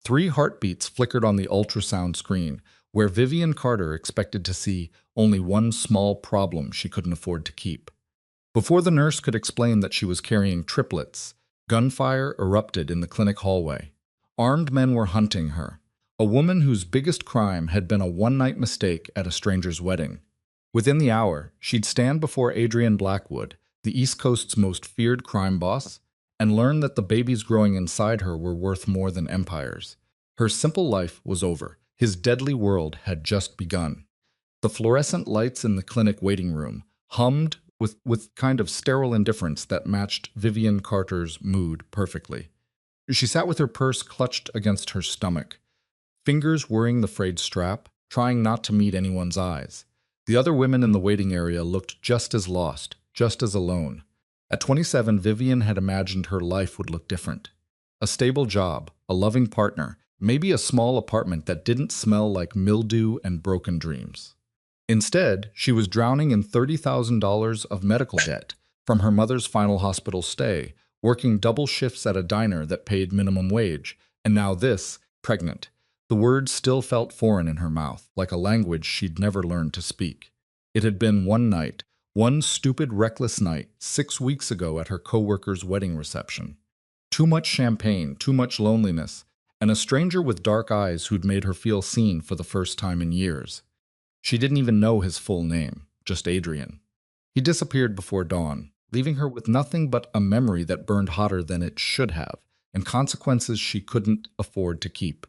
3 heartbeats flickered on the ultrasound screen, where Vivian Carter expected to see only one small problem she couldn't afford to keep. Before the nurse could explain that she was carrying triplets, gunfire erupted in the clinic hallway. Armed men were hunting her, a woman whose biggest crime had been a one-night mistake at a stranger's wedding. Within the hour, she'd stand before Adrian Blackwood, the East Coast's most feared crime boss, and learn that the babies growing inside her were worth more than empires. Her simple life was over. His deadly world had just begun. The fluorescent lights in the clinic waiting room hummed with kind of sterile indifference that matched Vivian Carter's mood perfectly. She sat with her purse clutched against her stomach, fingers worrying the frayed strap, trying not to meet anyone's eyes. The other women in the waiting area looked just as lost, just as alone. At 27, Vivian had imagined her life would look different. A stable job, a loving partner, maybe a small apartment that didn't smell like mildew and broken dreams. Instead, she was drowning in $30,000 of medical debt from her mother's final hospital stay, working double shifts at a diner that paid minimum wage, and now this, pregnant. The words still felt foreign in her mouth, like a language she'd never learned to speak. It had been one night, one stupid, reckless night, 6 weeks ago at her coworker's wedding reception. Too much champagne, too much loneliness, and a stranger with dark eyes who'd made her feel seen for the first time in years. She didn't even know his full name, just Adrian. He disappeared before dawn, leaving her with nothing but a memory that burned hotter than it should have, and consequences she couldn't afford to keep.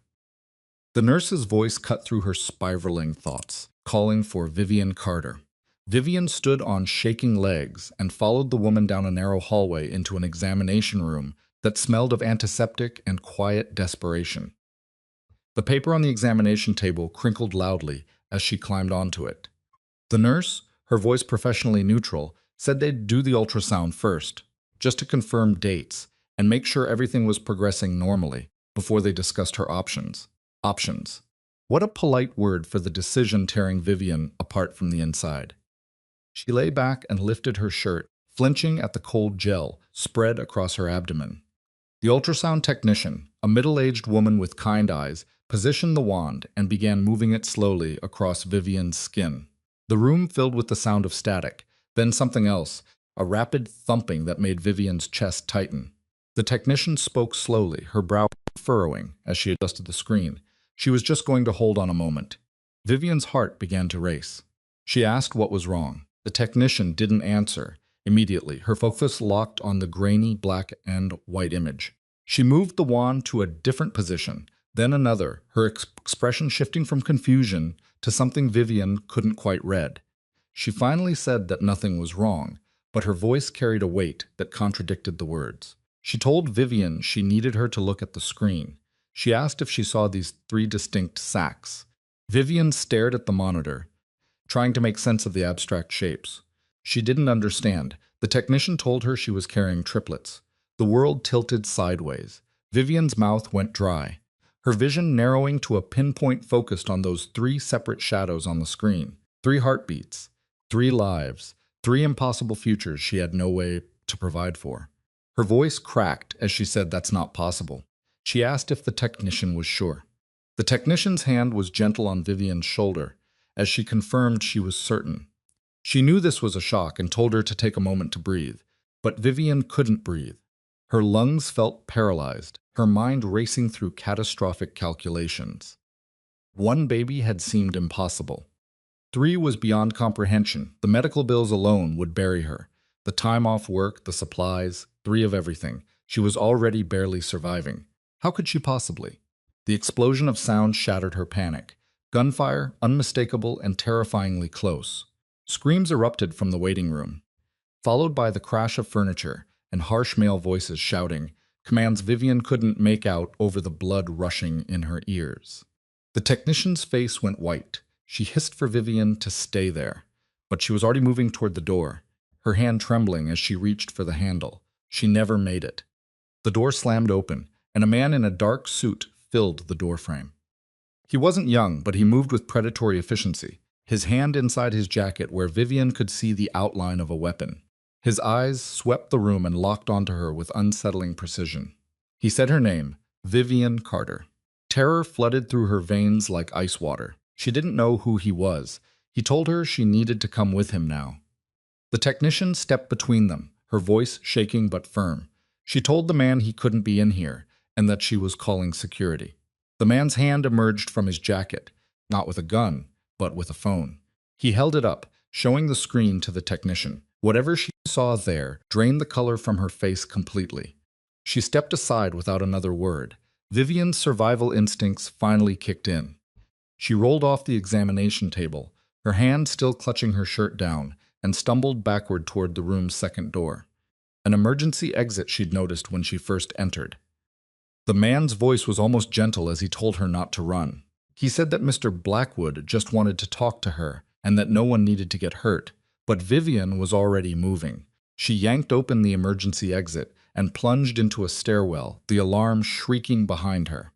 The nurse's voice cut through her spiraling thoughts, calling for Vivian Carter. Vivian stood on shaking legs and followed the woman down a narrow hallway into an examination room that smelled of antiseptic and quiet desperation. The paper on the examination table crinkled loudly as she climbed onto it. The nurse, her voice professionally neutral, said they'd do the ultrasound first, just to confirm dates and make sure everything was progressing normally before they discussed her options. Options. What a polite word for the decision tearing Vivian apart from the inside. She lay back and lifted her shirt, flinching at the cold gel spread across her abdomen. The ultrasound technician, a middle-aged woman with kind eyes, positioned the wand and began moving it slowly across Vivian's skin. The room filled with the sound of static, then something else, a rapid thumping that made Vivian's chest tighten. The technician spoke slowly, her brow furrowing as she adjusted the screen. She was just going to hold on a moment. Vivian's heart began to race. She asked what was wrong. The technician didn't answer. Immediately, her focus locked on the grainy black and white image. She moved the wand to a different position, then another, her expression shifting from confusion to something Vivian couldn't quite read. She finally said that nothing was wrong, but her voice carried a weight that contradicted the words. She told Vivian she needed her to look at the screen. She asked if she saw these 3 distinct sacs. Vivian stared at the monitor, trying to make sense of the abstract shapes. She didn't understand. The technician told her she was carrying triplets. The world tilted sideways. Vivian's mouth went dry, her vision narrowing to a pinpoint focused on those 3 separate shadows on the screen. 3 heartbeats, 3 lives, 3 impossible futures she had no way to provide for. Her voice cracked as she said that's not possible. She asked if the technician was sure. The technician's hand was gentle on Vivian's shoulder as she confirmed she was certain. She knew this was a shock and told her to take a moment to breathe, but Vivian couldn't breathe. Her lungs felt paralyzed, her mind racing through catastrophic calculations. 1 baby had seemed impossible. 3 was beyond comprehension. The medical bills alone would bury her. The time off work, the supplies, 3 of everything. She was already barely surviving. How could she possibly? The explosion of sound shattered her panic. Gunfire, unmistakable and terrifyingly close. Screams erupted from the waiting room, followed by the crash of furniture and harsh male voices shouting, commands Vivian couldn't make out over the blood rushing in her ears. The technician's face went white. She hissed for Vivian to stay there, but she was already moving toward the door, her hand trembling as she reached for the handle. She never made it. The door slammed open, and a man in a dark suit filled the doorframe. He wasn't young, but he moved with predatory efficiency, his hand inside his jacket where Vivian could see the outline of a weapon. His eyes swept the room and locked onto her with unsettling precision. He said her name, Vivian Carter. Terror flooded through her veins like ice water. She didn't know who he was. He told her she needed to come with him now. The technician stepped between them, her voice shaking but firm. She told the man he couldn't be in here and that she was calling security. The man's hand emerged from his jacket, not with a gun, but with a phone. He held it up, showing the screen to the technician. Whatever she saw there drained the color from her face completely. She stepped aside without another word. Vivian's survival instincts finally kicked in. She rolled off the examination table, her hand still clutching her shirt down, and stumbled backward toward the room's second door. An emergency exit she'd noticed when she first entered. The man's voice was almost gentle as he told her not to run. He said that Mr. Blackwood just wanted to talk to her and that no one needed to get hurt, but Vivian was already moving. She yanked open the emergency exit and plunged into a stairwell, the alarm shrieking behind her.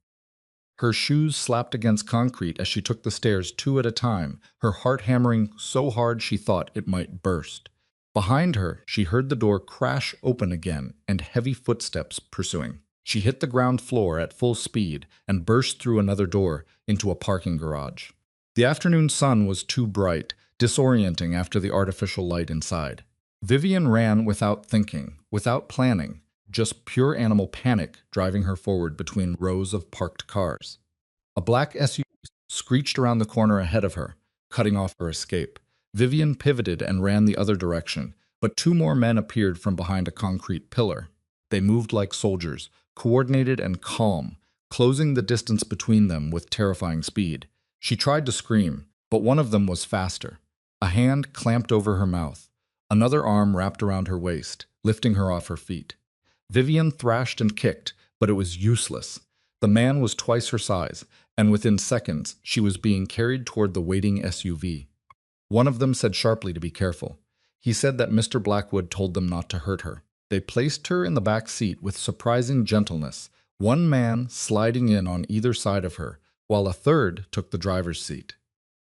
Her shoes slapped against concrete as she took the stairs 2 at a time, her heart hammering so hard she thought it might burst. Behind her, she heard the door crash open again and heavy footsteps pursuing. She hit the ground floor at full speed and burst through another door into a parking garage. The afternoon sun was too bright, disorienting after the artificial light inside. Vivian ran without thinking, without planning, just pure animal panic driving her forward between rows of parked cars. A black SUV screeched around the corner ahead of her, cutting off her escape. Vivian pivoted and ran the other direction, but 2 more men appeared from behind a concrete pillar. They moved like soldiers, coordinated and calm, closing the distance between them with terrifying speed. She tried to scream, but one of them was faster. A hand clamped over her mouth. Another arm wrapped around her waist, lifting her off her feet. Vivian thrashed and kicked, but it was useless. The man was twice her size, and within seconds, she was being carried toward the waiting SUV. One of them said sharply to be careful. He said that Mr. Blackwood told them not to hurt her. They placed her in the back seat with surprising gentleness, one man sliding in on either side of her, while a third took the driver's seat.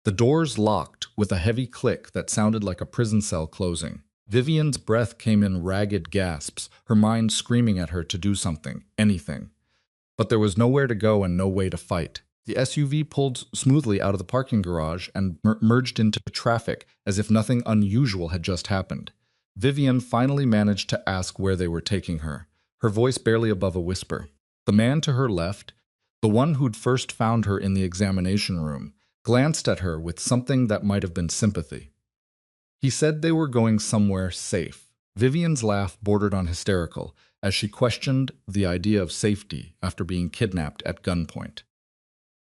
The doors locked with a heavy click that sounded like a prison cell closing. Vivian's breath came in ragged gasps, her mind screaming at her to do something, anything. But there was nowhere to go and no way to fight. The SUV pulled smoothly out of the parking garage and merged into traffic as if nothing unusual had just happened. Vivian finally managed to ask where they were taking her, her voice barely above a whisper. The man to her left, the one who'd first found her in the examination room, glanced at her with something that might have been sympathy. He said they were going somewhere safe. Vivian's laugh bordered on hysterical as she questioned the idea of safety after being kidnapped at gunpoint.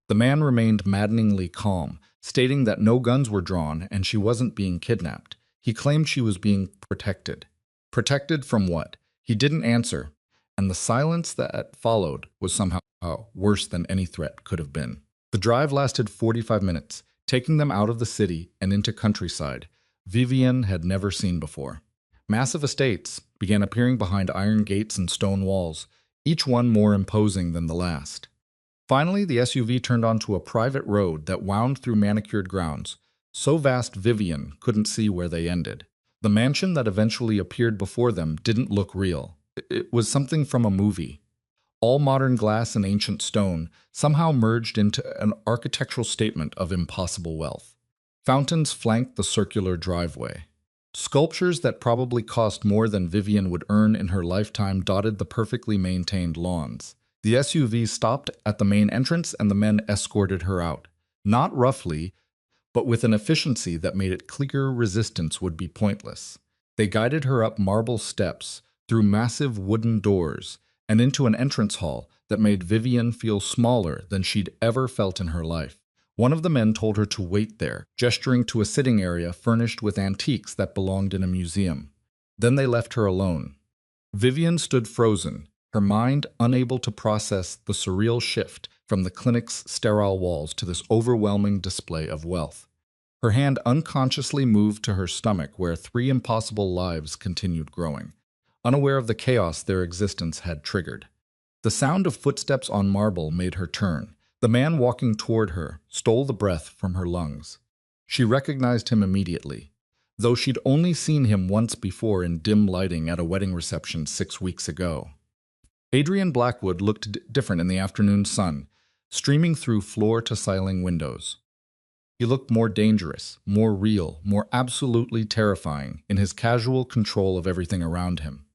The man remained maddeningly calm, stating that no guns were drawn and she wasn't being kidnapped. He claimed she was being protected. Protected from what? He didn't answer, and the silence that followed was somehow worse than any threat could have been. The drive lasted 45 minutes, taking them out of the city and into countryside Vivian had never seen before. Massive estates began appearing behind iron gates and stone walls, each one more imposing than the last. Finally, the SUV turned onto a private road that wound through manicured grounds, so vast Vivian couldn't see where they ended. The mansion that eventually appeared before them didn't look real. It was something from a movie. All modern glass and ancient stone somehow merged into an architectural statement of impossible wealth. Fountains flanked the circular driveway. Sculptures that probably cost more than Vivian would earn in her lifetime dotted the perfectly maintained lawns. The SUV stopped at the main entrance and the men escorted her out. Not roughly, but with an efficiency that made it clear resistance would be pointless. They guided her up marble steps, through massive wooden doors, and into an entrance hall that made Vivian feel smaller than she'd ever felt in her life. One of the men told her to wait there, gesturing to a sitting area furnished with antiques that belonged in a museum. Then they left her alone. Vivian stood frozen, her mind unable to process the surreal shift from the clinic's sterile walls to this overwhelming display of wealth. Her hand unconsciously moved to her stomach where 3 impossible lives continued growing, unaware of the chaos their existence had triggered. The sound of footsteps on marble made her turn. The man walking toward her stole the breath from her lungs. She recognized him immediately, though she'd only seen him once before in dim lighting at a wedding reception 6 weeks ago. Adrian Blackwood looked different in the afternoon sun, streaming through floor-to-ceiling windows. He looked more dangerous, more real, more absolutely terrifying in his casual control of everything around him.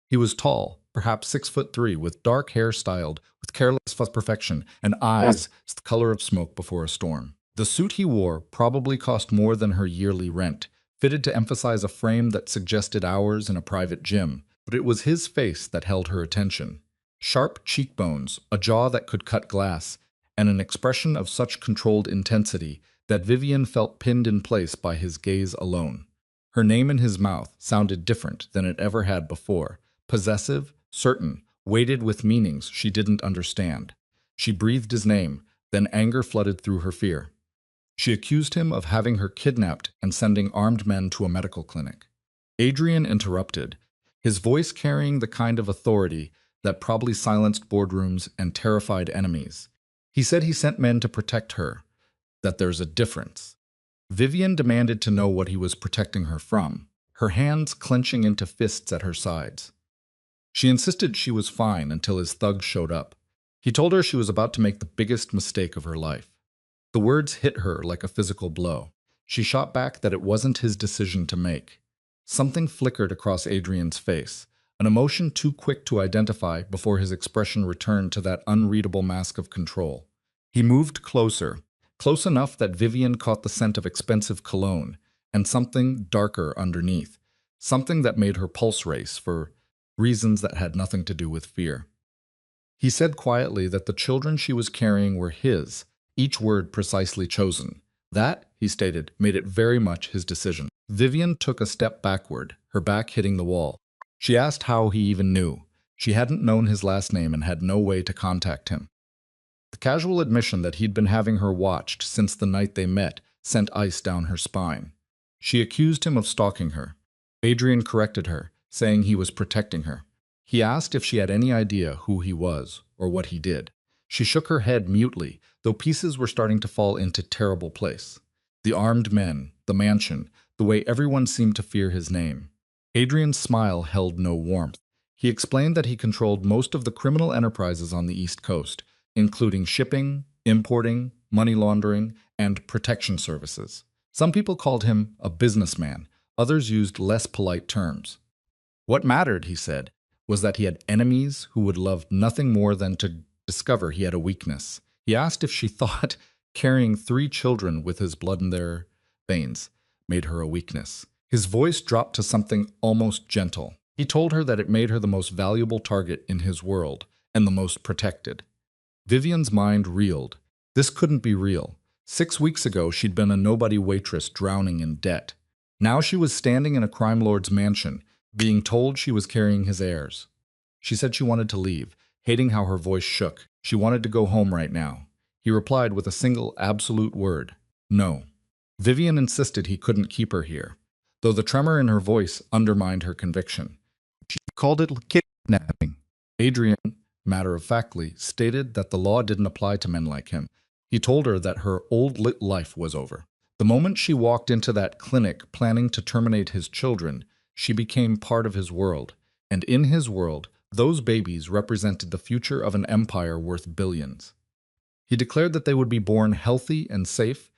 He was tall, perhaps 6'3", with dark hair styled with careless perfection and eyes the color of smoke before a storm. The suit he wore probably cost more than her yearly rent, fitted to emphasize a frame that suggested hours in a private gym, but it was his face that held her attention. Sharp cheekbones, a jaw that could cut glass, and an expression of such controlled intensity that Vivian felt pinned in place by his gaze alone. Her name in his mouth sounded different than it ever had before, possessive, certain, weighted with meanings she didn't understand. She breathed his name, then anger flooded through her fear. She accused him of having her kidnapped and sending armed men to a medical clinic. Adrian interrupted, his voice carrying the kind of authority that probably silenced boardrooms and terrified enemies. He said he sent men to protect her, that there's a difference. Vivian demanded to know what he was protecting her from, her hands clenching into fists at her sides. She insisted she was fine until his thugs showed up. He told her she was about to make the biggest mistake of her life. The words hit her like a physical blow. She shot back that it wasn't his decision to make. Something flickered across Adrian's face, an emotion too quick to identify before his expression returned to that unreadable mask of control. He moved closer, close enough that Vivian caught the scent of expensive cologne and something darker underneath, something that made her pulse race for reasons that had nothing to do with fear. He said quietly that the children she was carrying were his, each word precisely chosen. That, he stated, made it very much his decision. Vivian took a step backward, her back hitting the wall. She asked how he even knew. She hadn't known his last name and had no way to contact him. The casual admission that he'd been having her watched since the night they met sent ice down her spine. She accused him of stalking her. Adrian corrected her, saying he was protecting her. He asked if she had any idea who he was or what he did. She shook her head mutely, though pieces were starting to fall into terrible place. The armed men, the mansion, the way everyone seemed to fear his name. Adrian's smile held no warmth. He explained that he controlled most of the criminal enterprises on the East Coast, including shipping, importing, money laundering, and protection services. Some people called him a businessman, others used less polite terms. What mattered, he said, was that he had enemies who would love nothing more than to discover he had a weakness. He asked if she thought carrying 3 children with his blood in their veins made her a weakness. His voice dropped to something almost gentle. He told her that it made her the most valuable target in his world and the most protected. Vivian's mind reeled. This couldn't be real. 6 weeks ago, she'd been a nobody waitress drowning in debt. Now she was standing in a crime lord's mansion, being told she was carrying his heirs. She said she wanted to leave, hating how her voice shook. She wanted to go home right now. He replied with a single absolute word, no. Vivian insisted he couldn't keep her here, though the tremor in her voice undermined her conviction. She called it kidnapping. Adrian, matter-of-factly, stated that the law didn't apply to men like him. He told her that her old lit life was over. The moment she walked into that clinic planning to terminate his children, she became part of his world. And in his world, those babies represented the future of an empire worth billions. He declared that they would be born healthy and safe,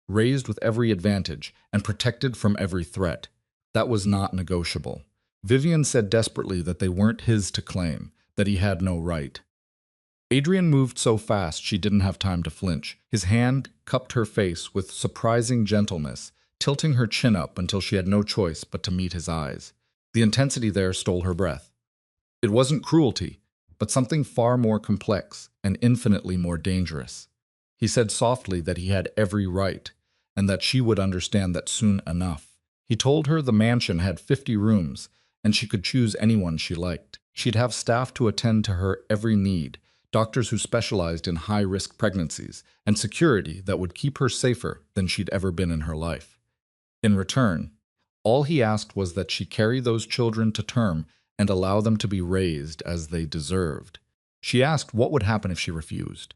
raised with every advantage, and protected from every threat. That was not negotiable. Vivian said desperately that they weren't his to claim, that he had no right. Adrian moved so fast she didn't have time to flinch. His hand cupped her face with surprising gentleness, tilting her chin up until she had no choice but to meet his eyes. The intensity there stole her breath. It wasn't cruelty, but something far more complex and infinitely more dangerous. He said softly that he had every right, and that she would understand that soon enough. He told her the mansion had 50 rooms, and she could choose anyone she liked. She'd have staff to attend to her every need, doctors who specialized in high-risk pregnancies, and security that would keep her safer than she'd ever been in her life. In return, all he asked was that she carry those children to term and allow them to be raised as they deserved. She asked what would happen if she refused.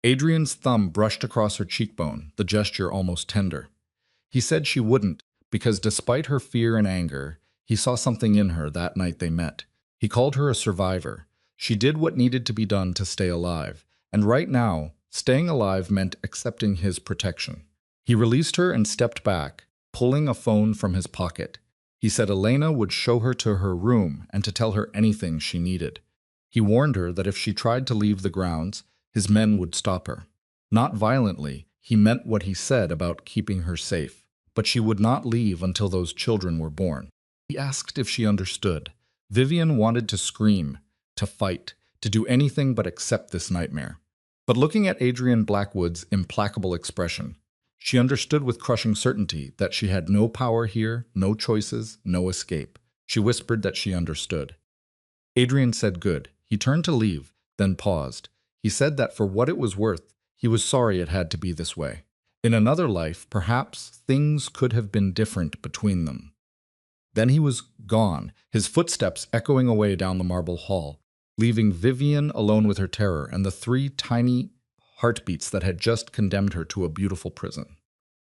Adrian's thumb brushed across her cheekbone, the gesture almost tender. He said she wouldn't, because despite her fear and anger, he saw something in her that night they met. He called her a survivor. She did what needed to be done to stay alive, and right now, Staying alive meant accepting his protection. He released her and stepped back, pulling a phone from his pocket. He said Elena would show her to her room and to tell her anything she needed. He warned her that if she tried to leave the grounds, his men would stop her. Not violently, he meant what he said about keeping her safe, but she would not leave until those children were born. He asked if she understood. Vivian wanted to scream, to fight, to do anything but accept this nightmare. But looking at Adrian Blackwood's implacable expression, she understood with crushing certainty that she had no power here, no choices, no escape. She whispered that she understood. Adrian said good. He turned to leave, then paused. He said that for what it was worth, he was sorry it had to be this way. In another life, perhaps, things could have been different between them. Then he was gone, his footsteps echoing away down the marble hall, leaving Vivian alone with her terror and the 3 tiny heartbeats that had just condemned her to a beautiful prison.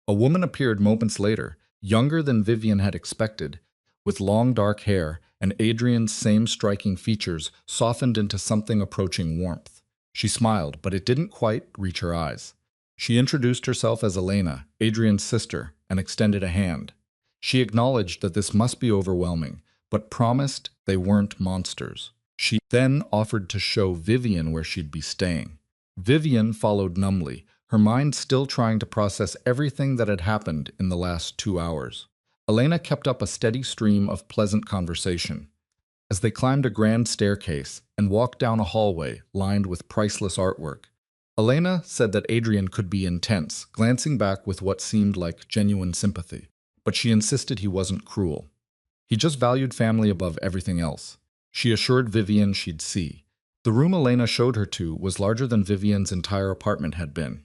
A woman appeared moments later, younger than Vivian had expected, with long dark hair and Adrian's same striking features softened into something approaching warmth. She smiled, but it didn't quite reach her eyes. She introduced herself as Elena, Adrian's sister, and extended a hand. She acknowledged that this must be overwhelming, but promised they weren't monsters. She then offered to show Vivian where she'd be staying. Vivian followed numbly, her mind still trying to process everything that had happened in the last 2 hours. Elena kept up a steady stream of pleasant conversation. As they climbed a grand staircase and walked down a hallway lined with priceless artwork, Elena said that Adrian could be intense, glancing back with what seemed like genuine sympathy. But she insisted he wasn't cruel. He just valued family above everything else. She assured Vivian she'd see. The room Elena showed her to was larger than Vivian's entire apartment had been.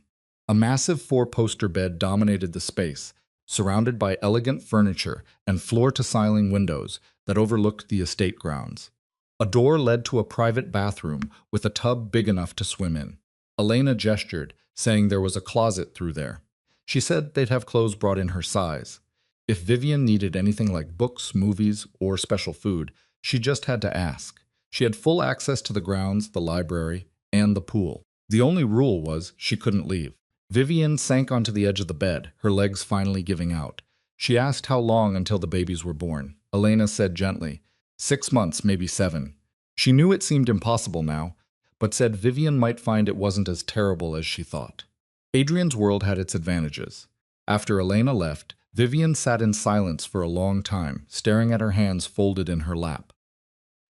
A massive 4-poster bed dominated the space, surrounded by elegant furniture and floor-to-ceiling windows that overlooked the estate grounds. A door led to a private bathroom with a tub big enough to swim in. Elena gestured, saying there was a closet through there. She said they'd have clothes brought in her size. If Vivian needed anything like books, movies, or special food, she just had to ask. She had full access to the grounds, the library, and the pool. The only rule was she couldn't leave. Vivian sank onto the edge of the bed, her legs finally giving out. She asked how long until the babies were born. Elena said gently, 6 months, maybe 7. She knew it seemed impossible now, but said Vivian might find it wasn't as terrible as she thought. Adrian's world had its advantages. After Elena left, Vivian sat in silence for a long time, staring at her hands folded in her lap.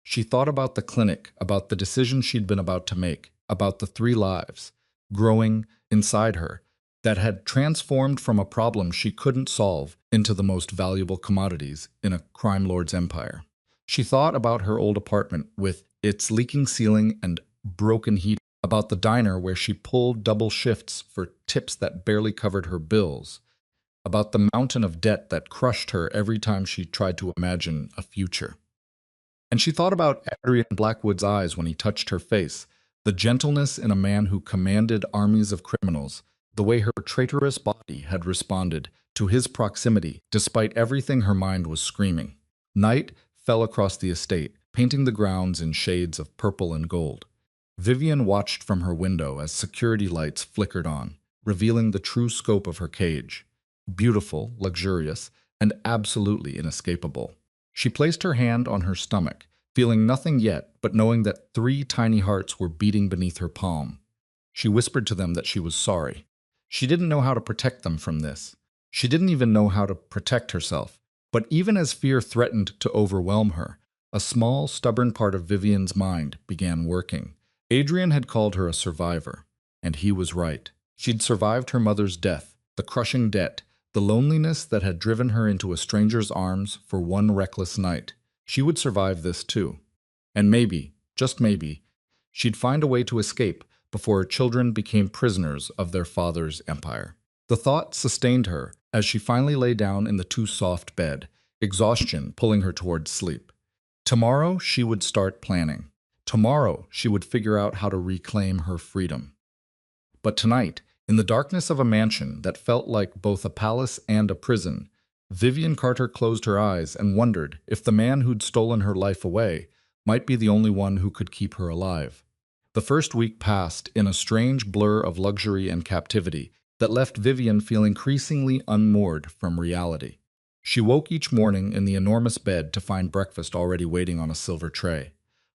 She thought about the clinic, about the decision she'd been about to make, about the 3 lives, growing inside her, that had transformed from a problem she couldn't solve into the most valuable commodities in a crime lord's empire. She thought about her old apartment with its leaking ceiling and broken heat, about the diner where she pulled double shifts for tips that barely covered her bills, about the mountain of debt that crushed her every time she tried to imagine a future. And she thought about Adrian Blackwood's eyes when he touched her face, the gentleness in a man who commanded armies of criminals, the way her traitorous body had responded to his proximity despite everything her mind was screaming. Night fell across the estate, painting the grounds in shades of purple and gold. Vivian watched from her window as security lights flickered on, revealing the true scope of her cage. Beautiful, luxurious, and absolutely inescapable. She placed her hand on her stomach, feeling nothing yet, but knowing that 3 tiny hearts were beating beneath her palm. She whispered to them that she was sorry. She didn't know how to protect them from this. She didn't even know how to protect herself. But even as fear threatened to overwhelm her, a small, stubborn part of Vivian's mind began working. Adrian had called her a survivor, and he was right. She'd survived her mother's death, the crushing debt, the loneliness that had driven her into a stranger's arms for one reckless night. She would survive this too. And maybe, just maybe, she'd find a way to escape before her children became prisoners of their father's empire. The thought sustained her as she finally lay down in the too soft bed, exhaustion pulling her towards sleep. Tomorrow she would start planning. Tomorrow she would figure out how to reclaim her freedom. But tonight, in the darkness of a mansion that felt like both a palace and a prison, Vivian Carter closed her eyes and wondered if the man who'd stolen her life away might be the only one who could keep her alive. The first week passed in a strange blur of luxury and captivity that left Vivian feeling increasingly unmoored from reality. She woke each morning in the enormous bed to find breakfast already waiting on a silver tray.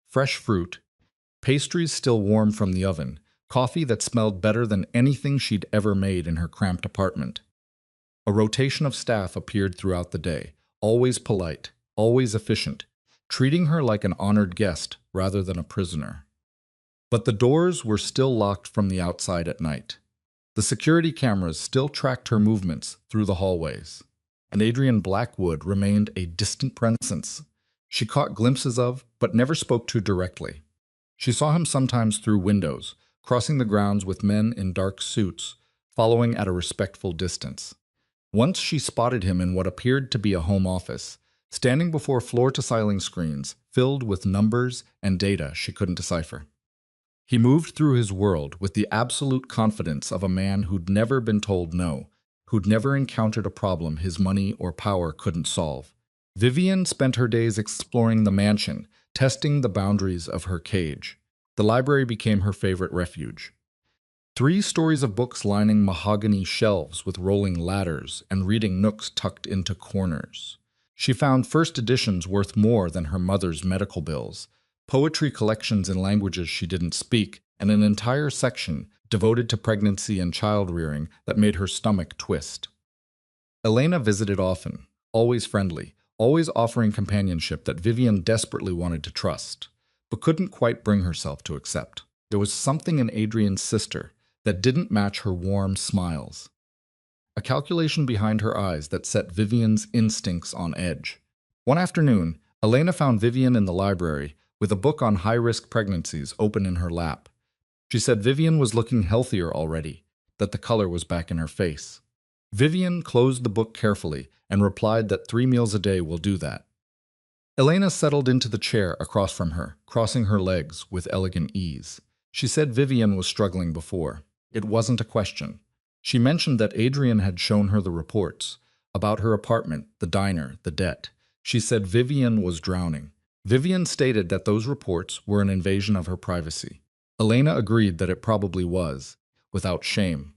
Fresh fruit, pastries still warm from the oven, coffee that smelled better than anything she'd ever made in her cramped apartment. A rotation of staff appeared throughout the day, always polite, always efficient, treating her like an honored guest rather than a prisoner. But the doors were still locked from the outside at night. The security cameras still tracked her movements through the hallways, and Adrian Blackwood remained a distant presence she caught glimpses of but never spoke to directly. She saw him sometimes through windows, crossing the grounds with men in dark suits, following at a respectful distance. Once she spotted him in what appeared to be a home office, standing before floor-to-ceiling screens filled with numbers and data she couldn't decipher. He moved through his world with the absolute confidence of a man who'd never been told no, who'd never encountered a problem his money or power couldn't solve. Vivian spent her days exploring the mansion, testing the boundaries of her cage. The library became her favorite refuge. 3 stories of books lining mahogany shelves with rolling ladders and reading nooks tucked into corners. She found first editions worth more than her mother's medical bills, poetry collections in languages she didn't speak, and an entire section devoted to pregnancy and child-rearing that made her stomach twist. Elena visited often, always friendly, always offering companionship that Vivian desperately wanted to trust, but couldn't quite bring herself to accept. There was something in Adrian's sister that didn't match her warm smiles. A calculation behind her eyes that set Vivian's instincts on edge. One afternoon, Elena found Vivian in the library with a book on high-risk pregnancies open in her lap. She said Vivian was looking healthier already, that the color was back in her face. Vivian closed the book carefully and replied that 3 meals a day will do that. Elena settled into the chair across from her, crossing her legs with elegant ease. She said Vivian was struggling before. It wasn't a question. She mentioned that Adrian had shown her the reports about her apartment, the diner, the debt. She said Vivian was drowning. Vivian stated that those reports were an invasion of her privacy. Elena agreed that it probably was, without shame.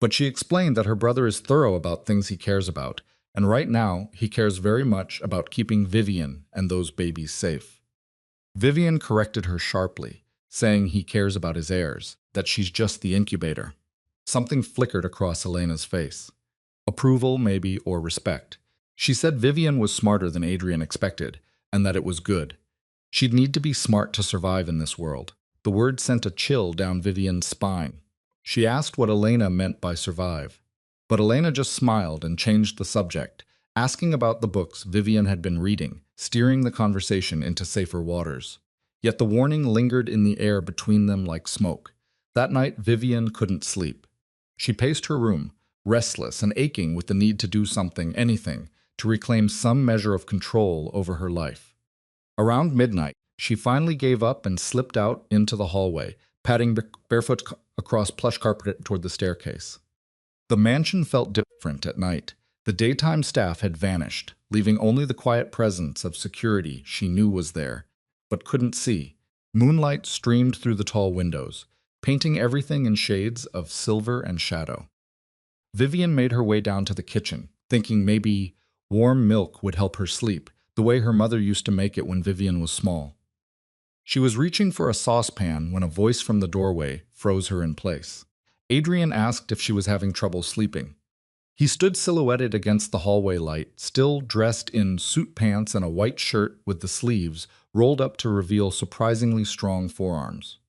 But she explained that her brother is thorough about things he cares about, and right now he cares very much about keeping Vivian and those babies safe. Vivian corrected her sharply, saying he cares about his heirs, that she's just the incubator. Something flickered across Elena's face. Approval, maybe, or respect. She said Vivian was smarter than Adrian expected, and that it was good. She'd need to be smart to survive in this world. The word sent a chill down Vivian's spine. She asked what Elena meant by survive. But Elena just smiled and changed the subject, asking about the books Vivian had been reading, steering the conversation into safer waters. Yet the warning lingered in the air between them like smoke. That night, Vivian couldn't sleep. She paced her room, restless and aching with the need to do something, anything, to reclaim some measure of control over her life. Around midnight, she finally gave up and slipped out into the hallway, padding barefoot across plush carpet toward the staircase. The mansion felt different at night. The daytime staff had vanished, leaving only the quiet presence of security she knew was there, but couldn't see. Moonlight streamed through the tall windows, painting everything in shades of silver and shadow. Vivian made her way down to the kitchen, thinking maybe warm milk would help her sleep, the way her mother used to make it when Vivian was small. She was reaching for a saucepan when a voice from the doorway froze her in place. Adrian asked if she was having trouble sleeping. He stood silhouetted against the hallway light, still dressed in suit pants and a white shirt with the sleeves rolled up to reveal surprisingly strong forearms.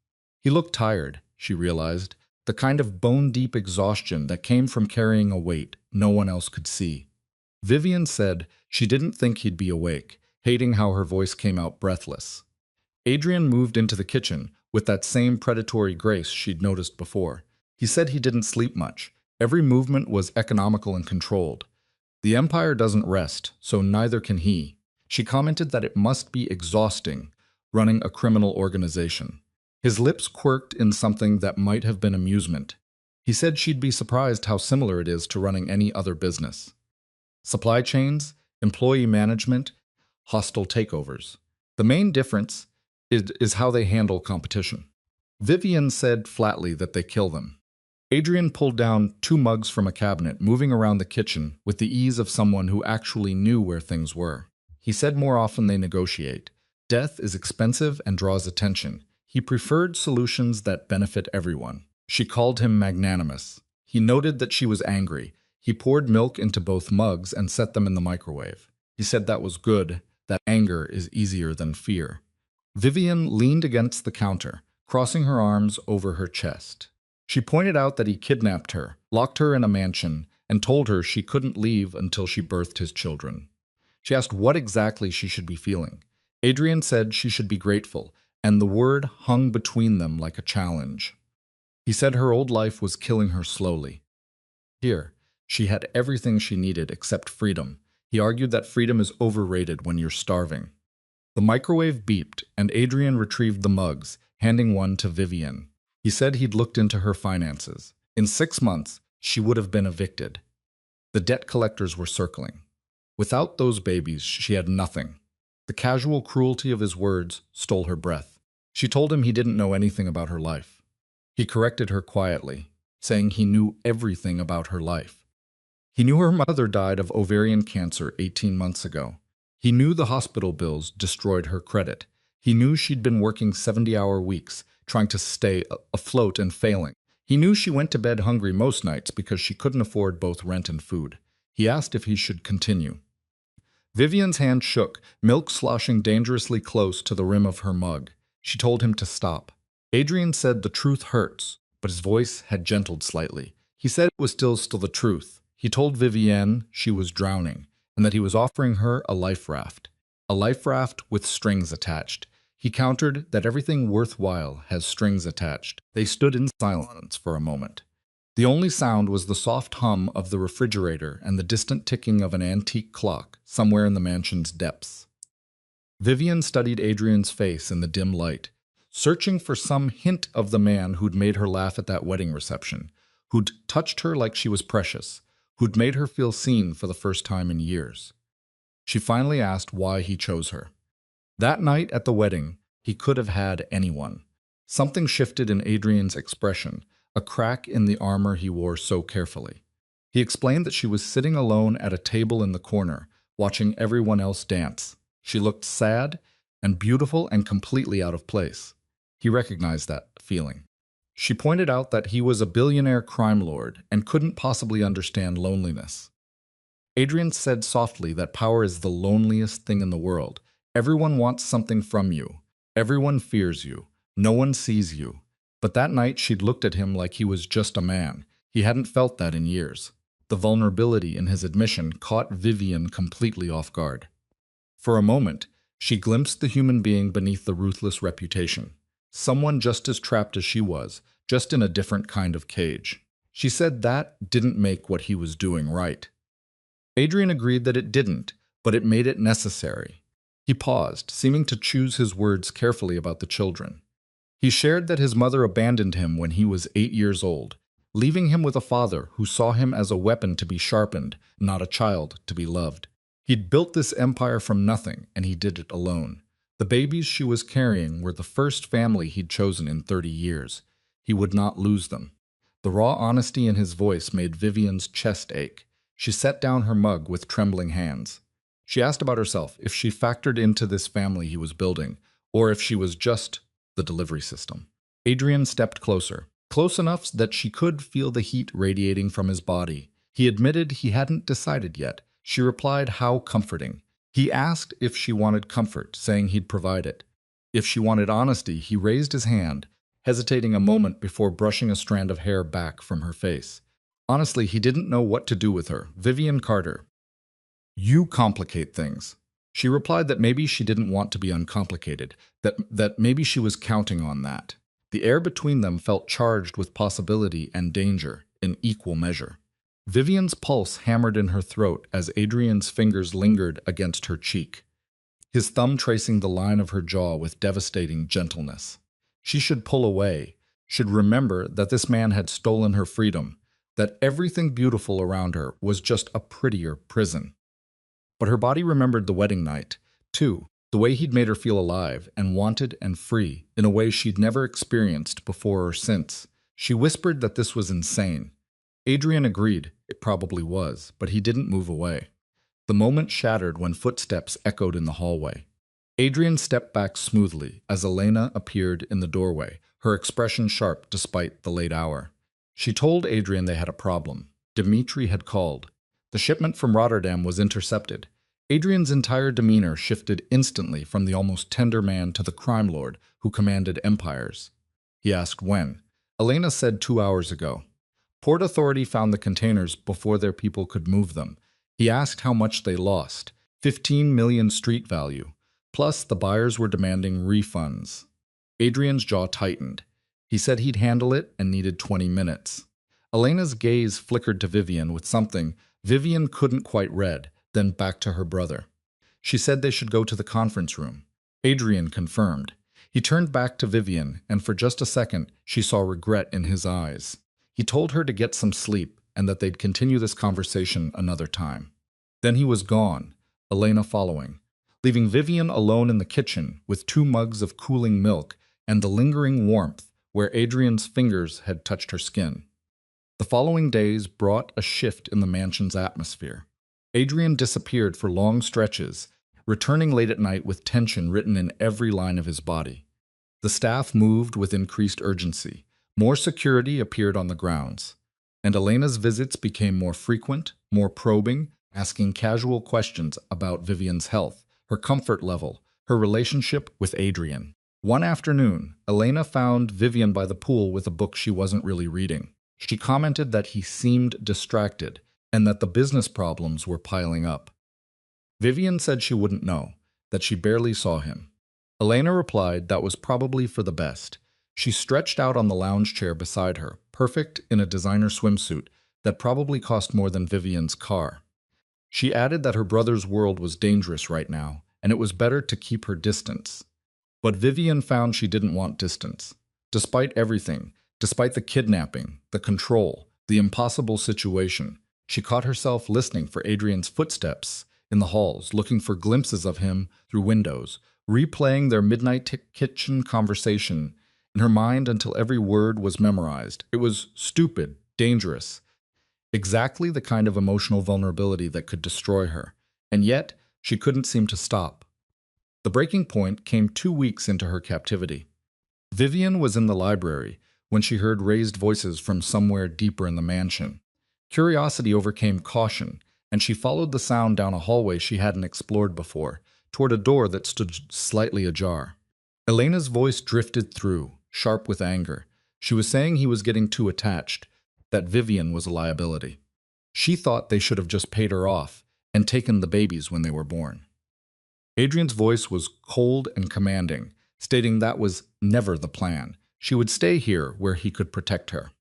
He looked tired, she realized, the kind of bone-deep exhaustion that came from carrying a weight no one else could see. Vivian said she didn't think he'd be awake, hating how her voice came out breathless. Adrian moved into the kitchen with that same predatory grace she'd noticed before. He said he didn't sleep much. Every movement was economical and controlled. The empire doesn't rest, so neither can he. She commented that it must be exhausting, running a criminal organization. His lips quirked in something that might have been amusement. He said she'd be surprised how similar it is to running any other business. Supply chains, employee management, hostile takeovers. The main difference is how they handle competition. Vivian said flatly that they kill them. Adrian pulled down 2 mugs from a cabinet, moving around the kitchen with the ease of someone who actually knew where things were. He said more often they negotiate. Death is expensive and draws attention. He preferred solutions that benefit everyone. She called him magnanimous. He noted that she was angry. He poured milk into both mugs and set them in the microwave. He said that was good, that anger is easier than fear. Vivian leaned against the counter, crossing her arms over her chest. She pointed out that he kidnapped her, locked her in a mansion, and told her she couldn't leave until she birthed his children. She asked what exactly she should be feeling. Adrian said she should be grateful, and the word hung between them like a challenge. He said her old life was killing her slowly. Here, she had everything she needed except freedom. He argued that freedom is overrated when you're starving. The microwave beeped, and Adrian retrieved the mugs, handing one to Vivian. He said he'd looked into her finances. In 6 months, she would have been evicted. The debt collectors were circling. Without those babies, she had nothing. The casual cruelty of his words stole her breath. She told him he didn't know anything about her life. He corrected her quietly, saying he knew everything about her life. He knew her mother died of ovarian cancer 18 months ago. He knew the hospital bills destroyed her credit. He knew she'd been working 70-hour weeks, trying to stay afloat and failing. He knew she went to bed hungry most nights because she couldn't afford both rent and food. He asked if he should continue. Vivian's hand shook, milk sloshing dangerously close to the rim of her mug. She told him to stop. Adrian said the truth hurts, but his voice had gentled slightly. He said it was still the truth. He told Vivienne she was drowning, and that he was offering her a life raft with strings attached. He countered that everything worthwhile has strings attached. They stood in silence for a moment. The only sound was the soft hum of the refrigerator and the distant ticking of an antique clock somewhere in the mansion's depths. Vivian studied Adrian's face in the dim light, searching for some hint of the man who'd made her laugh at that wedding reception, who'd touched her like she was precious, who'd made her feel seen for the first time in years. She finally asked why he chose her. That night at the wedding, he could have had anyone. Something shifted in Adrian's expression, a crack in the armor he wore so carefully. He explained that she was sitting alone at a table in the corner, watching everyone else dance. She looked sad and beautiful and completely out of place. He recognized that feeling. She pointed out that he was a billionaire crime lord and couldn't possibly understand loneliness. Adrian said softly that power is the loneliest thing in the world. Everyone wants something from you. Everyone fears you. No one sees you. But that night she'd looked at him like he was just a man. He hadn't felt that in years. The vulnerability in his admission caught Vivian completely off guard. For a moment, she glimpsed the human being beneath the ruthless reputation. Someone just as trapped as she was, just in a different kind of cage. She said that didn't make what he was doing right. Adrian agreed that it didn't, but it made it necessary. He paused, seeming to choose his words carefully about the children. He shared that his mother abandoned him when he was 8 years old, leaving him with a father who saw him as a weapon to be sharpened, not a child to be loved. He'd built this empire from nothing, and he did it alone. The babies she was carrying were the first family he'd chosen in 30 years. He would not lose them. The raw honesty in his voice made Vivian's chest ache. She set down her mug with trembling hands. She asked about herself, if she factored into this family he was building, or if she was just the delivery system. Adrian stepped closer, close enough that she could feel the heat radiating from his body. He admitted he hadn't decided yet. She replied, how comforting. He asked if she wanted comfort, saying he'd provide it. If she wanted honesty, he raised his hand, hesitating a moment before brushing a strand of hair back from her face. Honestly, he didn't know what to do with her. Vivian Carter. You complicate things. She replied that maybe she didn't want to be uncomplicated, that maybe she was counting on that. The air between them felt charged with possibility and danger in equal measure. Vivian's pulse hammered in her throat as Adrian's fingers lingered against her cheek, his thumb tracing the line of her jaw with devastating gentleness. She should pull away, should remember that this man had stolen her freedom, that everything beautiful around her was just a prettier prison. But her body remembered the wedding night, too, The way he'd made her feel alive and wanted and free in a way she'd never experienced before or since. She whispered that this was insane. Adrian agreed it probably was, but he didn't move away. The moment shattered when footsteps echoed in the hallway. Adrian stepped back smoothly as Elena appeared in the doorway, her expression sharp despite the late hour. She told Adrian they had a problem. Dmitri had called. The shipment from Rotterdam was intercepted. Adrian's entire demeanor shifted instantly from the almost tender man to the crime lord who commanded empires. He asked when. Elena said 2 hours ago. Port Authority found the containers before their people could move them. He asked how much they lost. 15 million street value. Plus, the buyers were demanding refunds. Adrian's jaw tightened. He said he'd handle it and needed 20 minutes. Elena's gaze flickered to Vivian with something Vivian couldn't quite read, then back to her brother. She said they should go to the conference room. Adrian confirmed. He turned back to Vivian, and for just a second, she saw regret in his eyes. He told her to get some sleep and that they'd continue this conversation another time. Then he was gone, Elena following, leaving Vivian alone in the kitchen with 2 mugs of cooling milk and the lingering warmth where Adrian's fingers had touched her skin. The following days brought a shift in the mansion's atmosphere. Adrian disappeared for long stretches, returning late at night with tension written in every line of his body. The staff moved with increased urgency. More security appeared on the grounds, and Elena's visits became more frequent, more probing, asking casual questions about Vivian's health, her comfort level, her relationship with Adrian. One afternoon, Elena found Vivian by the pool with a book she wasn't really reading. She commented that he seemed distracted and that the business problems were piling up. Vivian said she wouldn't know, that she barely saw him. Elena replied that was probably for the best. She stretched out on the lounge chair beside her, perfect in a designer swimsuit that probably cost more than Vivian's car. She added that her brother's world was dangerous right now, and it was better to keep her distance. But Vivian found she didn't want distance. Despite everything, despite the kidnapping, the control, the impossible situation, she caught herself listening for Adrian's footsteps in the halls, looking for glimpses of him through windows, replaying their midnight kitchen conversation in her mind until every word was memorized. It was stupid, dangerous, exactly the kind of emotional vulnerability that could destroy her, and yet she couldn't seem to stop. The breaking point came 2 weeks into her captivity. Vivian was in the library when she heard raised voices from somewhere deeper in the mansion. Curiosity overcame caution, and she followed the sound down a hallway she hadn't explored before, toward a door that stood slightly ajar. Elena's voice drifted through, sharp with anger. She was saying he was getting too attached, that Vivian was a liability. She thought they should have just paid her off and taken the babies when they were born. Adrian's voice was cold and commanding, stating that was never the plan. She would stay here where he could protect her.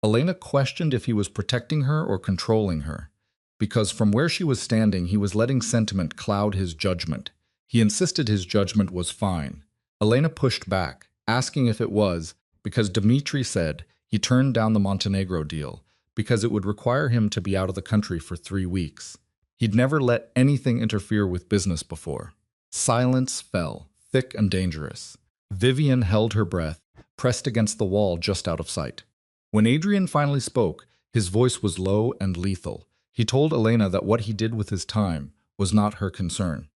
Elena questioned if he was protecting her or controlling her, because from where she was standing he was letting sentiment cloud his judgment. He insisted his judgment was fine. Elena pushed back, asking if it was, because Dmitri said he turned down the Montenegro deal, because it would require him to be out of the country for 3 weeks. He'd never let anything interfere with business before. Silence fell, thick and dangerous. Vivian held her breath, pressed against the wall just out of sight. When Adrian finally spoke, his voice was low and lethal. He told Elena that what he did with his time was not her concern.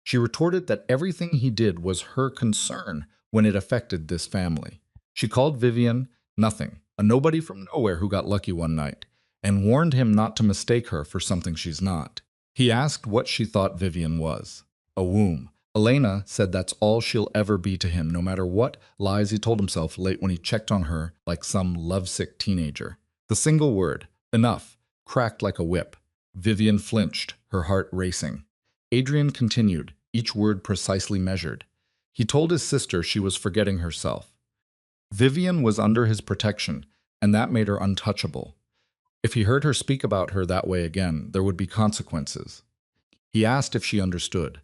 She retorted that everything he did was her concern when it affected this family. She called Vivian nothing, a nobody from nowhere who got lucky one night, and warned him not to mistake her for something she's not. He asked what she thought Vivian was. A womb. Elena said that's all she'll ever be to him, no matter what lies he told himself late when he checked on her like some lovesick teenager. The single word, enough, cracked like a whip. Vivian flinched, her heart racing. Adrian continued, each word precisely measured. He told his sister she was forgetting herself. Vivian was under his protection, and that made her untouchable. If he heard her speak about her that way again, there would be consequences. He asked if she understood.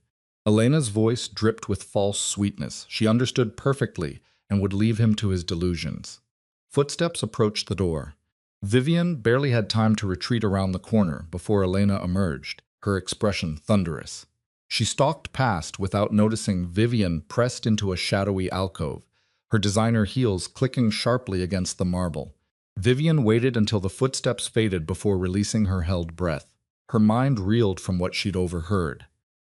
Elena's voice dripped with false sweetness. She understood perfectly and would leave him to his delusions. Footsteps approached the door. Vivian barely had time to retreat around the corner before Elena emerged, her expression thunderous. She stalked past without noticing Vivian pressed into a shadowy alcove, her designer heels clicking sharply against the marble. Vivian waited until the footsteps faded before releasing her held breath. Her mind reeled from what she'd overheard.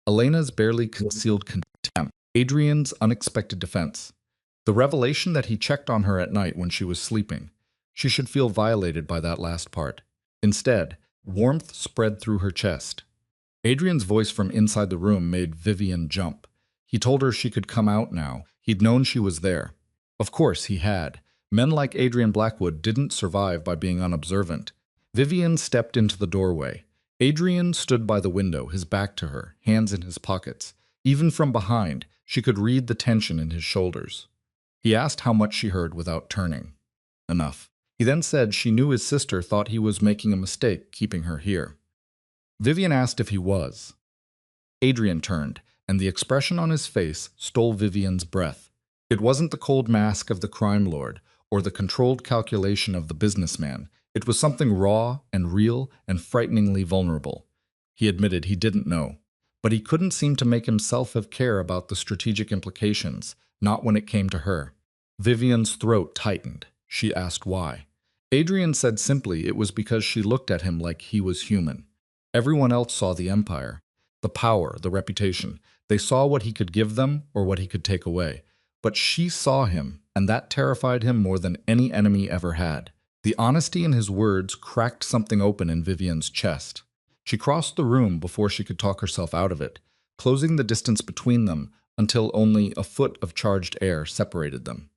Elena's barely concealed contempt, Adrian's unexpected defense, the revelation that he checked on her at night when she was sleeping. She should feel violated by that last part. Instead, warmth spread through her chest. Adrian's voice from inside the room made Vivian jump. He told her she could come out now. He'd known she was there. Of course, he had. Men like Adrian Blackwood didn't survive by being unobservant. Vivian stepped into the doorway. Adrian stood by the window, his back to her, hands in his pockets. Even from behind, she could read the tension in his shoulders. He asked how much she heard without turning. Enough. He then said she knew his sister thought he was making a mistake keeping her here. Vivian asked if he was. Adrian turned, and the expression on his face stole Vivian's breath. It wasn't the cold mask of the crime lord or the controlled calculation of the businessman. It was something raw and real and frighteningly vulnerable. He admitted he didn't know, but he couldn't seem to make himself have care about the strategic implications, not when it came to her. Vivian's throat tightened. She asked why. Adrian said simply it was because she looked at him like he was human. Everyone else saw the empire, the power, the reputation. They saw what he could give them or what he could take away. But she saw him, and that terrified him more than any enemy ever had. The honesty in his words cracked something open in Vivian's chest. She crossed the room before she could talk herself out of it, closing the distance between them until only a foot of charged air separated them.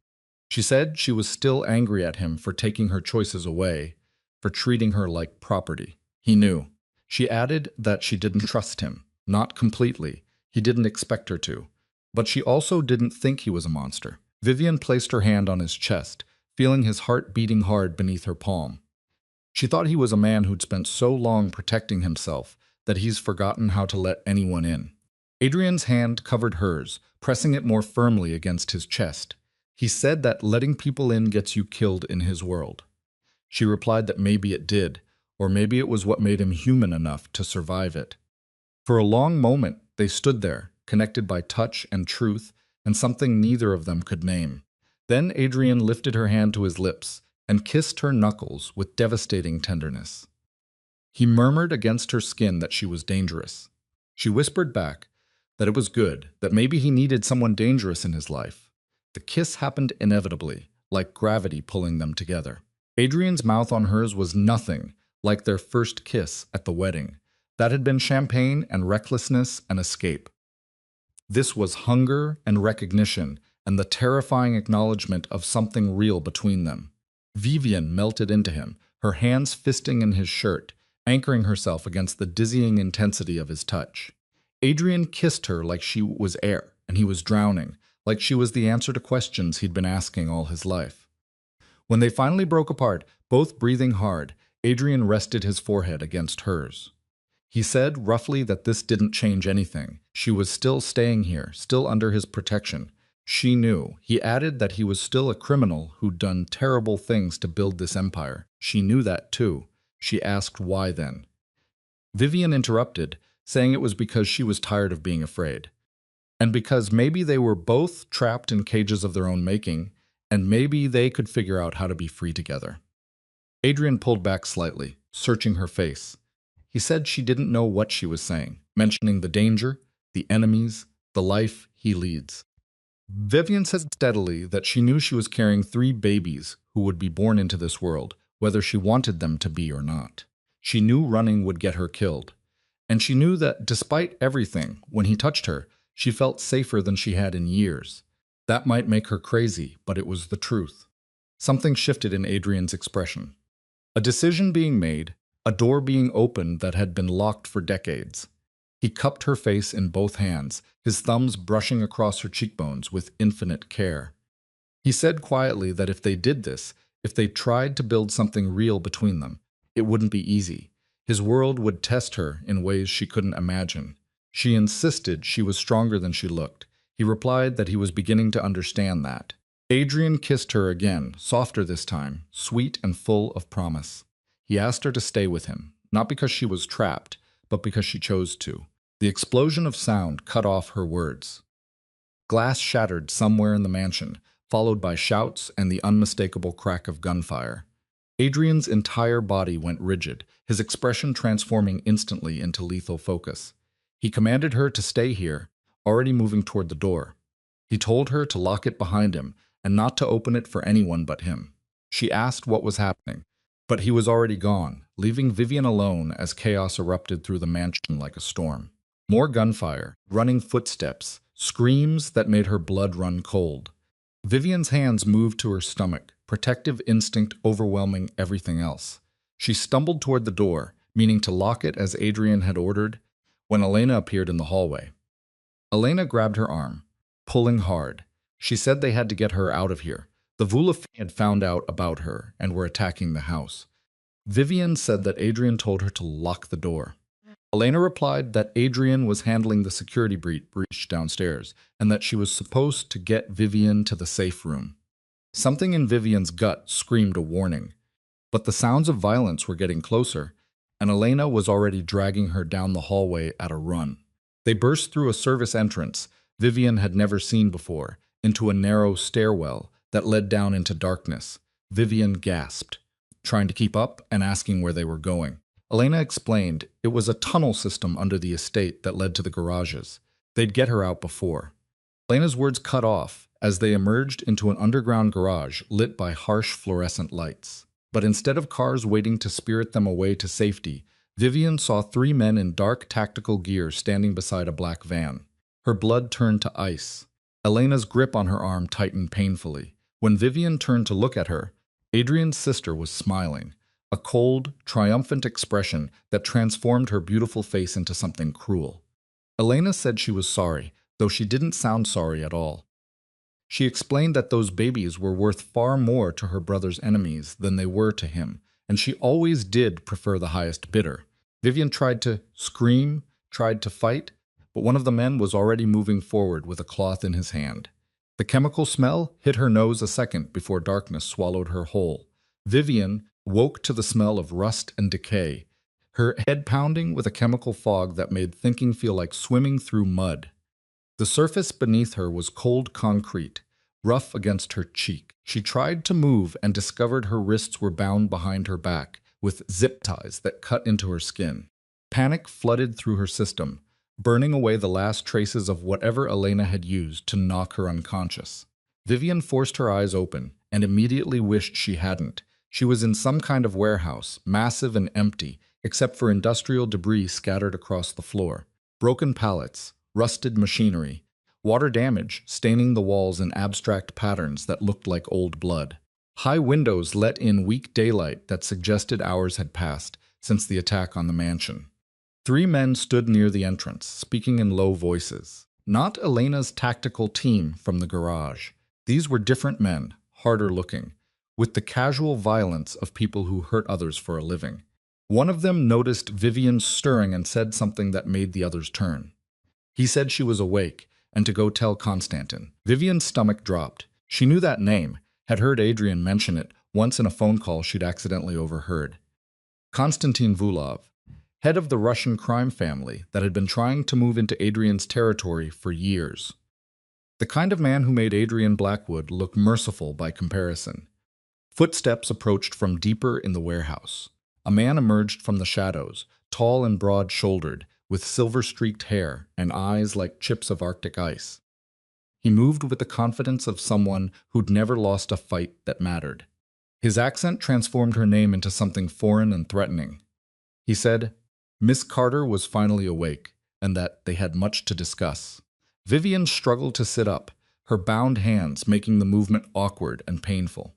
She said she was still angry at him for taking her choices away, for treating her like property. He knew. She added that she didn't trust him. Not completely. He didn't expect her to. But she also didn't think he was a monster. Vivian placed her hand on his chest, feeling his heart beating hard beneath her palm. She thought he was a man who'd spent so long protecting himself that he's forgotten how to let anyone in. Adrian's hand covered hers, pressing it more firmly against his chest. He said that letting people in gets you killed in his world. She replied that maybe it did, or maybe it was what made him human enough to survive it. For a long moment, they stood there, connected by touch and truth, and something neither of them could name. Then Adrian lifted her hand to his lips and kissed her knuckles with devastating tenderness. He murmured against her skin that she was dangerous. She whispered back that it was good, that maybe he needed someone dangerous in his life. The kiss happened inevitably, like gravity pulling them together. Adrian's mouth on hers was nothing like their first kiss at the wedding. That had been champagne and recklessness and escape. This was hunger and recognition and the terrifying acknowledgement of something real between them. Vivian melted into him, her hands fisting in his shirt, anchoring herself against the dizzying intensity of his touch. Adrian kissed her like she was air, and he was drowning, like she was the answer to questions he'd been asking all his life. When they finally broke apart, both breathing hard, Adrian rested his forehead against hers. He said roughly that this didn't change anything. She was still staying here, still under his protection. She knew. He added that he was still a criminal who'd done terrible things to build this empire. She knew that too. She asked why then. Vivian interrupted, saying it was because she was tired of being afraid. And because maybe they were both trapped in cages of their own making, and maybe they could figure out how to be free together. Adrian pulled back slightly, searching her face. He said she didn't know what she was saying, mentioning the danger, the enemies, the life he leads. Vivian said steadily that she knew she was carrying 3 babies who would be born into this world, whether she wanted them to be or not. She knew running would get her killed. And she knew that despite everything, when he touched her, she felt safer than she had in years. That might make her crazy, but it was the truth. Something shifted in Adrian's expression. A decision being made, a door being opened that had been locked for decades. He cupped her face in both hands, his thumbs brushing across her cheekbones with infinite care. He said quietly that if they did this, if they tried to build something real between them, it wouldn't be easy. His world would test her in ways she couldn't imagine. She insisted she was stronger than she looked. He replied that he was beginning to understand that. Adrian kissed her again, softer this time, sweet and full of promise. He asked her to stay with him, not because she was trapped, but because she chose to. The explosion of sound cut off her words. Glass shattered somewhere in the mansion, followed by shouts and the unmistakable crack of gunfire. Adrian's entire body went rigid, his expression transforming instantly into lethal focus. He commanded her to stay here, already moving toward the door. He told her to lock it behind him and not to open it for anyone but him. She asked what was happening, but he was already gone, leaving Vivian alone as chaos erupted through the mansion like a storm. More gunfire, running footsteps, screams that made her blood run cold. Vivian's hands moved to her stomach, protective instinct overwhelming everything else. She stumbled toward the door, meaning to lock it as Adrian had ordered, when Elena appeared in the hallway. Elena grabbed her arm, pulling hard. She said they had to get her out of here. The Vulaf had found out about her and were attacking the house. Vivian said that Adrian told her to lock the door. Elena replied that Adrian was handling the security breach downstairs and that she was supposed to get Vivian to the safe room. Something in Vivian's gut screamed a warning, but the sounds of violence were getting closer, and Elena was already dragging her down the hallway at a run. They burst through a service entrance Vivian had never seen before, into a narrow stairwell that led down into darkness. Vivian gasped, trying to keep up and asking where they were going. Elena explained it was a tunnel system under the estate that led to the garages. They'd get her out before. Elena's words cut off as they emerged into an underground garage lit by harsh fluorescent lights. But instead of cars waiting to spirit them away to safety, Vivian saw three men in dark tactical gear standing beside a black van. Her blood turned to ice. Elena's grip on her arm tightened painfully. When Vivian turned to look at her, Adrian's sister was smiling, a cold, triumphant expression that transformed her beautiful face into something cruel. Elena said she was sorry, though she didn't sound sorry at all. She explained that those babies were worth far more to her brother's enemies than they were to him, and she always did prefer the highest bidder. Vivian tried to scream, tried to fight, but one of the men was already moving forward with a cloth in his hand. The chemical smell hit her nose a second before darkness swallowed her whole. Vivian woke to the smell of rust and decay, her head pounding with a chemical fog that made thinking feel like swimming through mud. The surface beneath her was cold concrete, rough against her cheek. She tried to move and discovered her wrists were bound behind her back, with zip ties that cut into her skin. Panic flooded through her system, burning away the last traces of whatever Elena had used to knock her unconscious. Vivian forced her eyes open and immediately wished she hadn't. She was in some kind of warehouse, massive and empty, except for industrial debris scattered across the floor. Broken pallets, rusted machinery, water damage staining the walls in abstract patterns that looked like old blood. High windows let in weak daylight that suggested hours had passed since the attack on the mansion. Three men stood near the entrance, speaking in low voices. Not Elena's tactical team from the garage. These were different men, harder looking, with the casual violence of people who hurt others for a living. One of them noticed Vivian stirring and said something that made the others turn. He said she was awake and to go tell Konstantin. Vivian's stomach dropped. She knew that name, had heard Adrian mention it once in a phone call she'd accidentally overheard. Konstantin Vulaf, head of the Russian crime family that had been trying to move into Adrian's territory for years. The kind of man who made Adrian Blackwood look merciful by comparison. Footsteps approached from deeper in the warehouse. A man emerged from the shadows, tall and broad-shouldered, with silver-streaked hair and eyes like chips of Arctic ice. He moved with the confidence of someone who'd never lost a fight that mattered. His accent transformed her name into something foreign and threatening. He said Miss Carter was finally awake, and that they had much to discuss. Vivian struggled to sit up, her bound hands making the movement awkward and painful.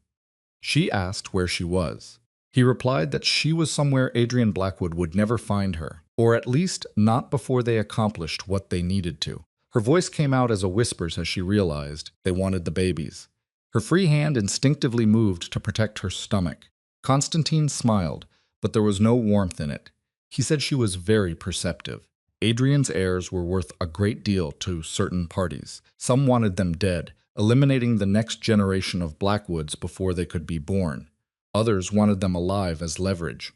She asked where she was. He replied that she was somewhere Adrian Blackwood would never find her, or at least not before they accomplished what they needed to. Her voice came out as a whisper as she realized they wanted the babies. Her free hand instinctively moved to protect her stomach. Konstantin smiled, but there was no warmth in it. He said she was very perceptive. Adrian's heirs were worth a great deal to certain parties. Some wanted them dead, eliminating the next generation of Blackwoods before they could be born. Others wanted them alive as leverage.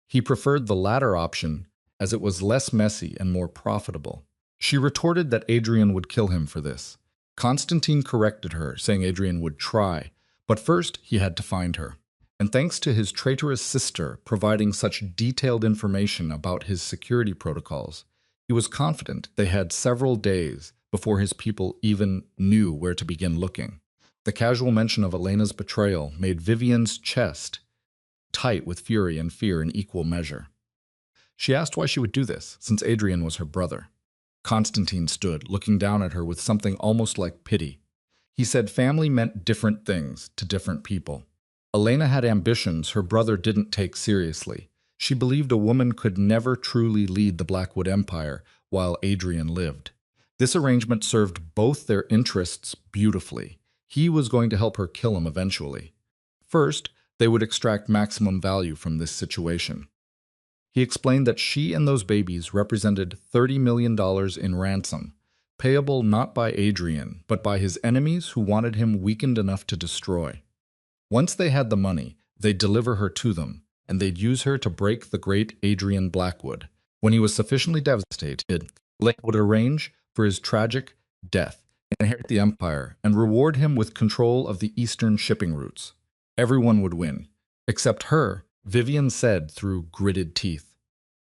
He preferred the latter option as it was less messy and more profitable. She retorted that Adrian would kill him for this. Constantine corrected her, saying Adrian would try, but first he had to find her. And thanks to his traitorous sister providing such detailed information about his security protocols, he was confident they had several days before his people even knew where to begin looking. The casual mention of Elena's betrayal made Vivian's chest tight with fury and fear in equal measure. She asked why she would do this, since Adrian was her brother. Constantine stood, looking down at her with something almost like pity. He said family meant different things to different people. Elena had ambitions her brother didn't take seriously. She believed a woman could never truly lead the Blackwood Empire while Adrian lived. This arrangement served both their interests beautifully. He was going to help her kill him eventually. First, they would extract maximum value from this situation. He explained that she and those babies represented $30 million in ransom, payable not by Adrian, but by his enemies who wanted him weakened enough to destroy. Once they had the money, they'd deliver her to them, and they'd use her to break the great Adrian Blackwood. When he was sufficiently devastated, Lake would arrange for his tragic death, inherit the empire, and reward him with control of the eastern shipping routes. Everyone would win, except her, Vivian said through gritted teeth.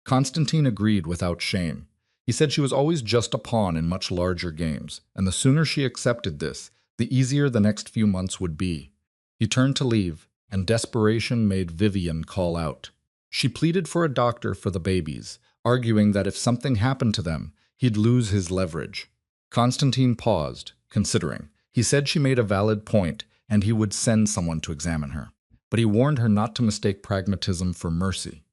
Constantine agreed without shame. He said she was always just a pawn in much larger games, and the sooner she accepted this, the easier the next few months would be. He turned to leave, and desperation made Vivian call out. She pleaded for a doctor for the babies, arguing that if something happened to them, he'd lose his leverage. Constantine paused, considering. He said she made a valid point, and he would send someone to examine her. But he warned her not to mistake pragmatism for mercy.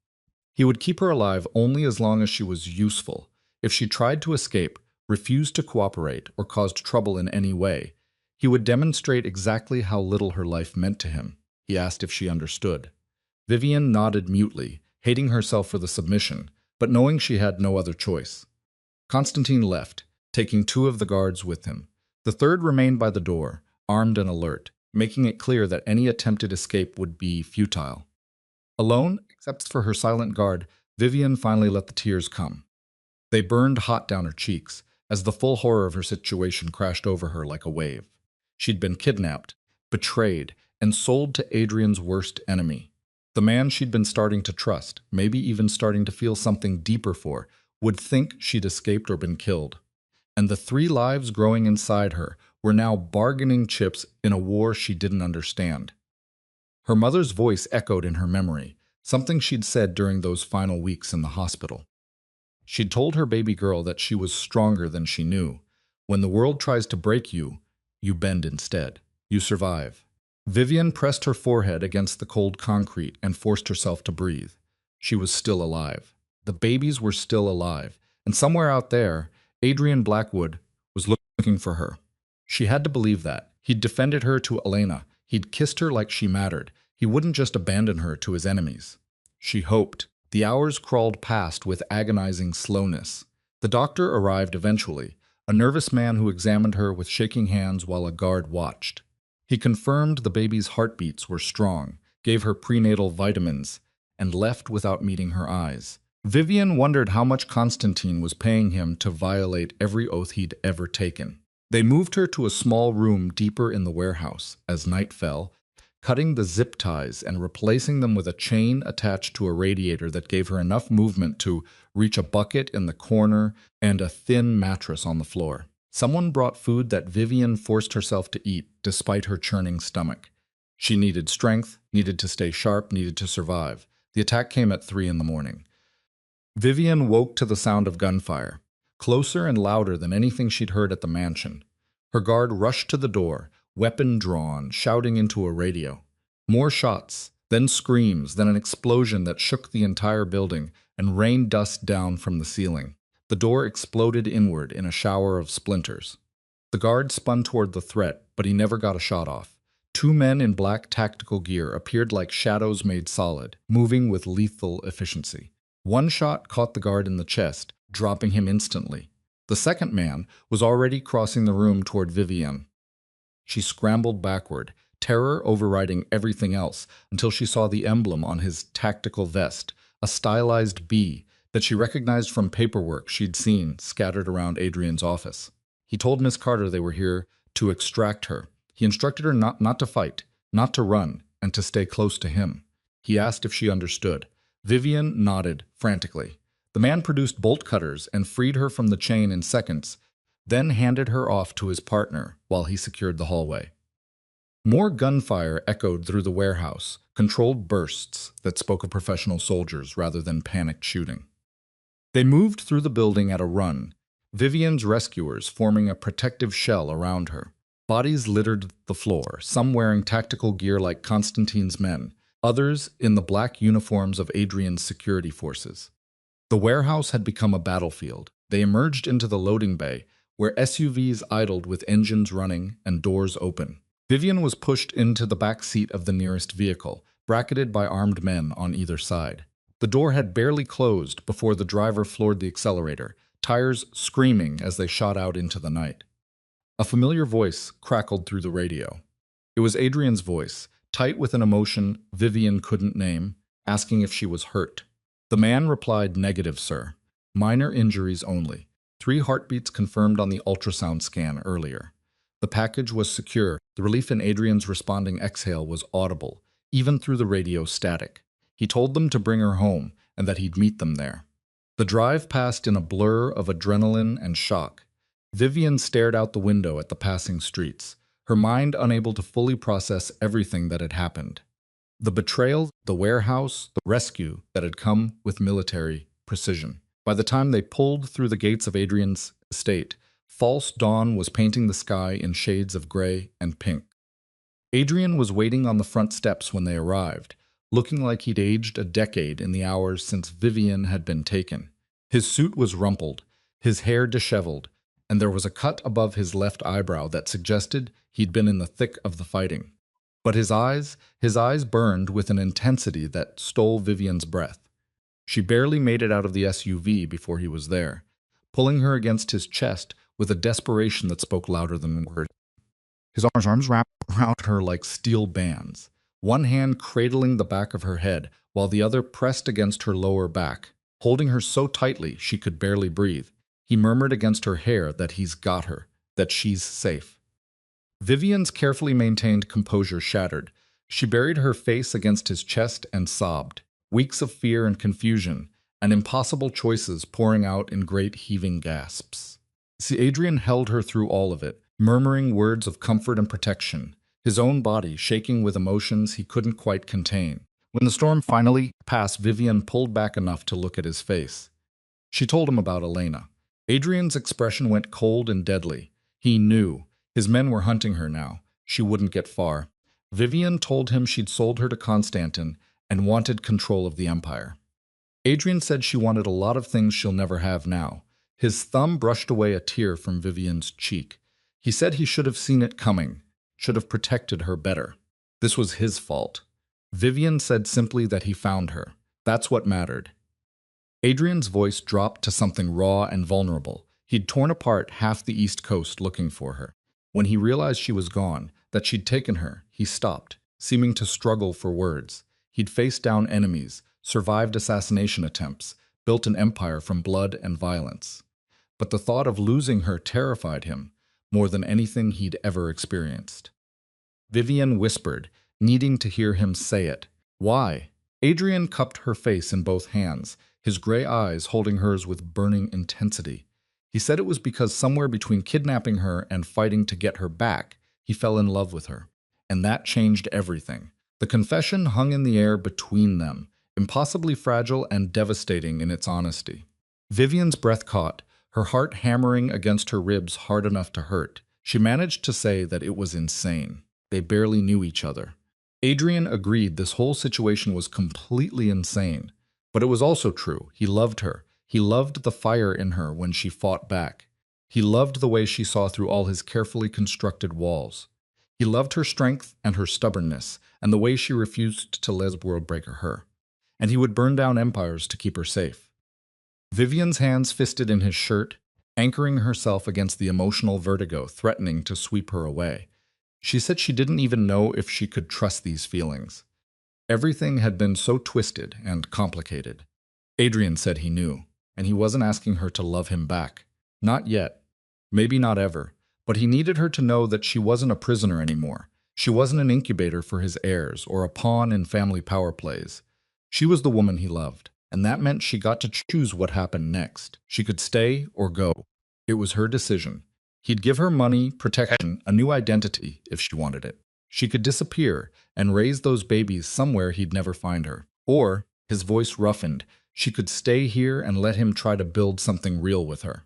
He would keep her alive only as long as she was useful. If she tried to escape, refused to cooperate, or caused trouble in any way, he would demonstrate exactly how little her life meant to him. He asked if she understood. Vivian nodded mutely, hating herself for the submission, but knowing she had no other choice. Constantine left, taking 2 of the guards with him. The third remained by the door, armed and alert, making it clear that any attempted escape would be futile. Alone, except for her silent guard, Vivian finally let the tears come. They burned hot down her cheeks, as the full horror of her situation crashed over her like a wave. She'd been kidnapped, betrayed, and sold to Adrian's worst enemy. The man she'd been starting to trust, maybe even starting to feel something deeper for, would think she'd escaped or been killed. And the 3 lives growing inside her were now bargaining chips in a war she didn't understand. Her mother's voice echoed in her memory, something she'd said during those final weeks in the hospital. She'd told her baby girl that she was stronger than she knew. When the world tries to break you, you bend instead. You survive. Vivian pressed her forehead against the cold concrete and forced herself to breathe. She was still alive. The babies were still alive, and somewhere out there, Adrian Blackwood was looking for her. She had to believe that. He'd defended her to Elena. He'd kissed her like she mattered. He wouldn't just abandon her to his enemies. She hoped. The hours crawled past with agonizing slowness. The doctor arrived eventually, a nervous man who examined her with shaking hands while a guard watched. He confirmed the baby's heartbeats were strong, gave her prenatal vitamins, and left without meeting her eyes. Vivian wondered how much Constantine was paying him to violate every oath he'd ever taken. They moved her to a small room deeper in the warehouse as night fell, cutting the zip ties and replacing them with a chain attached to a radiator that gave her enough movement to reach a bucket in the corner and a thin mattress on the floor. Someone brought food that Vivian forced herself to eat despite her churning stomach. She needed strength, needed to stay sharp, needed to survive. The attack came at 3 in the morning. Vivian woke to the sound of gunfire, closer and louder than anything she'd heard at the mansion. Her guard rushed to the door, weapon drawn, shouting into a radio. More shots, then screams, then an explosion that shook the entire building and rained dust down from the ceiling. The door exploded inward in a shower of splinters. The guard spun toward the threat, but he never got a shot off. 2 men in black tactical gear appeared like shadows made solid, moving with lethal efficiency. One shot caught the guard in the chest, dropping him instantly. The second man was already crossing the room toward Vivian. She scrambled backward, terror overriding everything else, until she saw the emblem on his tactical vest, a stylized bee, that she recognized from paperwork she'd seen scattered around Adrian's office. He told Miss Carter they were here to extract her. He instructed her not to fight, not to run, and to stay close to him. He asked if she understood. Vivian nodded frantically. The man produced bolt cutters and freed her from the chain in seconds, then handed her off to his partner while he secured the hallway. More gunfire echoed through the warehouse, controlled bursts that spoke of professional soldiers rather than panicked shooting. They moved through the building at a run, Vivian's rescuers forming a protective shell around her. Bodies littered the floor, some wearing tactical gear like Constantine's men, others in the black uniforms of Adrian's security forces. The warehouse had become a battlefield. They emerged into the loading bay, where SUVs idled with engines running and doors open. Vivian was pushed into the back seat of the nearest vehicle, bracketed by armed men on either side. The door had barely closed before the driver floored the accelerator, tires screaming as they shot out into the night. A familiar voice crackled through the radio. It was Adrian's voice, tight with an emotion Vivian couldn't name, asking if she was hurt. The man replied, "Negative, sir. Minor injuries only. 3 heartbeats confirmed on the ultrasound scan earlier." The package was secure. The relief in Adrian's responding exhale was audible, even through the radio static. He told them to bring her home and that he'd meet them there. The drive passed in a blur of adrenaline and shock. Vivian stared out the window at the passing streets, her mind unable to fully process everything that had happened. The betrayal, the warehouse, the rescue that had come with military precision. By the time they pulled through the gates of Adrian's estate, false dawn was painting the sky in shades of gray and pink. Adrian was waiting on the front steps when they arrived, looking like he'd aged a decade in the hours since Vivian had been taken. His suit was rumpled, his hair disheveled, and there was a cut above his left eyebrow that suggested he'd been in the thick of the fighting. But his eyes burned with an intensity that stole Vivian's breath. She barely made it out of the SUV before he was there, pulling her against his chest with a desperation that spoke louder than words. His arms wrapped around her like steel bands, one hand cradling the back of her head while the other pressed against her lower back, holding her so tightly she could barely breathe. He murmured against her hair that he's got her, that she's safe. Vivian's carefully maintained composure shattered. She buried her face against his chest and sobbed, weeks of fear and confusion, and impossible choices pouring out in great heaving gasps. Adrian held her through all of it, murmuring words of comfort and protection, his own body shaking with emotions he couldn't quite contain. When the storm finally passed, Vivian pulled back enough to look at his face. She told him about Elena. Adrian's expression went cold and deadly. He knew. His men were hunting her now. She wouldn't get far. Vivian told him she'd sold her to Constantin and wanted control of the empire. Adrian said she wanted a lot of things she'll never have now. His thumb brushed away a tear from Vivian's cheek. He said he should have seen it coming, should have protected her better. This was his fault. Vivian said simply that he found her. That's what mattered. Adrian's voice dropped to something raw and vulnerable. He'd torn apart half the East Coast looking for her. When he realized she was gone, that she'd taken her, he stopped, seeming to struggle for words. He'd faced down enemies, survived assassination attempts, built an empire from blood and violence. But the thought of losing her terrified him more than anything he'd ever experienced. Vivian whispered, needing to hear him say it. "Why?" Adrian cupped her face in both hands, his gray eyes holding hers with burning intensity. He said it was because somewhere between kidnapping her and fighting to get her back, he fell in love with her. And that changed everything. The confession hung in the air between them, impossibly fragile and devastating in its honesty. Vivian's breath caught, her heart hammering against her ribs hard enough to hurt. She managed to say that it was insane. They barely knew each other. Adrian agreed this whole situation was completely insane. But it was also true. He loved her. He loved the fire in her when she fought back. He loved the way she saw through all his carefully constructed walls. He loved her strength and her stubbornness, and the way she refused to let world break her. And he would burn down empires to keep her safe. Vivian's hands fisted in his shirt, anchoring herself against the emotional vertigo threatening to sweep her away. She said she didn't even know if she could trust these feelings. Everything had been so twisted and complicated. Adrian said he knew, and he wasn't asking her to love him back. Not yet. Maybe not ever. But he needed her to know that she wasn't a prisoner anymore. She wasn't an incubator for his heirs or a pawn in family power plays. She was the woman he loved, and that meant she got to choose what happened next. She could stay or go. It was her decision. He'd give her money, protection, a new identity if she wanted it. She could disappear and raise those babies somewhere he'd never find her. Or, his voice roughened, she could stay here and let him try to build something real with her.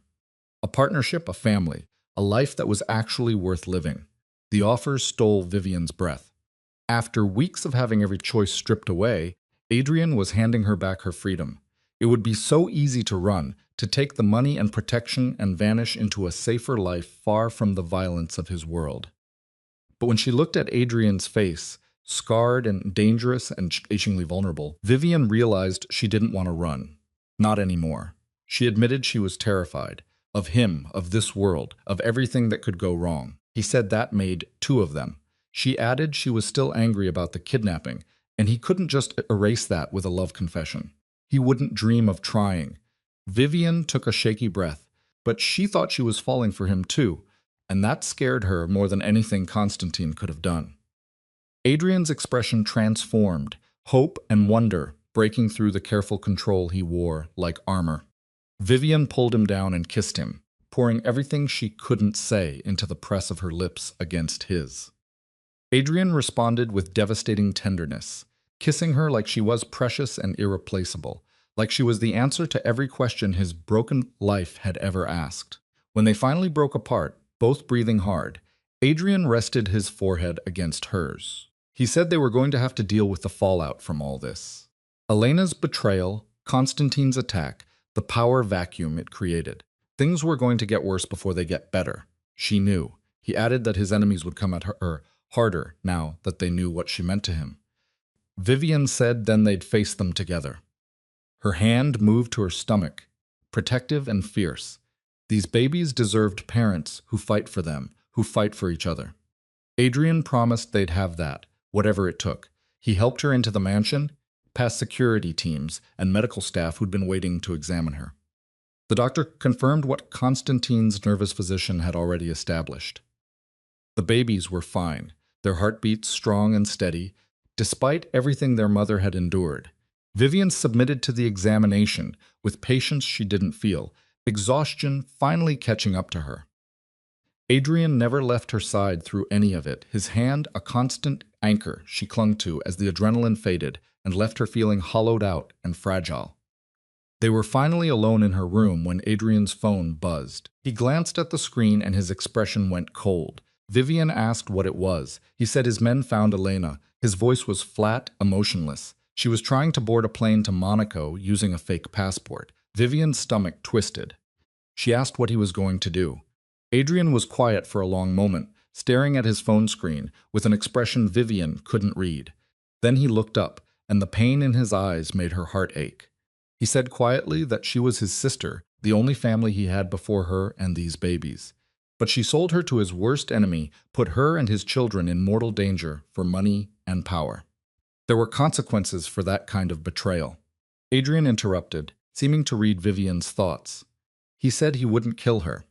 A partnership, a family, a life that was actually worth living. The offer stole Vivian's breath. After weeks of having every choice stripped away, Adrian was handing her back her freedom. It would be so easy to run, to take the money and protection and vanish into a safer life far from the violence of his world. But when she looked at Adrian's face, scarred and dangerous and achingly vulnerable, Vivian realized she didn't want to run. Not anymore. She admitted she was terrified. Of him, of this world, of everything that could go wrong. He said that made two of them. She added she was still angry about the kidnapping, and he couldn't just erase that with a love confession. He wouldn't dream of trying. Vivian took a shaky breath, but she thought she was falling for him too, and that scared her more than anything Constantine could have done. Adrian's expression transformed, hope and wonder breaking through the careful control he wore like armor. Vivian pulled him down and kissed him, pouring everything she couldn't say into the press of her lips against his. Adrian responded with devastating tenderness, kissing her like she was precious and irreplaceable, like she was the answer to every question his broken life had ever asked. When they finally broke apart, both breathing hard, Adrian rested his forehead against hers. He said they were going to have to deal with the fallout from all this. Elena's betrayal, Constantine's attack, the power vacuum it created. Things were going to get worse before they get better. She knew. He added that his enemies would come at her harder now that they knew what she meant to him. Vivian said then they'd face them together. Her hand moved to her stomach, protective and fierce. These babies deserved parents who fight for them, who fight for each other. Adrian promised they'd have that, whatever it took. He helped her into the mansion, past security teams and medical staff who'd been waiting to examine her. The doctor confirmed what Constantine's nervous physician had already established. The babies were fine, their heartbeats strong and steady, despite everything their mother had endured. Vivian submitted to the examination with patience she didn't feel, exhaustion finally catching up to her. Adrian never left her side through any of it, his hand a constant anchor she clung to as the adrenaline faded and left her feeling hollowed out and fragile. They were finally alone in her room when Adrian's phone buzzed. He glanced at the screen and his expression went cold. Vivian asked what it was. He said his men found Elena. His voice was flat, emotionless. She was trying to board a plane to Monaco using a fake passport. Vivian's stomach twisted. She asked what he was going to do. Adrian was quiet for a long moment, staring at his phone screen with an expression Vivian couldn't read. Then he looked up, and the pain in his eyes made her heart ache. He said quietly that she was his sister, the only family he had before her and these babies. But she sold her to his worst enemy, put her and his children in mortal danger for money and power. There were consequences for that kind of betrayal. Adrian interrupted, seeming to read Vivian's thoughts. He said he wouldn't kill her.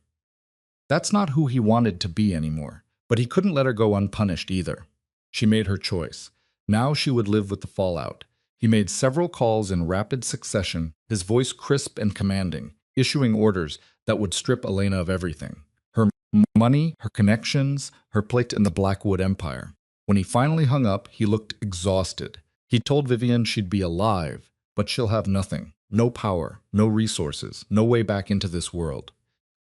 That's not who he wanted to be anymore, but he couldn't let her go unpunished either. She made her choice. Now she would live with the fallout. He made several calls in rapid succession, his voice crisp and commanding, issuing orders that would strip Elena of everything. Her money, her connections, her plate in the Blackwood Empire. When he finally hung up, he looked exhausted. He told Vivian she'd be alive, but she'll have nothing. No power, no resources, no way back into this world.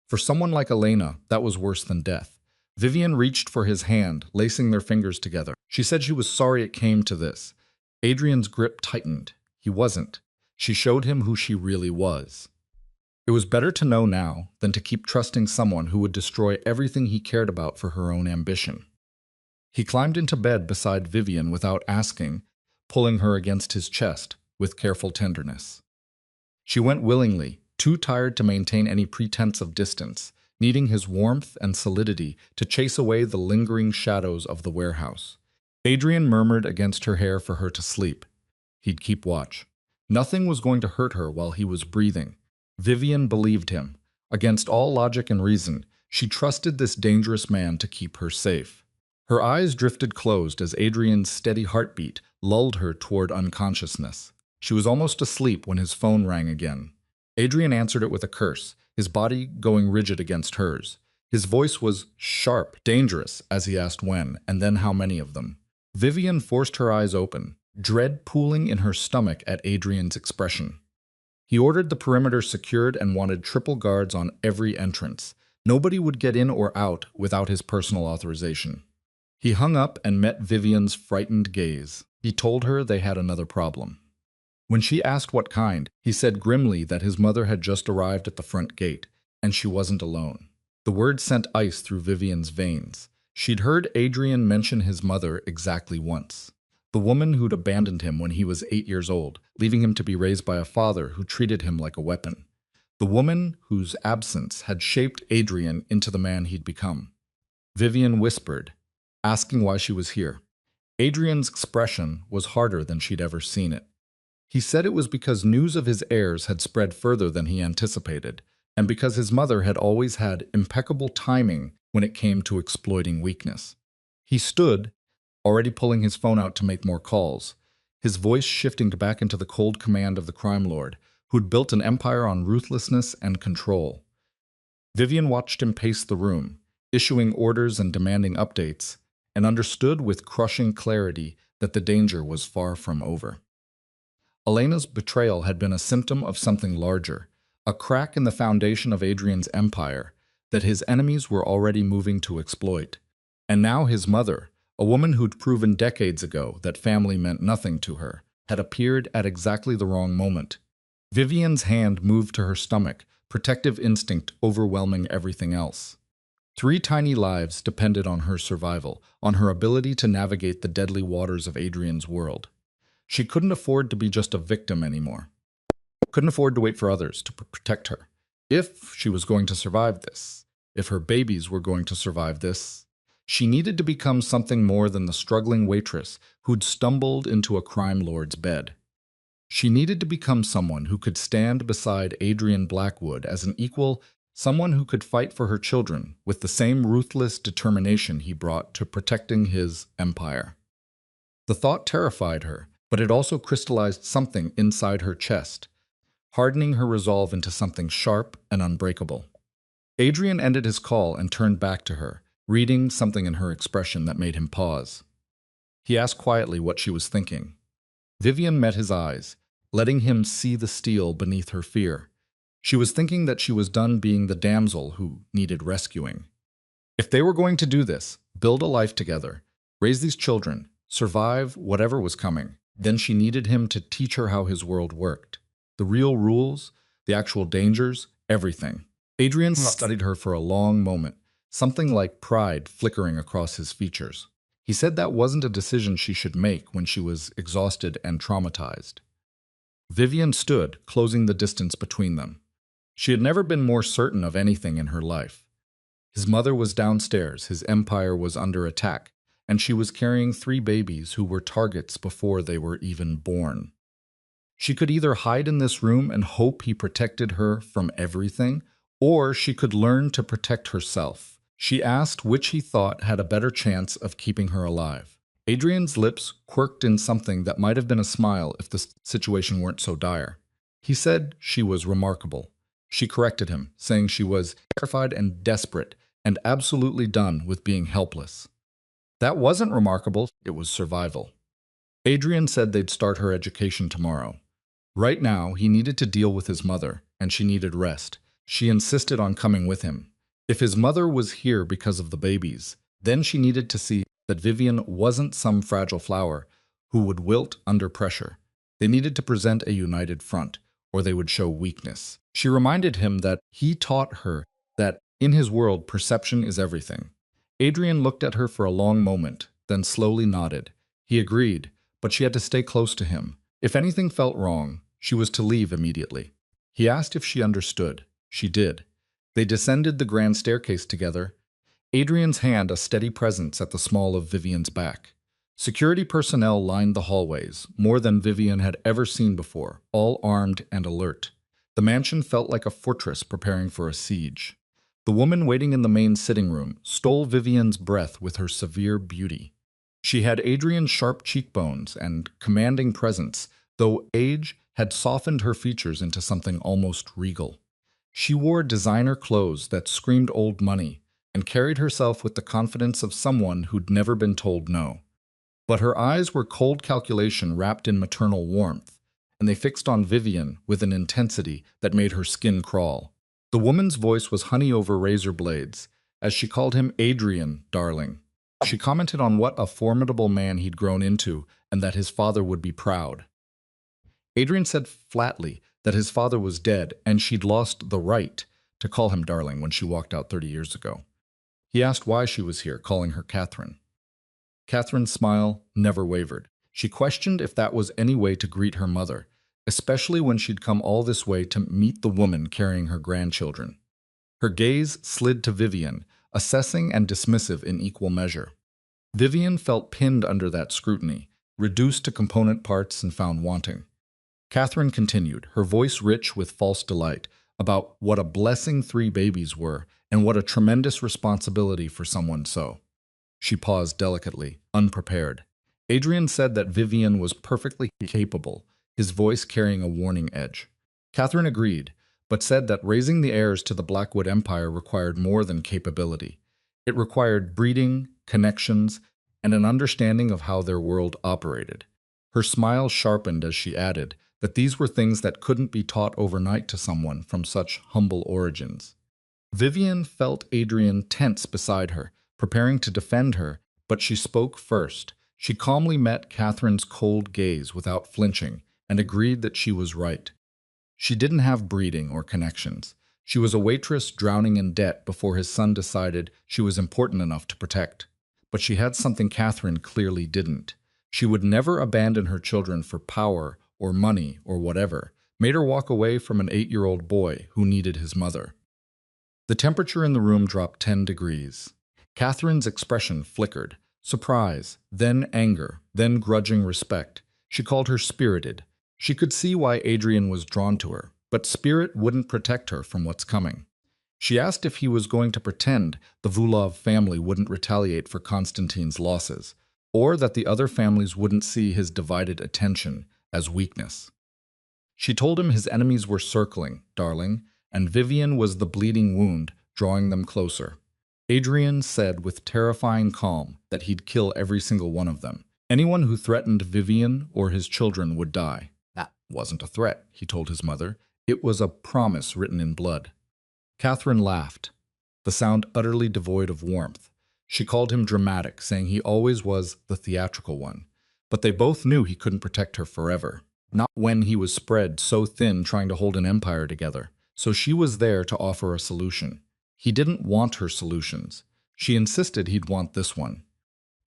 For someone like Elena, that was worse than death. Vivian reached for his hand, lacing their fingers together. She said she was sorry it came to this. Adrian's grip tightened. He wasn't. She showed him who she really was. It was better to know now than to keep trusting someone who would destroy everything he cared about for her own ambition. He climbed into bed beside Vivian without asking, pulling her against his chest with careful tenderness. She went willingly, too tired to maintain any pretense of distance, needing his warmth and solidity to chase away the lingering shadows of the warehouse. Adrian murmured against her hair for her to sleep. He'd keep watch. Nothing was going to hurt her while he was breathing. Vivian believed him. Against all logic and reason, she trusted this dangerous man to keep her safe. Her eyes drifted closed as Adrian's steady heartbeat lulled her toward unconsciousness. She was almost asleep when his phone rang again. Adrian answered it with a curse, his body going rigid against hers. His voice was sharp, dangerous, as he asked when, and then how many of them. Vivian forced her eyes open, dread pooling in her stomach at Adrian's expression. He ordered the perimeter secured and wanted triple guards on every entrance. Nobody would get in or out without his personal authorization. He hung up and met Vivian's frightened gaze. He told her they had another problem. When she asked what kind, he said grimly that his mother had just arrived at the front gate, and she wasn't alone. The word sent ice through Vivian's veins. She'd heard Adrian mention his mother exactly once. The woman who'd abandoned him when he was 8 years old, leaving him to be raised by a father who treated him like a weapon. The woman whose absence had shaped Adrian into the man he'd become. Vivian whispered, asking why she was here. Adrian's expression was harder than she'd ever seen it. He said it was because news of his heirs had spread further than he anticipated, and because his mother had always had impeccable timing when it came to exploiting weakness. He stood, already pulling his phone out to make more calls, his voice shifting back into the cold command of the crime lord, who'd built an empire on ruthlessness and control. Vivian watched him pace the room, issuing orders and demanding updates, and understood with crushing clarity that the danger was far from over. Elena's betrayal had been a symptom of something larger, a crack in the foundation of Adrian's empire that his enemies were already moving to exploit. And now his mother, a woman who'd proven decades ago that family meant nothing to her, had appeared at exactly the wrong moment. Vivian's hand moved to her stomach, protective instinct overwhelming everything else. 3 tiny lives depended on her survival, on her ability to navigate the deadly waters of Adrian's world. She couldn't afford to be just a victim anymore. Couldn't afford to wait for others to protect her. If she was going to survive this, if her babies were going to survive this, she needed to become something more than the struggling waitress who'd stumbled into a crime lord's bed. She needed to become someone who could stand beside Adrian Blackwood as an equal, someone who could fight for her children with the same ruthless determination he brought to protecting his empire. The thought terrified her, but it also crystallized something inside her chest, hardening her resolve into something sharp and unbreakable. Adrian ended his call and turned back to her, reading something in her expression that made him pause. He asked quietly what she was thinking. Vivian met his eyes, letting him see the steel beneath her fear. She was thinking that she was done being the damsel who needed rescuing. If they were going to do this, build a life together, raise these children, survive whatever was coming, then she needed him to teach her how his world worked. The real rules, the actual dangers, everything. Adrian studied her for a long moment, something like pride flickering across his features. He said that wasn't a decision she should make when she was exhausted and traumatized. Vivian stood, closing the distance between them. She had never been more certain of anything in her life. His mother was downstairs, his empire was under attack, and she was carrying 3 babies who were targets before they were even born. She could either hide in this room and hope he protected her from everything, or she could learn to protect herself. She asked which he thought had a better chance of keeping her alive. Adrian's lips quirked in something that might have been a smile if the situation weren't so dire. He said she was remarkable. She corrected him, saying she was terrified and desperate, and absolutely done with being helpless. That wasn't remarkable, it was survival. Adrian said they'd start her education tomorrow. Right now, he needed to deal with his mother, and she needed rest. She insisted on coming with him. If his mother was here because of the babies, then she needed to see that Vivian wasn't some fragile flower who would wilt under pressure. They needed to present a united front, or they would show weakness. She reminded him that he taught her that in his world, perception is everything. Adrian looked at her for a long moment, then slowly nodded. He agreed, but she had to stay close to him. If anything felt wrong, she was to leave immediately. He asked if she understood. She did. They descended the grand staircase together, Adrian's hand a steady presence at the small of Vivian's back. Security personnel lined the hallways, more than Vivian had ever seen before, all armed and alert. The mansion felt like a fortress preparing for a siege. The woman waiting in the main sitting room stole Vivian's breath with her severe beauty. She had Adrian's sharp cheekbones and commanding presence, though age had softened her features into something almost regal. She wore designer clothes that screamed old money and carried herself with the confidence of someone who'd never been told no. But her eyes were cold calculation wrapped in maternal warmth, and they fixed on Vivian with an intensity that made her skin crawl. The woman's voice was honey over razor blades, as she called him Adrian, darling. She commented on what a formidable man he'd grown into and that his father would be proud. Adrian said flatly that his father was dead and she'd lost the right to call him darling when she walked out 30 years ago. He asked why she was here, calling her Catherine. Catherine's smile never wavered. She questioned if that was any way to greet her mother, especially when she'd come all this way to meet the woman carrying her grandchildren. Her gaze slid to Vivian, assessing and dismissive in equal measure. Vivian felt pinned under that scrutiny, reduced to component parts and found wanting. Catherine continued, her voice rich with false delight, about what a blessing 3 babies were and what a tremendous responsibility for someone so. She paused delicately, unprepared. Adrian said that Vivian was perfectly capable, his voice carrying a warning edge. Catherine agreed, but said that raising the heirs to the Blackwood Empire required more than capability. It required breeding, connections, and an understanding of how their world operated. Her smile sharpened as she added that these were things that couldn't be taught overnight to someone from such humble origins. Vivian felt Adrian tense beside her, preparing to defend her, but she spoke first. She calmly met Catherine's cold gaze without flinching and agreed that she was right. She didn't have breeding or connections. She was a waitress drowning in debt before his son decided she was important enough to protect. But she had something Catherine clearly didn't. She would never abandon her children for power or money or whatever, made her walk away from an 8-year-old boy who needed his mother. The temperature in the room dropped 10 degrees. Catherine's expression flickered. Surprise, then anger, then grudging respect. She called her spirited. She could see why Adrian was drawn to her, but spirit wouldn't protect her from what's coming. She asked if he was going to pretend the Vulov family wouldn't retaliate for Konstantine's losses, or that the other families wouldn't see his divided attention as weakness. She told him his enemies were circling, darling, and Vivian was the bleeding wound, drawing them closer. Adrian said with terrifying calm that he'd kill every single one of them. Anyone who threatened Vivian or his children would die. That wasn't a threat, he told his mother. It was a promise written in blood. Catherine laughed, the sound utterly devoid of warmth. She called him dramatic, saying he always was the theatrical one. But they both knew he couldn't protect her forever. Not when he was spread so thin trying to hold an empire together. So she was there to offer a solution. He didn't want her solutions. She insisted he'd want this one.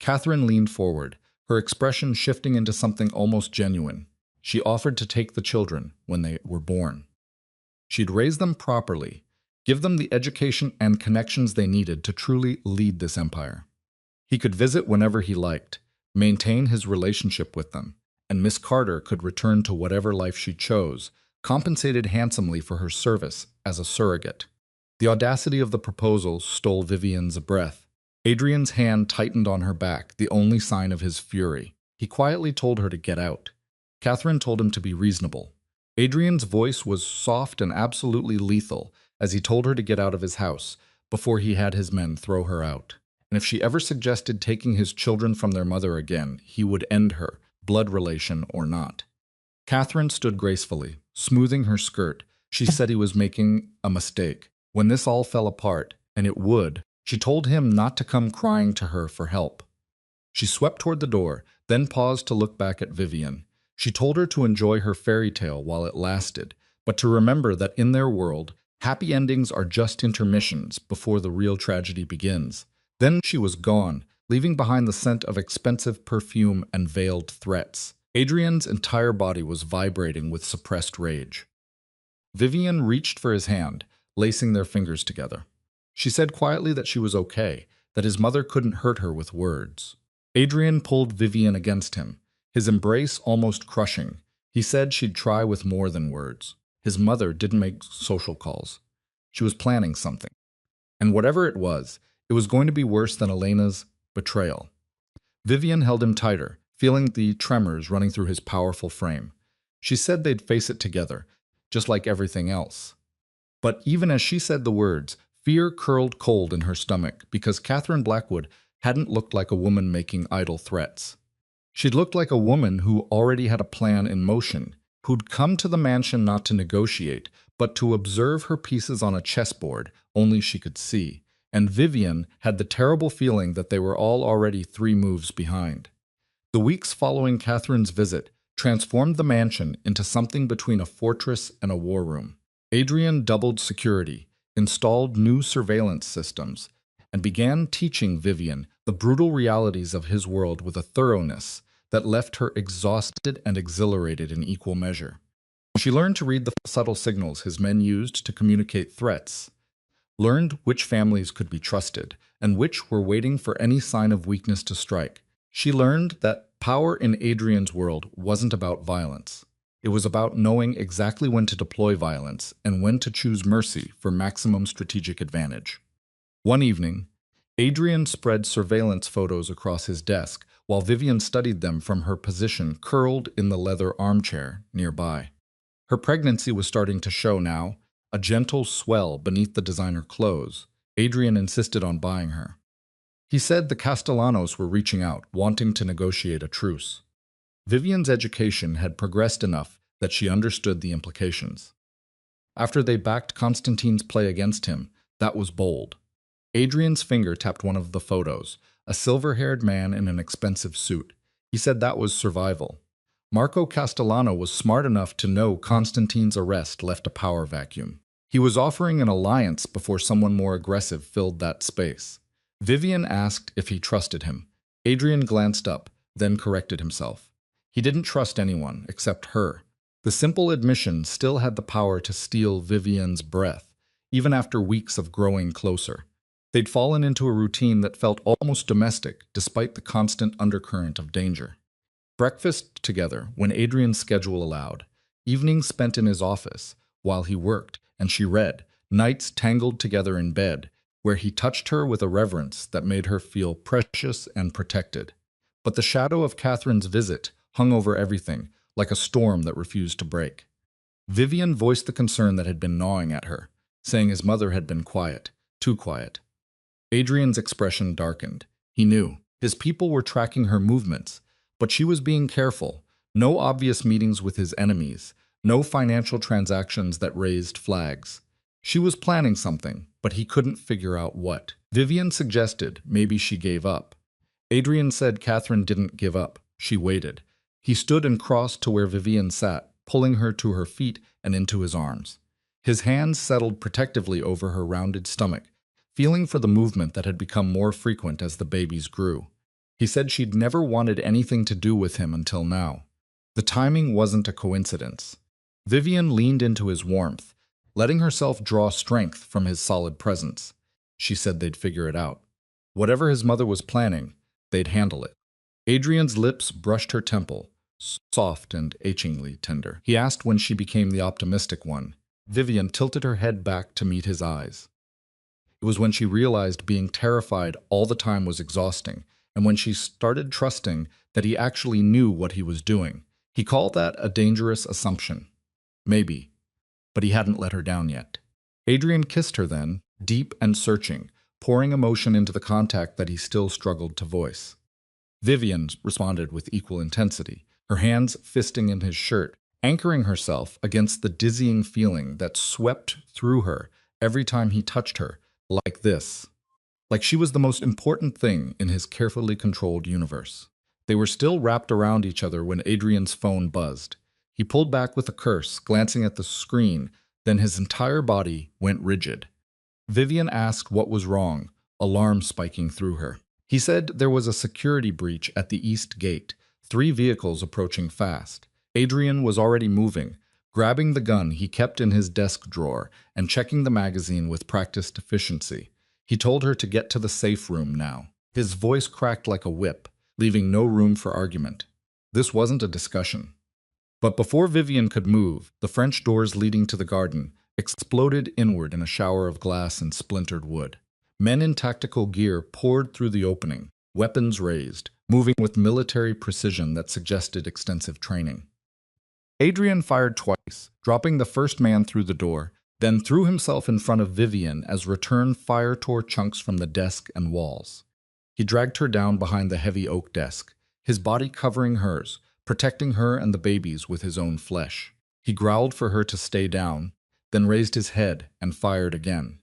Catherine leaned forward, her expression shifting into something almost genuine. She offered to take the children when they were born. She'd raise them properly, give them the education and connections they needed to truly lead this empire. He could visit whenever he liked, maintain his relationship with them, and Miss Carter could return to whatever life she chose, compensated handsomely for her service as a surrogate. The audacity of the proposal stole Vivian's breath. Adrian's hand tightened on her back, the only sign of his fury. He quietly told her to get out. Catherine told him to be reasonable. Adrian's voice was soft and absolutely lethal as he told her to get out of his house before he had his men throw her out. And if she ever suggested taking his children from their mother again, he would end her, blood relation or not. Catherine stood gracefully, smoothing her skirt. She said he was making a mistake. When this all fell apart, and it would, she told him not to come crying to her for help. She swept toward the door, then paused to look back at Vivian. She told her to enjoy her fairy tale while it lasted, but to remember that in their world, happy endings are just intermissions before the real tragedy begins. Then she was gone, leaving behind the scent of expensive perfume and veiled threats. Adrian's entire body was vibrating with suppressed rage. Vivian reached for his hand, lacing their fingers together. She said quietly that she was okay, that his mother couldn't hurt her with words. Adrian pulled Vivian against him, his embrace almost crushing. He said she'd try with more than words. His mother didn't make social calls. She was planning something. And whatever it was going to be worse than Elena's betrayal. Vivian held him tighter, feeling the tremors running through his powerful frame. She said they'd face it together, just like everything else. But even as she said the words, fear curled cold in her stomach because Catherine Blackwood hadn't looked like a woman making idle threats. She'd looked like a woman who already had a plan in motion, who'd come to the mansion not to negotiate, but to observe her pieces on a chessboard only she could see. And Vivian had the terrible feeling that they were all already 3 moves behind. The weeks following Catherine's visit transformed the mansion into something between a fortress and a war room. Adrian doubled security, installed new surveillance systems, and began teaching Vivian the brutal realities of his world with a thoroughness that left her exhausted and exhilarated in equal measure. She learned to read the subtle signals his men used to communicate threats, learned which families could be trusted, and which were waiting for any sign of weakness to strike. She learned that power in Adrian's world wasn't about violence. It was about knowing exactly when to deploy violence and when to choose mercy for maximum strategic advantage. One evening, Adrian spread surveillance photos across his desk while Vivian studied them from her position curled in the leather armchair nearby. Her pregnancy was starting to show now, a gentle swell beneath the designer clothes. Adrian insisted on buying her. He said the Castellanos were reaching out, wanting to negotiate a truce. Vivian's education had progressed enough that she understood the implications. After they backed Constantine's play against him, that was bold. Adrian's finger tapped one of the photos, a silver-haired man in an expensive suit. He said that was survival. Marco Castellano was smart enough to know Constantine's arrest left a power vacuum. He was offering an alliance before someone more aggressive filled that space. Vivian asked if he trusted him. Adrian glanced up, then corrected himself. He didn't trust anyone except her. The simple admission still had the power to steal Vivian's breath, even after weeks of growing closer. They'd fallen into a routine that felt almost domestic, despite the constant undercurrent of danger. Breakfast together, when Adrian's schedule allowed, evenings spent in his office, while he worked and she read, nights tangled together in bed, where he touched her with a reverence that made her feel precious and protected. But the shadow of Catherine's visit hung over everything, like a storm that refused to break. Vivian voiced the concern that had been gnawing at her, saying his mother had been quiet, too quiet. Adrian's expression darkened. He knew. His people were tracking her movements, but she was being careful. No obvious meetings with his enemies, no financial transactions that raised flags. She was planning something, but he couldn't figure out what. Vivian suggested maybe she gave up. Adrian said Catherine didn't give up. She waited. He stood and crossed to where Vivian sat, pulling her to her feet and into his arms. His hands settled protectively over her rounded stomach, feeling for the movement that had become more frequent as the babies grew. He said she'd never wanted anything to do with him until now. The timing wasn't a coincidence. Vivian leaned into his warmth, letting herself draw strength from his solid presence. She said they'd figure it out. Whatever his mother was planning, they'd handle it. Adrian's lips brushed her temple, soft and achingly tender. He asked when she became the optimistic one. Vivian tilted her head back to meet his eyes. It was when she realized being terrified all the time was exhausting, and when she started trusting that he actually knew what he was doing. He called that a dangerous assumption. Maybe, but he hadn't let her down yet. Adrian kissed her then, deep and searching, pouring emotion into the contact that he still struggled to voice. Vivian responded with equal intensity, her hands fisting in his shirt, anchoring herself against the dizzying feeling that swept through her every time he touched her, like this. Like she was the most important thing in his carefully controlled universe. They were still wrapped around each other when Adrian's phone buzzed. He pulled back with a curse, glancing at the screen, then his entire body went rigid. Vivian asked what was wrong, alarm spiking through her. He said there was a security breach at the east gate, 3 vehicles approaching fast. Adrian was already moving, grabbing the gun he kept in his desk drawer and checking the magazine with practiced efficiency. He told her to get to the safe room now. His voice cracked like a whip, leaving no room for argument. This wasn't a discussion. But before Vivian could move, the French doors leading to the garden exploded inward in a shower of glass and splintered wood. Men in tactical gear poured through the opening, weapons raised, moving with military precision that suggested extensive training. Adrian fired twice, dropping the first man through the door, then threw himself in front of Vivian as return fire tore chunks from the desk and walls. He dragged her down behind the heavy oak desk, his body covering hers, protecting her and the babies with his own flesh. He growled for her to stay down, then raised his head and fired again.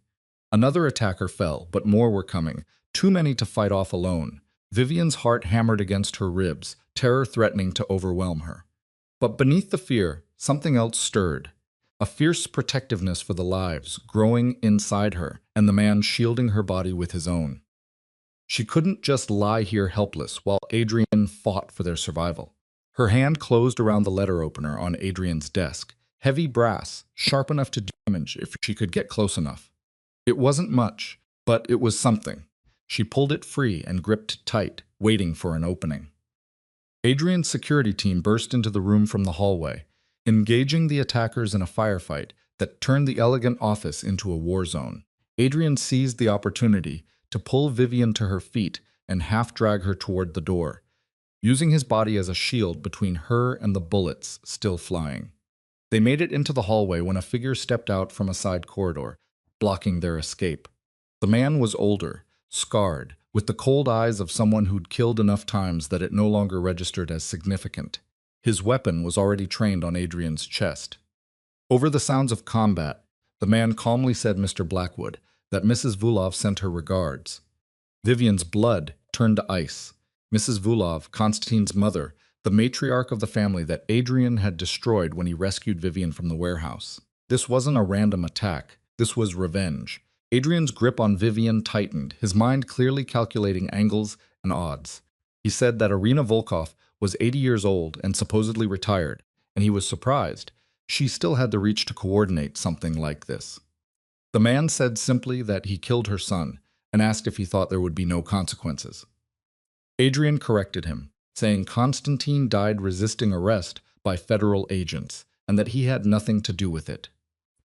Another attacker fell, but more were coming, too many to fight off alone. Vivian's heart hammered against her ribs, terror threatening to overwhelm her. But beneath the fear, something else stirred. A fierce protectiveness for the lives growing inside her, and the man shielding her body with his own. She couldn't just lie here helpless while Adrian fought for their survival. Her hand closed around the letter opener on Adrian's desk, heavy brass, sharp enough to damage if she could get close enough. It wasn't much, but it was something. She pulled it free and gripped tight, waiting for an opening. Adrian's security team burst into the room from the hallway, engaging the attackers in a firefight that turned the elegant office into a war zone. Adrian seized the opportunity to pull Vivian to her feet and half-drag her toward the door, using his body as a shield between her and the bullets still flying. They made it into the hallway when a figure stepped out from a side corridor, blocking their escape. The man was older, scarred, with the cold eyes of someone who'd killed enough times that it no longer registered as significant. His weapon was already trained on Adrian's chest. Over the sounds of combat, the man calmly said Mr. Blackwood, that Mrs. Vulov sent her regards. Vivian's blood turned to ice. Mrs. Vulov, Konstantin's mother, the matriarch of the family that Adrian had destroyed when he rescued Vivian from the warehouse. This wasn't a random attack. This was revenge. Adrian's grip on Vivian tightened, his mind clearly calculating angles and odds. He said that Irina Volkov was 80 years old and supposedly retired, and he was surprised. She still had the reach to coordinate something like this. The man said simply that he killed her son and asked if he thought there would be no consequences. Adrian corrected him, saying Konstantin died resisting arrest by federal agents and that he had nothing to do with it.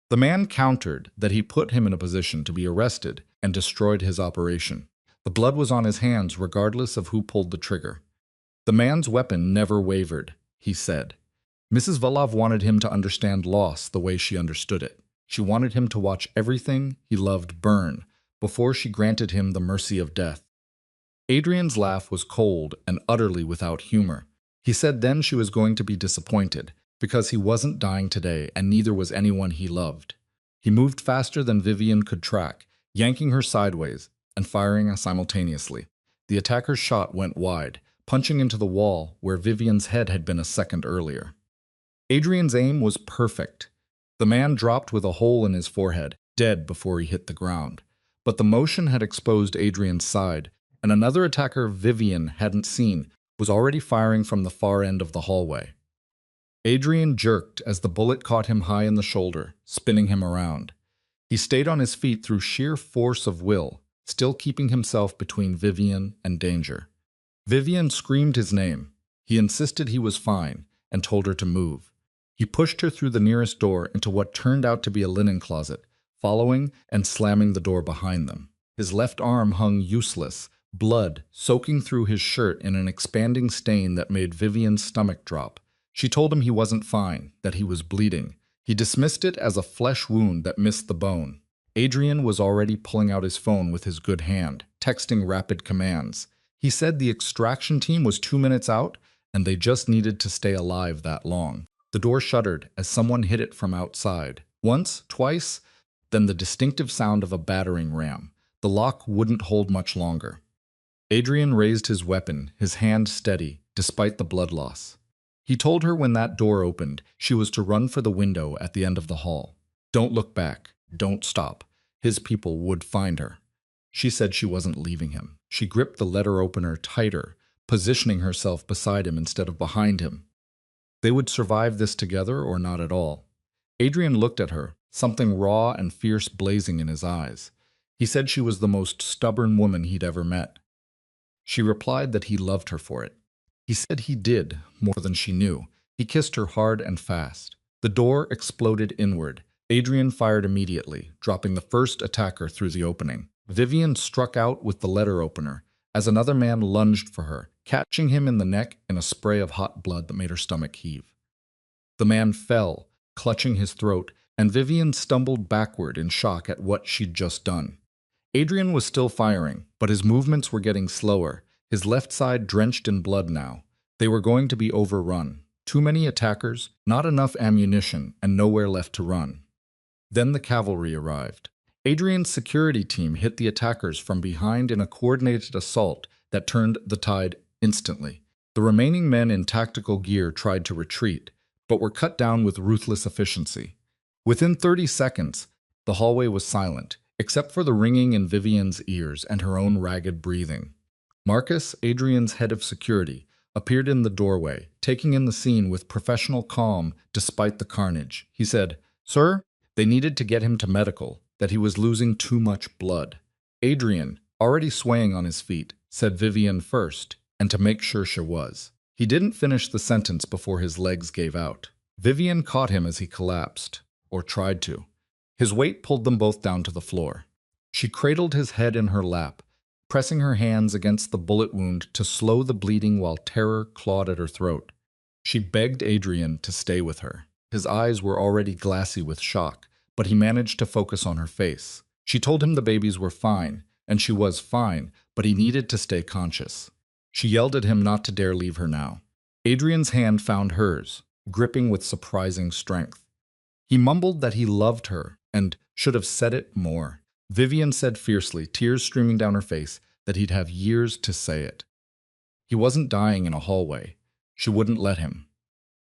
The man countered that he put him in a position to be arrested and destroyed his operation. The blood was on his hands regardless of who pulled the trigger. The man's weapon never wavered, he said. Mrs. Vulov wanted him to understand loss the way she understood it. She wanted him to watch everything he loved burn before she granted him the mercy of death. Adrian's laugh was cold and utterly without humor. He said then she was going to be disappointed, because he wasn't dying today and neither was anyone he loved. He moved faster than Vivian could track, yanking her sideways and firing simultaneously. The attacker's shot went wide, punching into the wall where Vivian's head had been a second earlier. Adrian's aim was perfect. The man dropped with a hole in his forehead, dead before he hit the ground. But the motion had exposed Adrian's side, and another attacker Vivian hadn't seen was already firing from the far end of the hallway. Adrian jerked as the bullet caught him high in the shoulder, spinning him around. He stayed on his feet through sheer force of will, still keeping himself between Vivian and danger. Vivian screamed his name. He insisted he was fine and told her to move. He pushed her through the nearest door into what turned out to be a linen closet, following and slamming the door behind them. His left arm hung useless, blood soaking through his shirt in an expanding stain that made Vivian's stomach drop. She told him he wasn't fine, that he was bleeding. He dismissed it as a flesh wound that missed the bone. Adrian was already pulling out his phone with his good hand, texting rapid commands. He said the extraction team was 2 minutes out, and they just needed to stay alive that long. The door shuddered as someone hit it from outside. Once, twice, then the distinctive sound of a battering ram. The lock wouldn't hold much longer. Adrian raised his weapon, his hand steady, despite the blood loss. He told her when that door opened, she was to run for the window at the end of the hall. Don't look back. Don't stop. His people would find her. She said she wasn't leaving him. She gripped the letter opener tighter, positioning herself beside him instead of behind him. They would survive this together or not at all. Adrian looked at her, something raw and fierce blazing in his eyes. He said she was the most stubborn woman he'd ever met. She replied that he loved her for it. He said he did, more than she knew. He kissed her hard and fast. The door exploded inward. Adrian fired immediately, dropping the first attacker through the opening. Vivian struck out with the letter opener, as another man lunged for her, catching him in the neck in a spray of hot blood that made her stomach heave. The man fell, clutching his throat, and Vivian stumbled backward in shock at what she'd just done. Adrian was still firing, but his movements were getting slower, his left side drenched in blood now. They were going to be overrun. Too many attackers, not enough ammunition, and nowhere left to run. Then the cavalry arrived. Adrian's security team hit the attackers from behind in a coordinated assault that turned the tide instantly. The remaining men in tactical gear tried to retreat, but were cut down with ruthless efficiency. Within 30 seconds, the hallway was silent, except for the ringing in Vivian's ears and her own ragged breathing. Marcus, Adrian's head of security, appeared in the doorway, taking in the scene with professional calm despite the carnage. He said, "Sir, they needed to get him to medical, that he was losing too much blood." Adrian, already swaying on his feet, said Vivian first, and to make sure she was. He didn't finish the sentence before his legs gave out. Vivian caught him as he collapsed, or tried to. His weight pulled them both down to the floor. She cradled his head in her lap, pressing her hands against the bullet wound to slow the bleeding while terror clawed at her throat. She begged Adrian to stay with her. His eyes were already glassy with shock, but he managed to focus on her face. She told him the babies were fine, and she was fine, but he needed to stay conscious. She yelled at him not to dare leave her now. Adrian's hand found hers, gripping with surprising strength. He mumbled that he loved her and should have said it more. Vivian said fiercely, tears streaming down her face, that he'd have years to say it. He wasn't dying in a hallway. She wouldn't let him.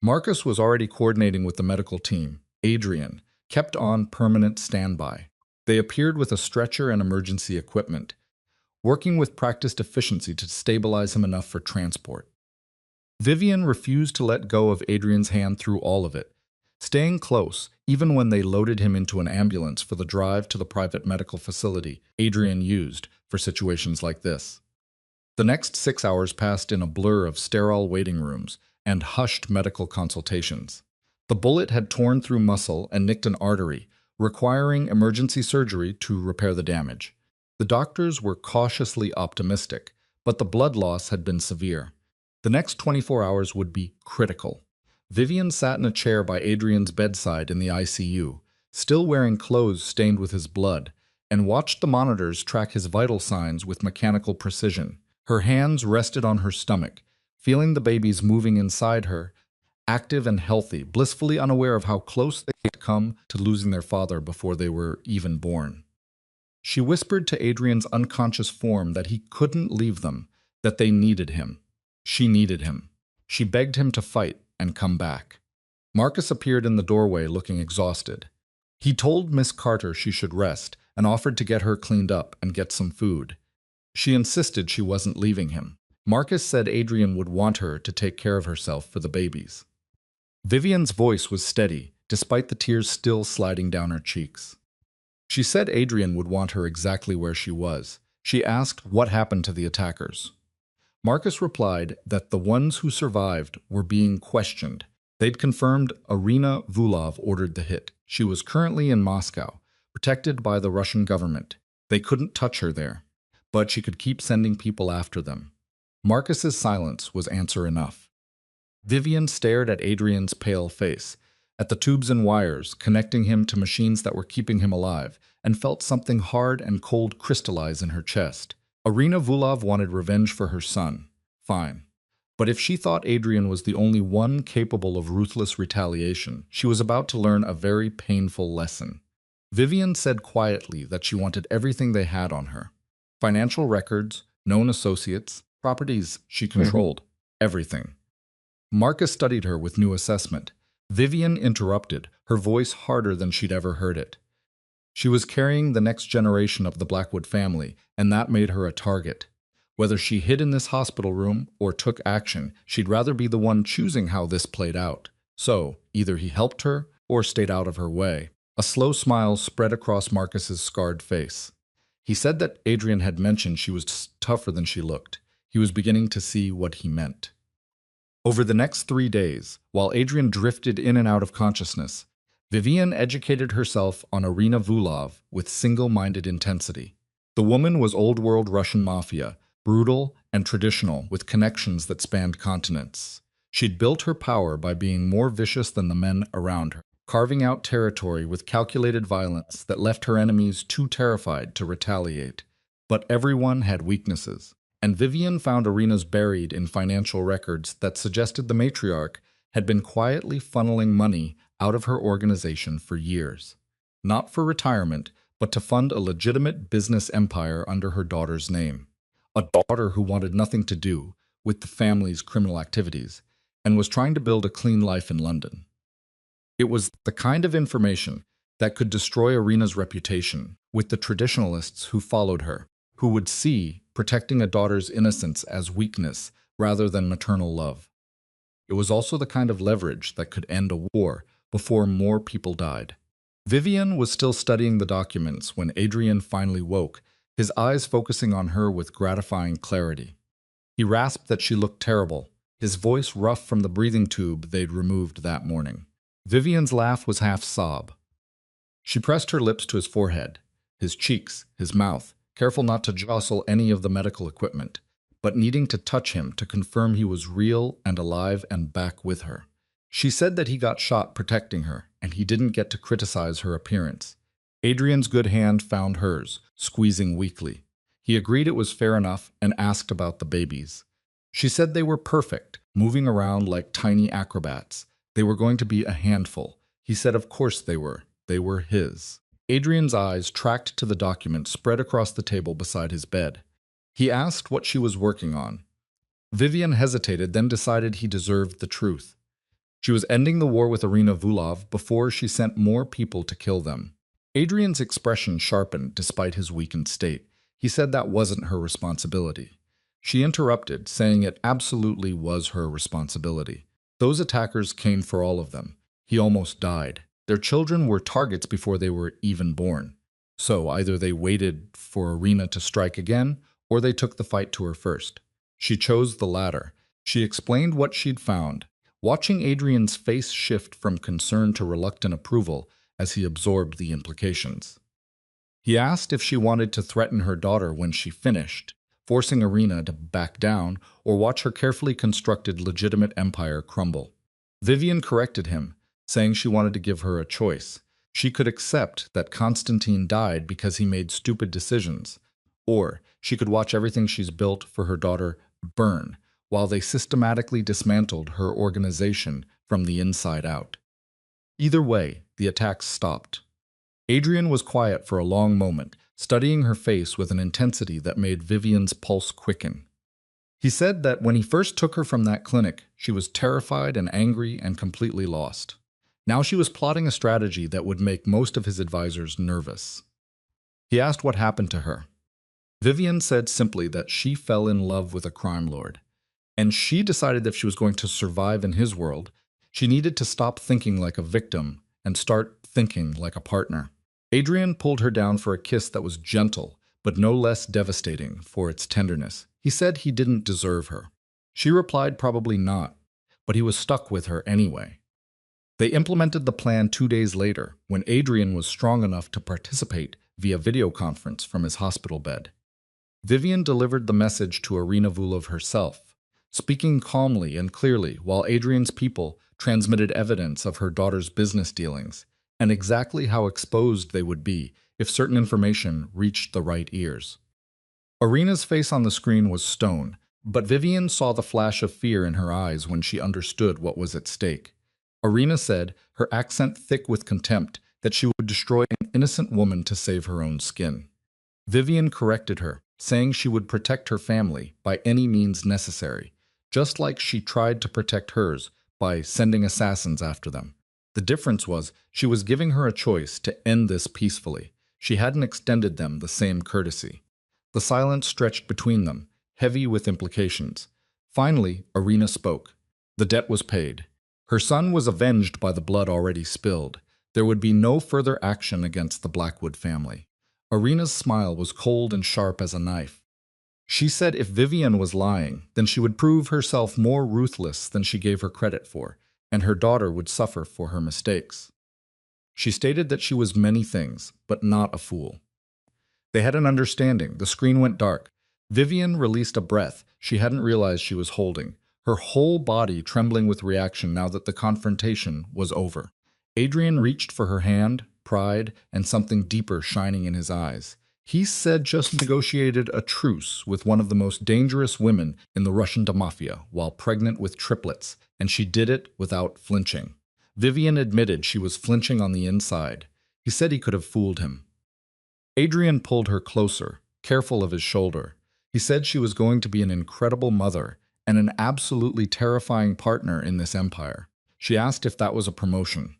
Marcus was already coordinating with the medical team. Adrian kept on permanent standby. They appeared with a stretcher and emergency equipment, working with practiced efficiency to stabilize him enough for transport. Vivian refused to let go of Adrian's hand through all of it, staying close even when they loaded him into an ambulance for the drive to the private medical facility Adrian used for situations like this. The next 6 hours passed in a blur of sterile waiting rooms and hushed medical consultations. The bullet had torn through muscle and nicked an artery, requiring emergency surgery to repair the damage. The doctors were cautiously optimistic, but the blood loss had been severe. The next 24 hours would be critical. Vivian sat in a chair by Adrian's bedside in the ICU, still wearing clothes stained with his blood, and watched the monitors track his vital signs with mechanical precision. Her hands rested on her stomach, feeling the babies moving inside her, active and healthy, blissfully unaware of how close they had come to losing their father before they were even born. She whispered to Adrian's unconscious form that he couldn't leave them, that they needed him. She needed him. She begged him to fight and come back. Marcus appeared in the doorway looking exhausted. He told Miss Carter she should rest and offered to get her cleaned up and get some food. She insisted she wasn't leaving him. Marcus said Adrian would want her to take care of herself for the babies. Vivian's voice was steady, despite the tears still sliding down her cheeks. She said Adrian would want her exactly where she was. She asked what happened to the attackers. Marcus replied that the ones who survived were being questioned. They'd confirmed Irina Vulov ordered the hit. She was currently in Moscow, protected by the Russian government. They couldn't touch her there, but she could keep sending people after them. Marcus's silence was answer enough. Vivian stared at Adrian's pale face, at the tubes and wires connecting him to machines that were keeping him alive, and felt something hard and cold crystallize in her chest. Irina Vulov wanted revenge for her son. Fine. But if she thought Adrian was the only one capable of ruthless retaliation, she was about to learn a very painful lesson. Vivian said quietly that she wanted everything they had on her. Financial records, known associates, properties she controlled. Everything. Marcus studied her with new assessment. Vivian interrupted, her voice harder than she'd ever heard it. She was carrying the next generation of the Blackwood family, and that made her a target. Whether she hid in this hospital room or took action, she'd rather be the one choosing how this played out. So, either he helped her or stayed out of her way. A slow smile spread across Marcus's scarred face. He said that Adrian had mentioned she was tougher than she looked. He was beginning to see what he meant. Over the next 3 days, while Adrian drifted in and out of consciousness, Vivian educated herself on Irina Vulov with single-minded intensity. The woman was old-world Russian mafia, brutal and traditional, with connections that spanned continents. She'd built her power by being more vicious than the men around her, carving out territory with calculated violence that left her enemies too terrified to retaliate. But everyone had weaknesses, and Vivian found Irina's buried in financial records that suggested the matriarch had been quietly funneling money out of her organization for years. Not for retirement, but to fund a legitimate business empire under her daughter's name. A daughter who wanted nothing to do with the family's criminal activities and was trying to build a clean life in London. It was the kind of information that could destroy Irina's reputation with the traditionalists who followed her, who would see protecting a daughter's innocence as weakness rather than maternal love. It was also the kind of leverage that could end a war before more people died. Vivian was still studying the documents when Adrian finally woke, his eyes focusing on her with gratifying clarity. He rasped that she looked terrible, his voice rough from the breathing tube they'd removed that morning. Vivian's laugh was half sob. She pressed her lips to his forehead, his cheeks, his mouth, careful not to jostle any of the medical equipment, but needing to touch him to confirm he was real and alive and back with her. She said that he got shot protecting her, and he didn't get to criticize her appearance. Adrian's good hand found hers, squeezing weakly. He agreed it was fair enough and asked about the babies. She said they were perfect, moving around like tiny acrobats. They were going to be a handful. He said of course they were. They were his. Adrian's eyes tracked to the document spread across the table beside his bed. He asked what she was working on. Vivian hesitated, then decided he deserved the truth. She was ending the war with Irina Vulov before she sent more people to kill them. Adrian's expression sharpened despite his weakened state. He said that wasn't her responsibility. She interrupted, saying it absolutely was her responsibility. Those attackers came for all of them. He almost died. Their children were targets before they were even born. So either they waited for Irina to strike again, or they took the fight to her first. She chose the latter. She explained what she'd found, watching Adrian's face shift from concern to reluctant approval as he absorbed the implications. He asked if she wanted to threaten her daughter when she finished, forcing Irina to back down or watch her carefully constructed legitimate empire crumble. Vivian corrected him, saying she wanted to give her a choice. She could accept that Constantine died because he made stupid decisions, or she could watch everything she's built for her daughter burn while they systematically dismantled her organization from the inside out. Either way, the attacks stopped. Adrian was quiet for a long moment, studying her face with an intensity that made Vivian's pulse quicken. He said that when he first took her from that clinic, she was terrified and angry and completely lost. Now she was plotting a strategy that would make most of his advisors nervous. He asked what happened to her. Vivian said simply that she fell in love with a crime lord, and she decided if she was going to survive in his world, she needed to stop thinking like a victim and start thinking like a partner. Adrian pulled her down for a kiss that was gentle, but no less devastating for its tenderness. He said he didn't deserve her. She replied probably not, but he was stuck with her anyway. They implemented the plan 2 days later, when Adrian was strong enough to participate via video conference from his hospital bed. Vivian delivered the message to Irina Vulov herself, speaking calmly and clearly while Adrian's people transmitted evidence of her daughter's business dealings and exactly how exposed they would be if certain information reached the right ears. Irina's face on the screen was stone, but Vivian saw the flash of fear in her eyes when she understood what was at stake. Irina said, her accent thick with contempt, that she would destroy an innocent woman to save her own skin. Vivian corrected her, saying she would protect her family by any means necessary, just like she tried to protect hers by sending assassins after them. The difference was she was giving her a choice to end this peacefully. She hadn't extended them the same courtesy. The silence stretched between them, heavy with implications. Finally, Irina spoke. The debt was paid. Her son was avenged by the blood already spilled. There would be no further action against the Blackwood family. Irina's smile was cold and sharp as a knife. She said if Vivian was lying, then she would prove herself more ruthless than she gave her credit for, and her daughter would suffer for her mistakes. She stated that she was many things, but not a fool. They had an understanding. The screen went dark. Vivian released a breath she hadn't realized she was holding, her whole body trembling with reaction now that the confrontation was over. Adrian reached for her hand, pride, and something deeper shining in his eyes. He said just negotiated a truce with one of the most dangerous women in the Russian mafia while pregnant with triplets, and she did it without flinching. Vivian admitted she was flinching on the inside. He said he could have fooled him. Adrian pulled her closer, careful of his shoulder. He said she was going to be an incredible mother and an absolutely terrifying partner in this empire. She asked if that was a promotion.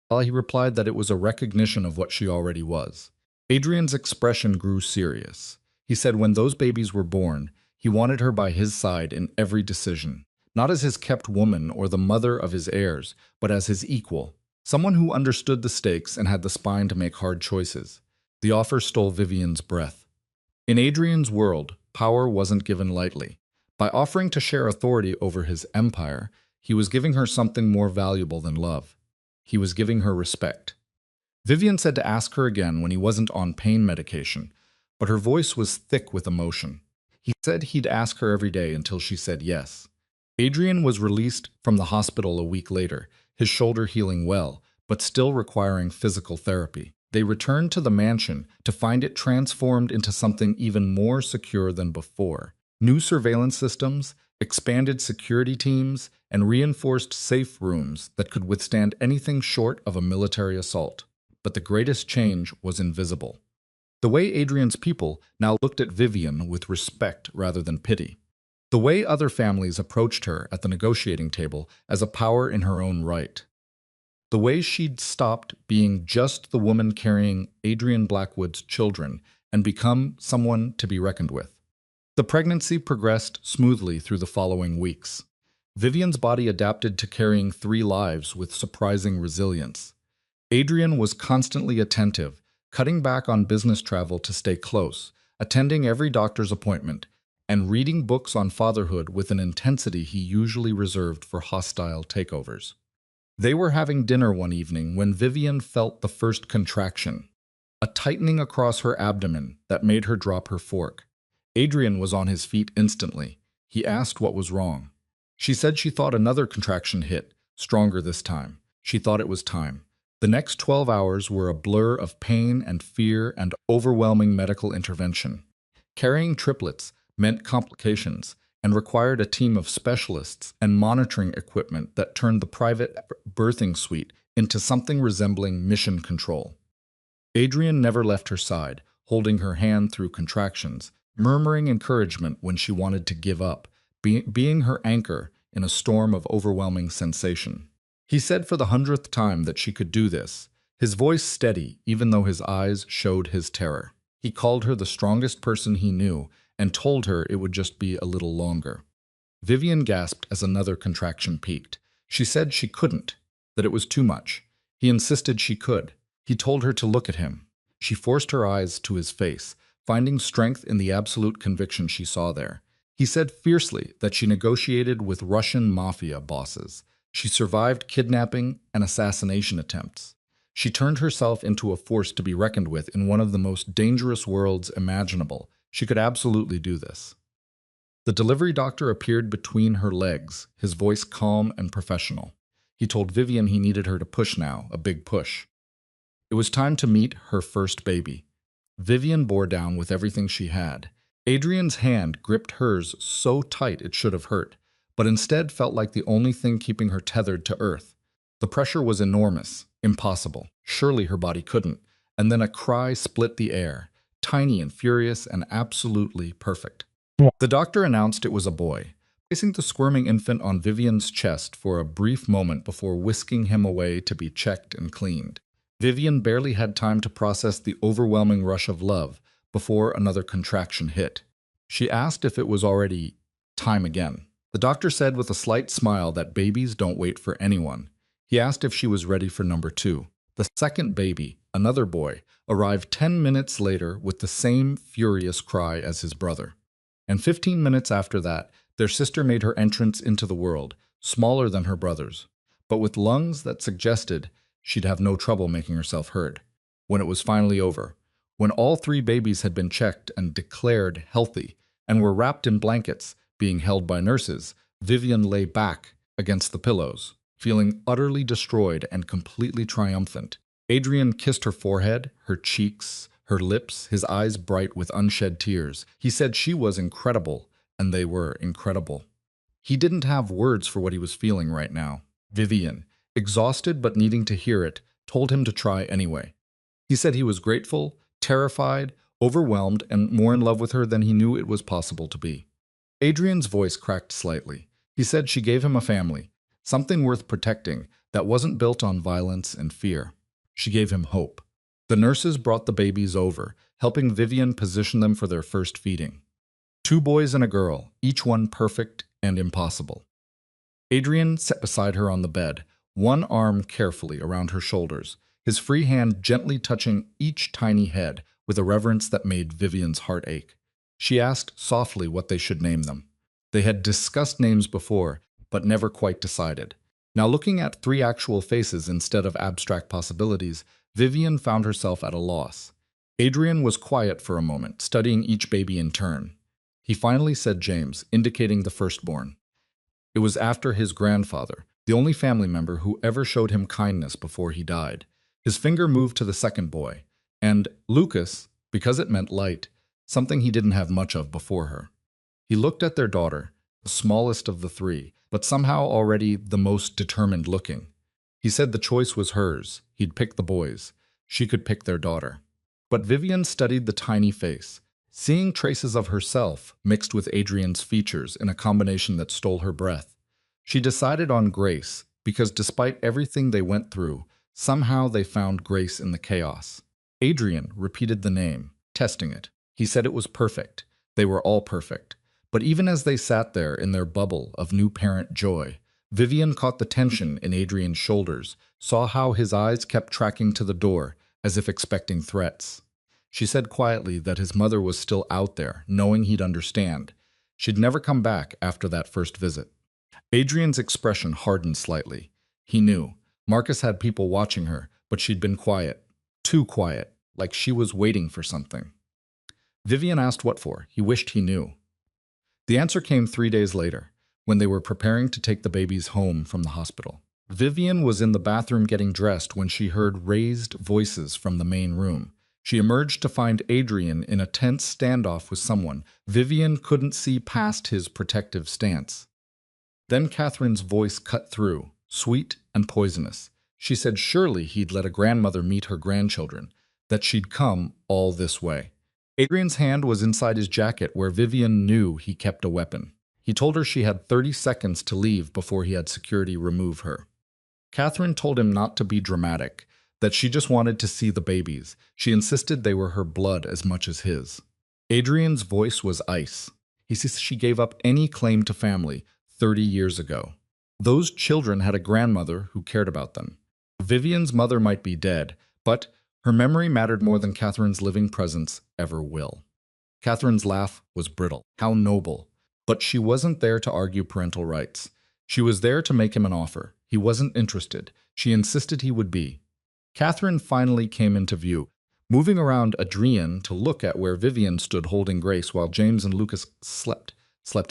He replied that it was a recognition of what she already was. Adrian's expression grew serious. He said when those babies were born, he wanted her by his side in every decision, not as his kept woman or the mother of his heirs, but as his equal, someone who understood the stakes and had the spine to make hard choices. The offer stole Vivian's breath. In Adrian's world, power wasn't given lightly. By offering to share authority over his empire, he was giving her something more valuable than love. He was giving her respect. Vivian said to ask her again when he wasn't on pain medication, but her voice was thick with emotion. He said he'd ask her every day until she said yes. Adrian was released from the hospital a week later, his shoulder healing well, but still requiring physical therapy. They returned to the mansion to find it transformed into something even more secure than before. New surveillance systems, expanded security teams, and reinforced safe rooms that could withstand anything short of a military assault. But the greatest change was invisible. The way Adrian's people now looked at Vivian with respect rather than pity. The way other families approached her at the negotiating table as a power in her own right. The way she'd stopped being just the woman carrying Adrian Blackwood's children and become someone to be reckoned with. The pregnancy progressed smoothly through the following weeks. Vivian's body adapted to carrying 3 lives with surprising resilience. Adrian was constantly attentive, cutting back on business travel to stay close, attending every doctor's appointment, and reading books on fatherhood with an intensity he usually reserved for hostile takeovers. They were having dinner one evening when Vivian felt the first contraction, a tightening across her abdomen that made her drop her fork. Adrian was on his feet instantly. He asked what was wrong. She said she thought another contraction hit, stronger this time. She thought it was time. The next 12 hours were a blur of pain and fear and overwhelming medical intervention. Carrying triplets meant complications and required a team of specialists and monitoring equipment that turned the private birthing suite into something resembling mission control. Adrian never left her side, holding her hand through contractions, murmuring encouragement when she wanted to give up, being her anchor in a storm of overwhelming sensation. He said for the 100th time that she could do this, his voice steady even though his eyes showed his terror. He called her the strongest person he knew and told her it would just be a little longer. Vivian gasped as another contraction peaked. She said she couldn't, that it was too much. He insisted she could. He told her to look at him. She forced her eyes to his face, finding strength in the absolute conviction she saw there. He said fiercely that she negotiated with Russian mafia bosses. She survived kidnapping and assassination attempts. She turned herself into a force to be reckoned with in one of the most dangerous worlds imaginable. She could absolutely do this. The delivery doctor appeared between her legs, his voice calm and professional. He told Vivian he needed her to push now, a big push. It was time to meet her first baby. Vivian bore down with everything she had. Adrian's hand gripped hers so tight it should have hurt, but instead felt like the only thing keeping her tethered to earth. The pressure was enormous, impossible. Surely her body couldn't. And then a cry split the air, tiny and furious and absolutely perfect. The doctor announced it was a boy, placing the squirming infant on Vivian's chest for a brief moment before whisking him away to be checked and cleaned. Vivian barely had time to process the overwhelming rush of love before another contraction hit. She asked if it was already time again. The doctor said with a slight smile that babies don't wait for anyone. He asked if she was ready for number 2. The second baby, another boy, arrived 10 minutes later with the same furious cry as his brother. And 15 minutes after that, their sister made her entrance into the world, smaller than her brothers, but with lungs that suggested she'd have no trouble making herself heard. When it was finally over, when all three babies had been checked and declared healthy and were wrapped in blankets, being held by nurses, Vivian lay back against the pillows, feeling utterly destroyed and completely triumphant. Adrian kissed her forehead, her cheeks, her lips, his eyes bright with unshed tears. He said she was incredible, and they were incredible. He didn't have words for what he was feeling right now. Vivian, exhausted but needing to hear it, told him to try anyway. He said he was grateful, terrified, overwhelmed, and more in love with her than he knew it was possible to be. Adrian's voice cracked slightly. He said she gave him a family, something worth protecting that wasn't built on violence and fear. She gave him hope. The nurses brought the babies over, helping Vivian position them for their first feeding. 2 boys and a girl, each one perfect and impossible. Adrian sat beside her on the bed, one arm carefully around her shoulders, his free hand gently touching each tiny head with a reverence that made Vivian's heart ache. She asked softly what they should name them. They had discussed names before, but never quite decided. Now, looking at 3 actual faces instead of abstract possibilities, Vivian found herself at a loss. Adrian was quiet for a moment, studying each baby in turn. He finally said James, indicating the firstborn. It was after his grandfather, the only family member who ever showed him kindness before he died. His finger moved to the second boy, and Lucas, because it meant light, something he didn't have much of before her. He looked at their daughter, the smallest of the 3, but somehow already the most determined looking. He said the choice was hers. He'd pick the boys. She could pick their daughter. But Vivian studied the tiny face, seeing traces of herself mixed with Adrian's features in a combination that stole her breath. She decided on Grace because despite everything they went through, somehow they found grace in the chaos. Adrian repeated the name, testing it. He said it was perfect. They were all perfect. But even as they sat there in their bubble of new parent joy, Vivian caught the tension in Adrian's shoulders, saw how his eyes kept tracking to the door, as if expecting threats. She said quietly that his mother was still out there, knowing he'd understand. She'd never come back after that first visit. Adrian's expression hardened slightly. He knew. Marcus had people watching her, but she'd been quiet. Too quiet, like she was waiting for something. Vivian asked what for. He wished he knew. The answer came 3 days later, when they were preparing to take the babies home from the hospital. Vivian was in the bathroom getting dressed when she heard raised voices from the main room. She emerged to find Adrian in a tense standoff with someone. Vivian couldn't see past his protective stance. Then Catherine's voice cut through, sweet and poisonous. She said surely he'd let a grandmother meet her grandchildren, that she'd come all this way. Adrian's hand was inside his jacket where Vivian knew he kept a weapon. He told her she had 30 seconds to leave before he had security remove her. Catherine told him not to be dramatic, that she just wanted to see the babies. She insisted they were her blood as much as his. Adrian's voice was ice. He says she gave up any claim to family 30 years ago. Those children had a grandmother who cared about them. Vivian's mother might be dead, but her memory mattered more than Catherine's living presence ever will. Catherine's laugh was brittle. How noble. But she wasn't there to argue parental rights. She was there to make him an offer. He wasn't interested. She insisted he would be. Catherine finally came into view, moving around Adrian to look at where Vivian stood holding Grace while James and Lucas slept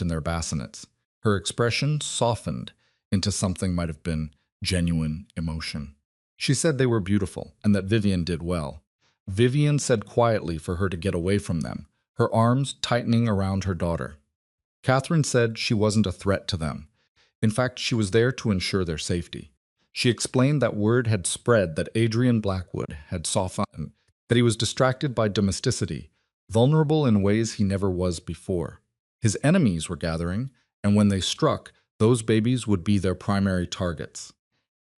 in their bassinets. Her expression softened into something might have been genuine emotion. She said they were beautiful and that Vivian did well. Vivian said quietly for her to get away from them, her arms tightening around her daughter. Catherine said she wasn't a threat to them. In fact, she was there to ensure their safety. She explained that word had spread that Adrian Blackwood had softened, that he was distracted by domesticity, vulnerable in ways he never was before. His enemies were gathering, and when they struck, those babies would be their primary targets.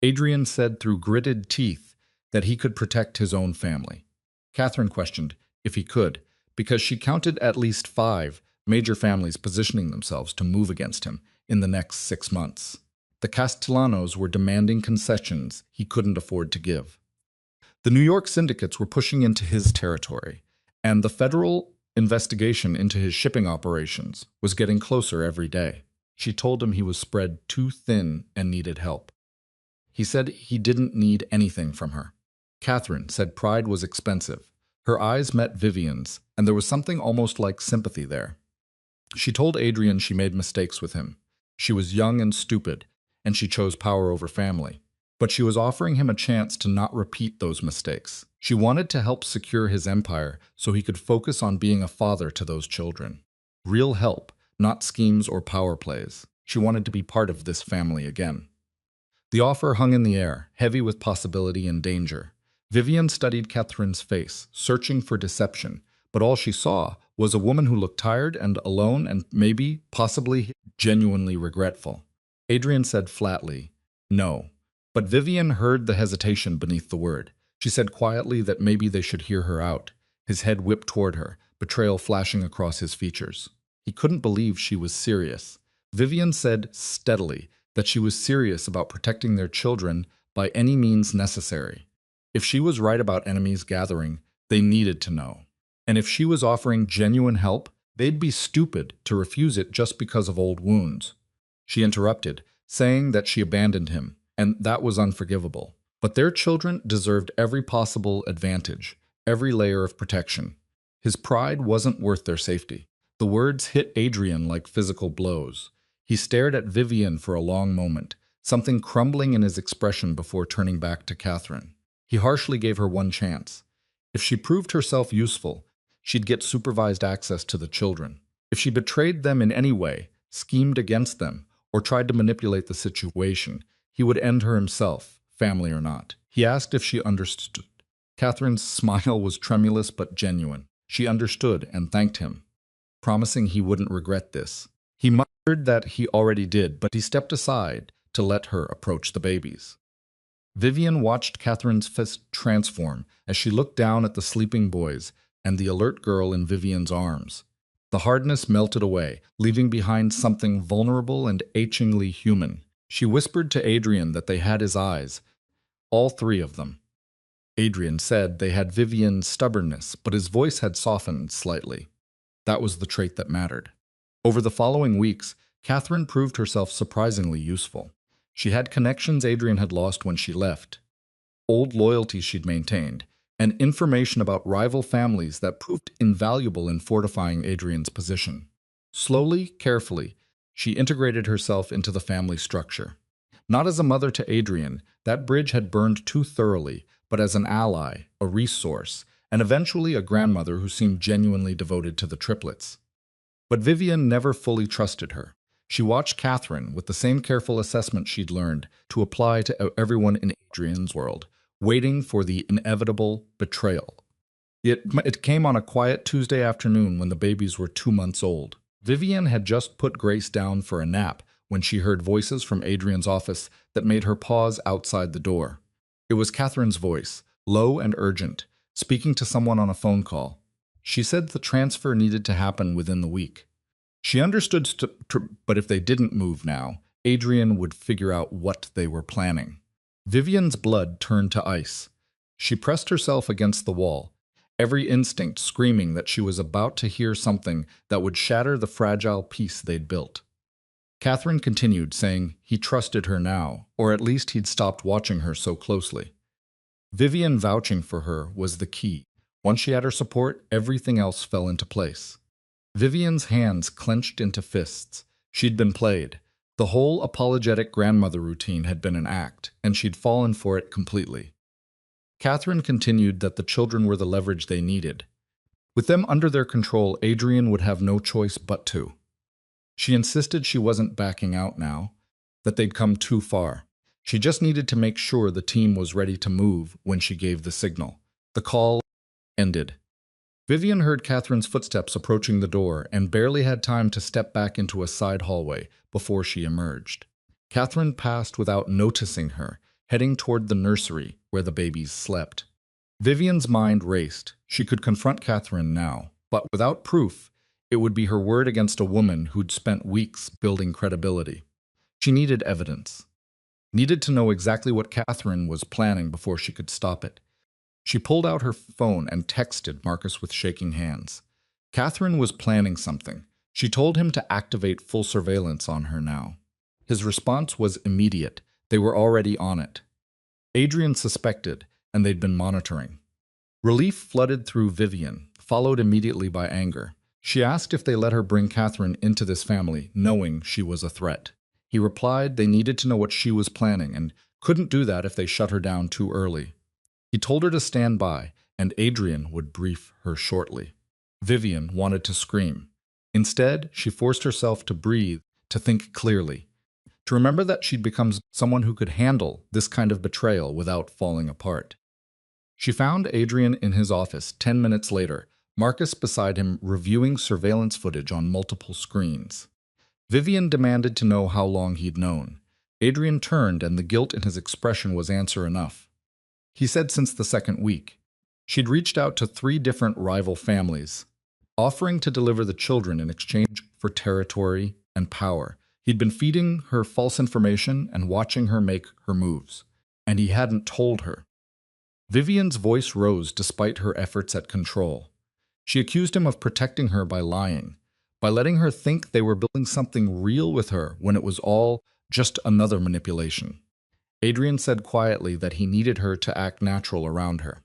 Adrian said through gritted teeth that he could protect his own family. Catherine questioned if he could, because she counted at least 5 major families positioning themselves to move against him in the next 6 months. The Castellanos were demanding concessions he couldn't afford to give. The New York syndicates were pushing into his territory, and the federal investigation into his shipping operations was getting closer every day. She told him he was spread too thin and needed help. He said he didn't need anything from her. Catherine said pride was expensive. Her eyes met Vivian's, and there was something almost like sympathy there. She told Adrian she made mistakes with him. She was young and stupid, and she chose power over family. But she was offering him a chance to not repeat those mistakes. She wanted to help secure his empire so he could focus on being a father to those children. Real help, not schemes or power plays. She wanted to be part of this family again. The offer hung in the air, heavy with possibility and danger. Vivian studied Catherine's face, searching for deception, but all she saw was a woman who looked tired and alone and maybe, possibly, genuinely regretful. Adrian said flatly, "No." But Vivian heard the hesitation beneath the word. She said quietly that maybe they should hear her out. His head whipped toward her, betrayal flashing across his features. He couldn't believe she was serious. Vivian said steadily that she was serious about protecting their children by any means necessary. If she was right about enemies gathering, they needed to know. And if she was offering genuine help, they'd be stupid to refuse it just because of old wounds. She interrupted, saying that she abandoned him, and that was unforgivable. But their children deserved every possible advantage, every layer of protection. His pride wasn't worth their safety. The words hit Adrian like physical blows. He stared at Vivian for a long moment, something crumbling in his expression before turning back to Catherine. He harshly gave her one chance. If she proved herself useful, she'd get supervised access to the children. If she betrayed them in any way, schemed against them, or tried to manipulate the situation, he would end her himself, family or not. He asked if she understood. Catherine's smile was tremulous but genuine. She understood and thanked him, promising he wouldn't regret this. He muttered that he already did, but he stepped aside to let her approach the babies. Vivian watched Catherine's fist transform as she looked down at the sleeping boys and the alert girl in Vivian's arms. The hardness melted away, leaving behind something vulnerable and achingly human. She whispered to Adrian that they had his eyes, all three of them. Adrian said they had Vivian's stubbornness, but his voice had softened slightly. That was the trait that mattered. Over the following weeks, Catherine proved herself surprisingly useful. She had connections Adrian had lost when she left, old loyalties she'd maintained, and information about rival families that proved invaluable in fortifying Adrian's position. Slowly, carefully, she integrated herself into the family structure. Not as a mother to Adrian, that bridge had burned too thoroughly, but as an ally, a resource, and eventually a grandmother who seemed genuinely devoted to the triplets. But Vivian never fully trusted her. She watched Catherine with the same careful assessment she'd learned to apply to everyone in Adrian's world, waiting for the inevitable betrayal. It came on a quiet Tuesday afternoon when the babies were 2 months old. Vivian had just put Grace down for a nap when she heard voices from Adrian's office that made her pause outside the door. It was Catherine's voice, low and urgent, speaking to someone on a phone call. She said the transfer needed to happen within the week. She understood, but if they didn't move now, Adrian would figure out what they were planning. Vivian's blood turned to ice. She pressed herself against the wall, every instinct screaming that she was about to hear something that would shatter the fragile peace they'd built. Catherine continued, saying he trusted her now, or at least he'd stopped watching her so closely. Vivian vouching for her was the key. Once she had her support, everything else fell into place. Vivian's hands clenched into fists. She'd been played. The whole apologetic grandmother routine had been an act, and she'd fallen for it completely. Catherine continued that the children were the leverage they needed. With them under their control, Adrian would have no choice but to. She insisted she wasn't backing out now, that they'd come too far. She just needed to make sure the team was ready to move when she gave the signal. The call ended. Vivian heard Catherine's footsteps approaching the door and barely had time to step back into a side hallway before she emerged. Catherine passed without noticing her, heading toward the nursery where the babies slept. Vivian's mind raced. She could confront Catherine now, but without proof, it would be her word against a woman who'd spent weeks building credibility. She needed evidence. Needed to know exactly what Catherine was planning before she could stop it. She pulled out her phone and texted Marcus with shaking hands. Catherine was planning something. She told him to activate full surveillance on her now. His response was immediate. They were already on it. Adrian suspected, and they'd been monitoring. Relief flooded through Vivian, followed immediately by anger. She asked if they let her bring Catherine into this family, knowing she was a threat. He replied they needed to know what she was planning and couldn't do that if they shut her down too early. He told her to stand by, and Adrian would brief her shortly. Vivian wanted to scream. Instead, she forced herself to breathe, to think clearly, to remember that she'd become someone who could handle this kind of betrayal without falling apart. She found Adrian in his office 10 minutes later, Marcus beside him reviewing surveillance footage on multiple screens. Vivian demanded to know how long he'd known. Adrian turned, and the guilt in his expression was answer enough. He said since the second week. She'd reached out to 3 different rival families, offering to deliver the children in exchange for territory and power. He'd been feeding her false information and watching her make her moves, and he hadn't told her. Vivian's voice rose despite her efforts at control. She accused him of protecting her by lying, by letting her think they were building something real with her when it was all just another manipulation. Adrian said quietly that he needed her to act natural around her.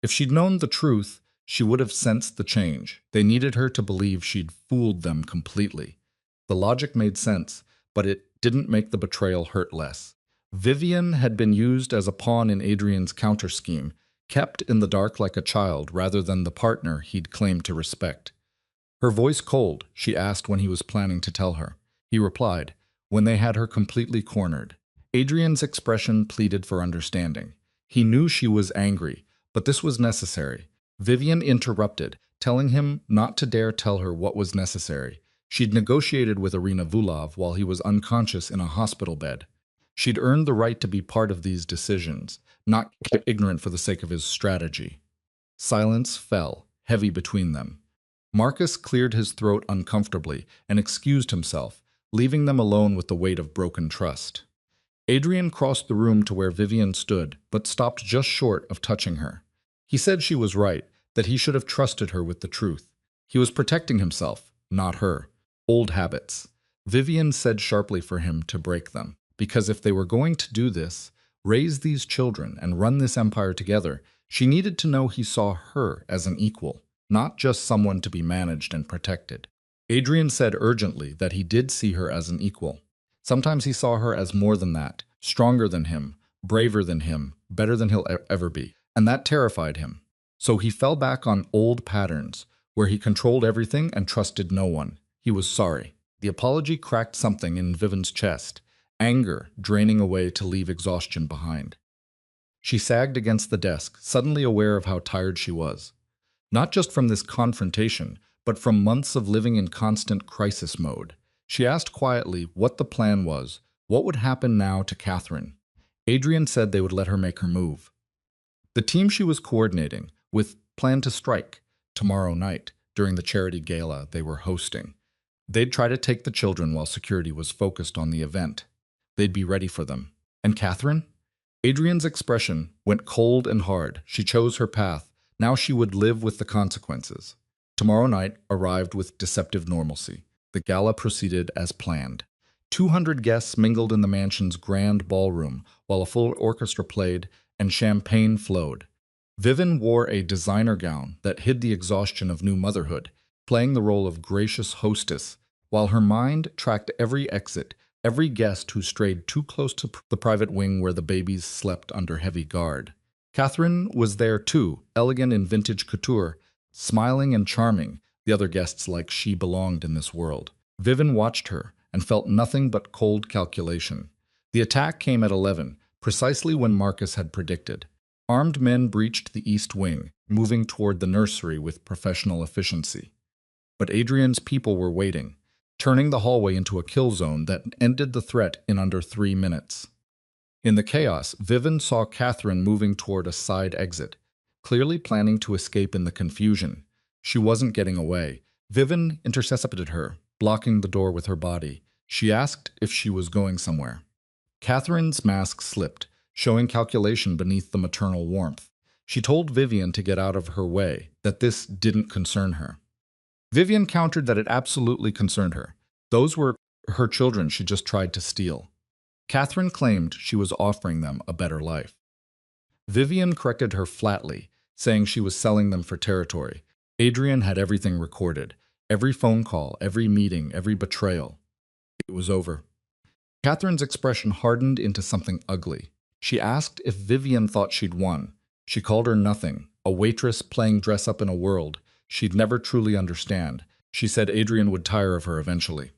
If she'd known the truth, she would have sensed the change. They needed her to believe she'd fooled them completely. The logic made sense, but it didn't make the betrayal hurt less. Vivian had been used as a pawn in Adrian's counter-scheme, kept in the dark like a child rather than the partner he'd claimed to respect. Her voice cold, she asked when he was planning to tell her. He replied, when they had her completely cornered. Adrian's expression pleaded for understanding. He knew she was angry, but this was necessary. Vivian interrupted, telling him not to dare tell her what was necessary. She'd negotiated with Irina Vulov while he was unconscious in a hospital bed. She'd earned the right to be part of these decisions, not kept ignorant for the sake of his strategy. Silence fell, heavy between them. Marcus cleared his throat uncomfortably and excused himself, leaving them alone with the weight of broken trust. Adrian crossed the room to where Vivian stood, but stopped just short of touching her. He said she was right, that he should have trusted her with the truth. He was protecting himself, not her. Old habits. Vivian said sharply for him to break them, because if they were going to do this, raise these children and run this empire together, she needed to know he saw her as an equal, not just someone to be managed and protected. Adrian said urgently that he did see her as an equal. Sometimes he saw her as more than that, stronger than him, braver than him, better than he'll ever be, and that terrified him. So he fell back on old patterns, where he controlled everything and trusted no one. He was sorry. The apology cracked something in Vivian's chest, anger draining away to leave exhaustion behind. She sagged against the desk, suddenly aware of how tired she was. Not just from this confrontation, but from months of living in constant crisis mode. She asked quietly what the plan was, what would happen now to Catherine. Adrian said they would let her make her move. The team she was coordinating with planned to strike tomorrow night during the charity gala they were hosting. They'd try to take the children while security was focused on the event. They'd be ready for them. And Catherine? Adrian's expression went cold and hard. She chose her path. Now she would live with the consequences. Tomorrow night arrived with deceptive normalcy. The gala proceeded as planned. 200 guests mingled in the mansion's grand ballroom while a full orchestra played and champagne flowed. Vivian wore a designer gown that hid the exhaustion of new motherhood, playing the role of gracious hostess, while her mind tracked every exit, every guest who strayed too close to the private wing where the babies slept under heavy guard. Catherine was there too, elegant in vintage couture, smiling and charming, the other guests like she belonged in this world. Vivian watched her and felt nothing but cold calculation. The attack came at 11, precisely when Marcus had predicted. Armed men breached the east wing, moving toward the nursery with professional efficiency. But Adrian's people were waiting, turning the hallway into a kill zone that ended the threat in under 3 minutes. In the chaos, Vivian saw Catherine moving toward a side exit, clearly planning to escape in the confusion. She wasn't getting away. Vivian intercepted her, blocking the door with her body. She asked if she was going somewhere. Catherine's mask slipped, showing calculation beneath the maternal warmth. She told Vivian to get out of her way, that this didn't concern her. Vivian countered that it absolutely concerned her. Those were her children she just tried to steal. Catherine claimed she was offering them a better life. Vivian corrected her flatly, saying she was selling them for territory. Adrian had everything recorded. Every phone call, every meeting, every betrayal. It was over. Catherine's expression hardened into something ugly. She asked if Vivian thought she'd won. She called her nothing, a waitress playing dress-up in a world she'd never truly understand. She said Adrian would tire of her eventually.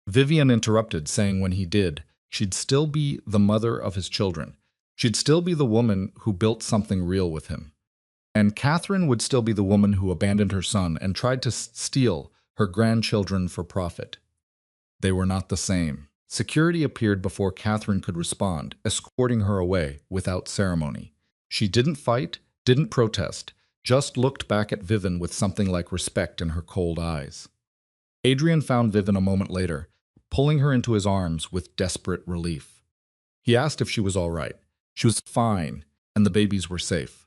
Vivian interrupted, saying when he did, she'd still be the mother of his children. She'd still be the woman who built something real with him. And Catherine would still be the woman who abandoned her son and tried to steal her grandchildren for profit. They were not the same. Security appeared before Catherine could respond, escorting her away without ceremony. She didn't fight, didn't protest, just looked back at Vivian with something like respect in her cold eyes. Adrian found Vivian a moment later, pulling her into his arms with desperate relief. He asked if she was all right. She was fine, and the babies were safe.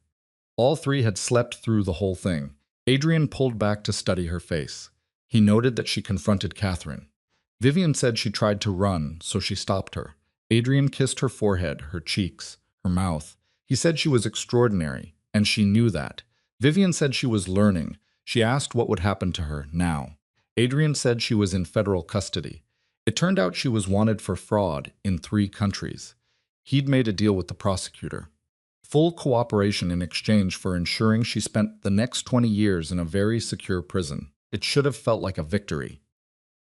All three had slept through the whole thing. Adrian pulled back to study her face. He noted that she confronted Catherine. Vivian said she tried to run, so she stopped her. Adrian kissed her forehead, her cheeks, her mouth. He said she was extraordinary, and she knew that. Vivian said she was learning. She asked what would happen to her now. Adrian said she was in federal custody. It turned out she was wanted for fraud in 3 countries. He'd made a deal with the prosecutor. Full cooperation in exchange for ensuring she spent the next 20 years in a very secure prison. It should have felt like a victory.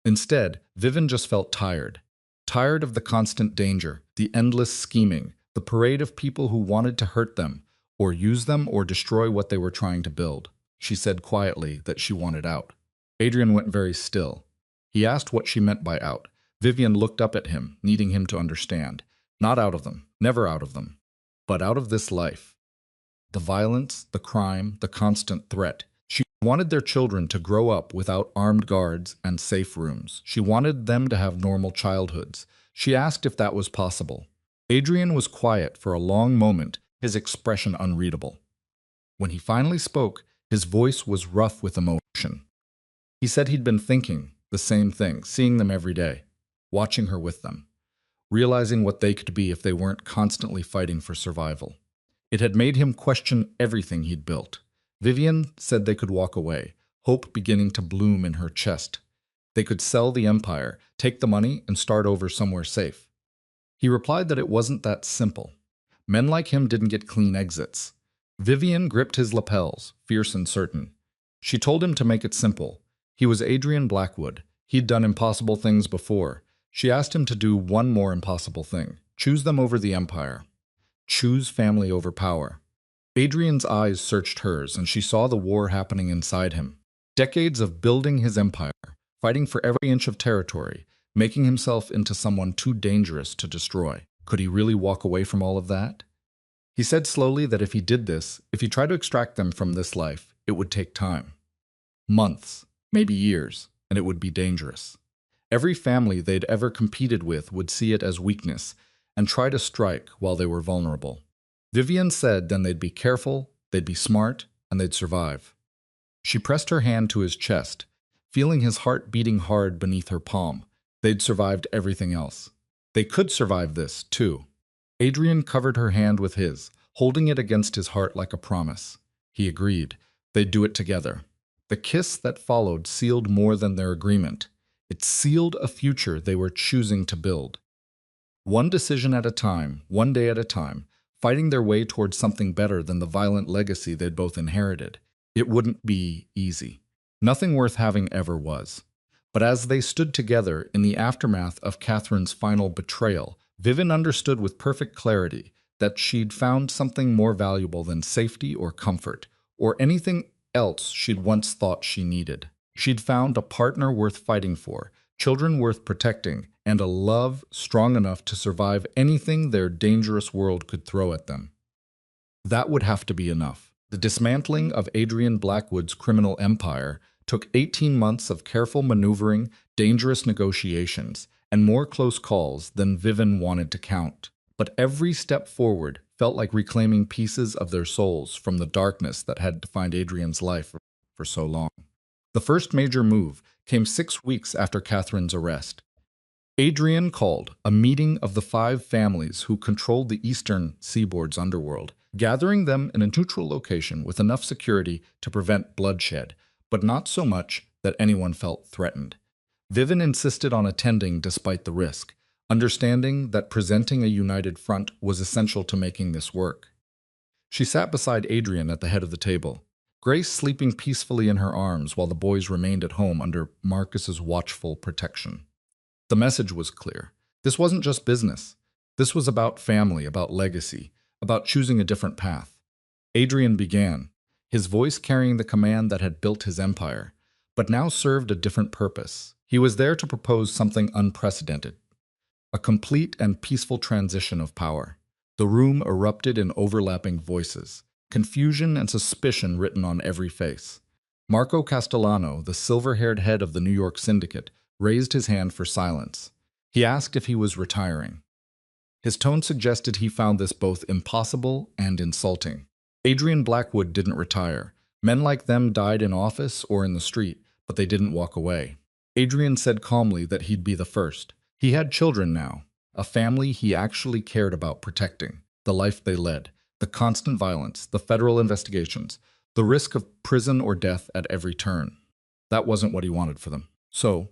Instead, Vivian just felt tired. Tired of the constant danger, the endless scheming, the parade of people who wanted to hurt them, or use them or destroy what they were trying to build. She said quietly that she wanted out. Adrian went very still. He asked what she meant by out. Vivian looked up at him, needing him to understand. Not out of them, never out of them, but out of this life. The violence, the crime, the constant threat. She wanted their children to grow up without armed guards and safe rooms. She wanted them to have normal childhoods. She asked if that was possible. Adrian was quiet for a long moment, his expression unreadable. When he finally spoke, his voice was rough with emotion. He said he'd been thinking the same thing, seeing them every day, watching her with them, realizing what they could be if they weren't constantly fighting for survival. It had made him question everything he'd built. Vivian said they could walk away, hope beginning to bloom in her chest. They could sell the empire, take the money, and start over somewhere safe. He replied that it wasn't that simple. Men like him didn't get clean exits. Vivian gripped his lapels, fierce and certain. She told him to make it simple. He was Adrian Blackwood. He'd done impossible things before. She asked him to do one more impossible thing. Choose them over the empire. Choose family over power. Adrian's eyes searched hers, and she saw the war happening inside him. Decades of building his empire, fighting for every inch of territory, making himself into someone too dangerous to destroy. Could he really walk away from all of that? He said slowly that if he did this, if he tried to extract them from this life, it would take time. Months, maybe years, and it would be dangerous. Every family they'd ever competed with would see it as weakness and try to strike while they were vulnerable. Vivian said then they'd be careful, they'd be smart, and they'd survive. She pressed her hand to his chest, feeling his heart beating hard beneath her palm. They'd survived everything else. They could survive this, too. Adrian covered her hand with his, holding it against his heart like a promise. He agreed. They'd do it together. The kiss that followed sealed more than their agreement. It sealed a future they were choosing to build. One decision at a time, one day at a time, fighting their way towards something better than the violent legacy they'd both inherited. It wouldn't be easy. Nothing worth having ever was. But as they stood together in the aftermath of Catherine's final betrayal, Vivian understood with perfect clarity that she'd found something more valuable than safety or comfort, or anything else she'd once thought she needed. She'd found a partner worth fighting for, children worth protecting, and a love strong enough to survive anything their dangerous world could throw at them. That would have to be enough. The dismantling of Adrian Blackwood's criminal empire took 18 months of careful maneuvering, dangerous negotiations, and more close calls than Vivian wanted to count. But every step forward felt like reclaiming pieces of their souls from the darkness that had defined Adrian's life for so long. The first major move came 6 weeks after Catherine's arrest. Adrian called a meeting of the 5 families who controlled the eastern seaboard's underworld, gathering them in a neutral location with enough security to prevent bloodshed, but not so much that anyone felt threatened. Vivian insisted on attending despite the risk, understanding that presenting a united front was essential to making this work. She sat beside Adrian at the head of the table, Grace sleeping peacefully in her arms while the boys remained at home under Marcus's watchful protection. The message was clear. This wasn't just business. This was about family, about legacy, about choosing a different path. Adrian began, his voice carrying the command that had built his empire, but now served a different purpose. He was there to propose something unprecedented, a complete and peaceful transition of power. The room erupted in overlapping voices, confusion and suspicion written on every face. Marco Castellano, the silver-haired head of the New York syndicate, raised his hand for silence. He asked if he was retiring. His tone suggested he found this both impossible and insulting. Adrian Blackwood didn't retire. Men like them died in office or in the street, but they didn't walk away. Adrian said calmly that he'd be the first. He had children now, a family he actually cared about protecting, the life they led, the constant violence, the federal investigations, the risk of prison or death at every turn. That wasn't what he wanted for them. So,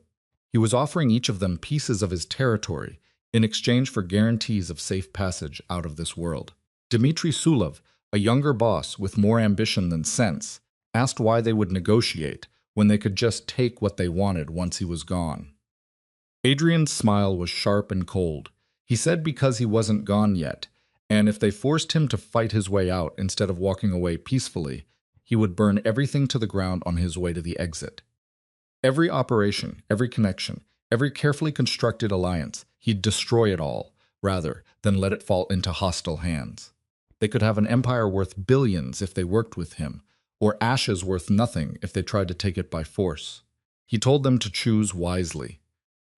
he was offering each of them pieces of his territory in exchange for guarantees of safe passage out of this world. Dmitry Sulov, a younger boss with more ambition than sense, asked why they would negotiate when they could just take what they wanted once he was gone. Adrian's smile was sharp and cold. He said because he wasn't gone yet, and if they forced him to fight his way out instead of walking away peacefully, he would burn everything to the ground on his way to the exit. Every operation, every connection, every carefully constructed alliance, he'd destroy it all, rather than let it fall into hostile hands. They could have an empire worth billions if they worked with him, or ashes worth nothing if they tried to take it by force. He told them to choose wisely.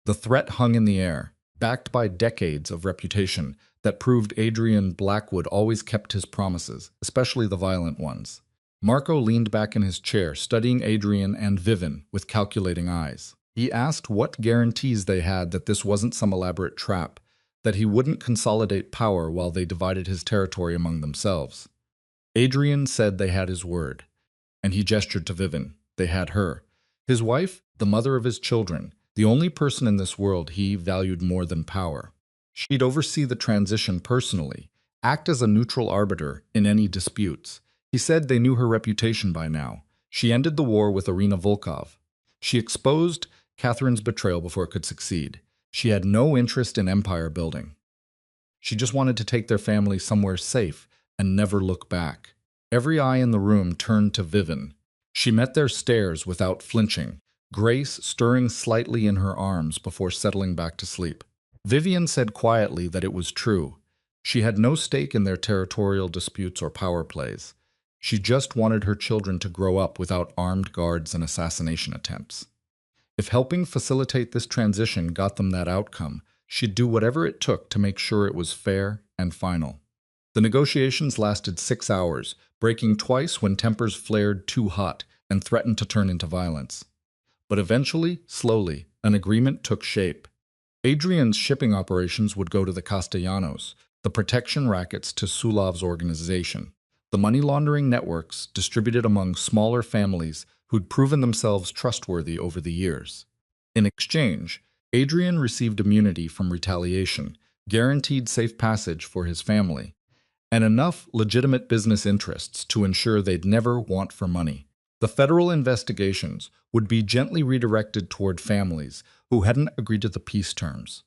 The threat hung in the air, backed by decades of reputation that proved Adrian Blackwood always kept his promises, especially the violent ones. Marco leaned back in his chair, studying Adrian and Vivian with calculating eyes. He asked what guarantees they had that this wasn't some elaborate trap, that he wouldn't consolidate power while they divided his territory among themselves. Adrian said they had his word, and he gestured to Vivian. They had her. His wife, the mother of his children, the only person in this world he valued more than power. She'd oversee the transition personally, act as a neutral arbiter in any disputes. He said they knew her reputation by now. She ended the war with Irina Volkov. She exposed Catherine's betrayal before it could succeed. She had no interest in empire building. She just wanted to take their family somewhere safe and never look back. Every eye in the room turned to Vivian. She met their stares without flinching, Grace stirring slightly in her arms before settling back to sleep. Vivian said quietly that it was true. She had no stake in their territorial disputes or power plays. She just wanted her children to grow up without armed guards and assassination attempts. If helping facilitate this transition got them that outcome, she'd do whatever it took to make sure it was fair and final. The negotiations lasted 6 hours, breaking twice when tempers flared too hot and threatened to turn into violence. But eventually, slowly, an agreement took shape. Adrian's shipping operations would go to the Castellanos, the protection rackets to Sulov's organization. The money laundering networks distributed among smaller families who'd proven themselves trustworthy over the years. In exchange, Adrian received immunity from retaliation, guaranteed safe passage for his family, and enough legitimate business interests to ensure they'd never want for money. The federal investigations would be gently redirected toward families who hadn't agreed to the peace terms,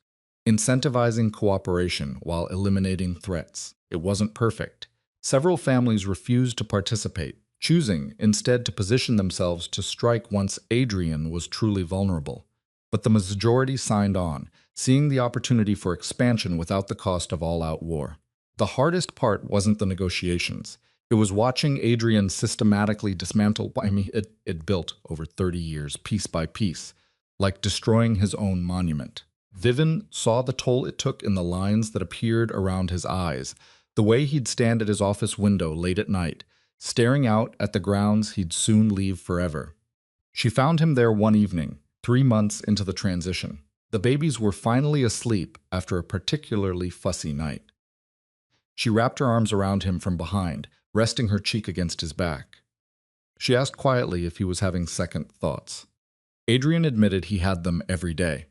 incentivizing cooperation while eliminating threats. It wasn't perfect. Several families refused to participate, choosing instead to position themselves to strike once Adrian was truly vulnerable. But the majority signed on, seeing the opportunity for expansion without the cost of all-out war. The hardest part wasn't the negotiations. It was watching Adrian systematically dismantle it built over 30 years, piece by piece, like destroying his own monument. Vivian saw the toll it took in the lines that appeared around his eyes, the way he'd stand at his office window late at night, staring out at the grounds he'd soon leave forever. She found him there one evening, 3 months into the transition. The babies were finally asleep after a particularly fussy night. She wrapped her arms around him from behind, resting her cheek against his back. She asked quietly if he was having second thoughts. Adrian admitted he had them every day.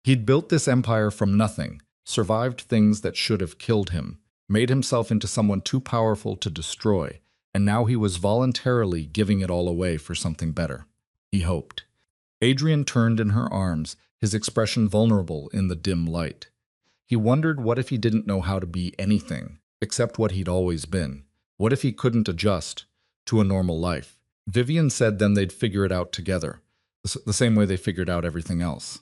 He'd built this empire from nothing, survived things that should have killed him, made himself into someone too powerful to destroy, and now he was voluntarily giving it all away for something better. He hoped. Adrian turned in her arms, his expression vulnerable in the dim light. He wondered what if he didn't know how to be anything, except what he'd always been. What if he couldn't adjust to a normal life? Vivian said then they'd figure it out together, the same way they figured out everything else.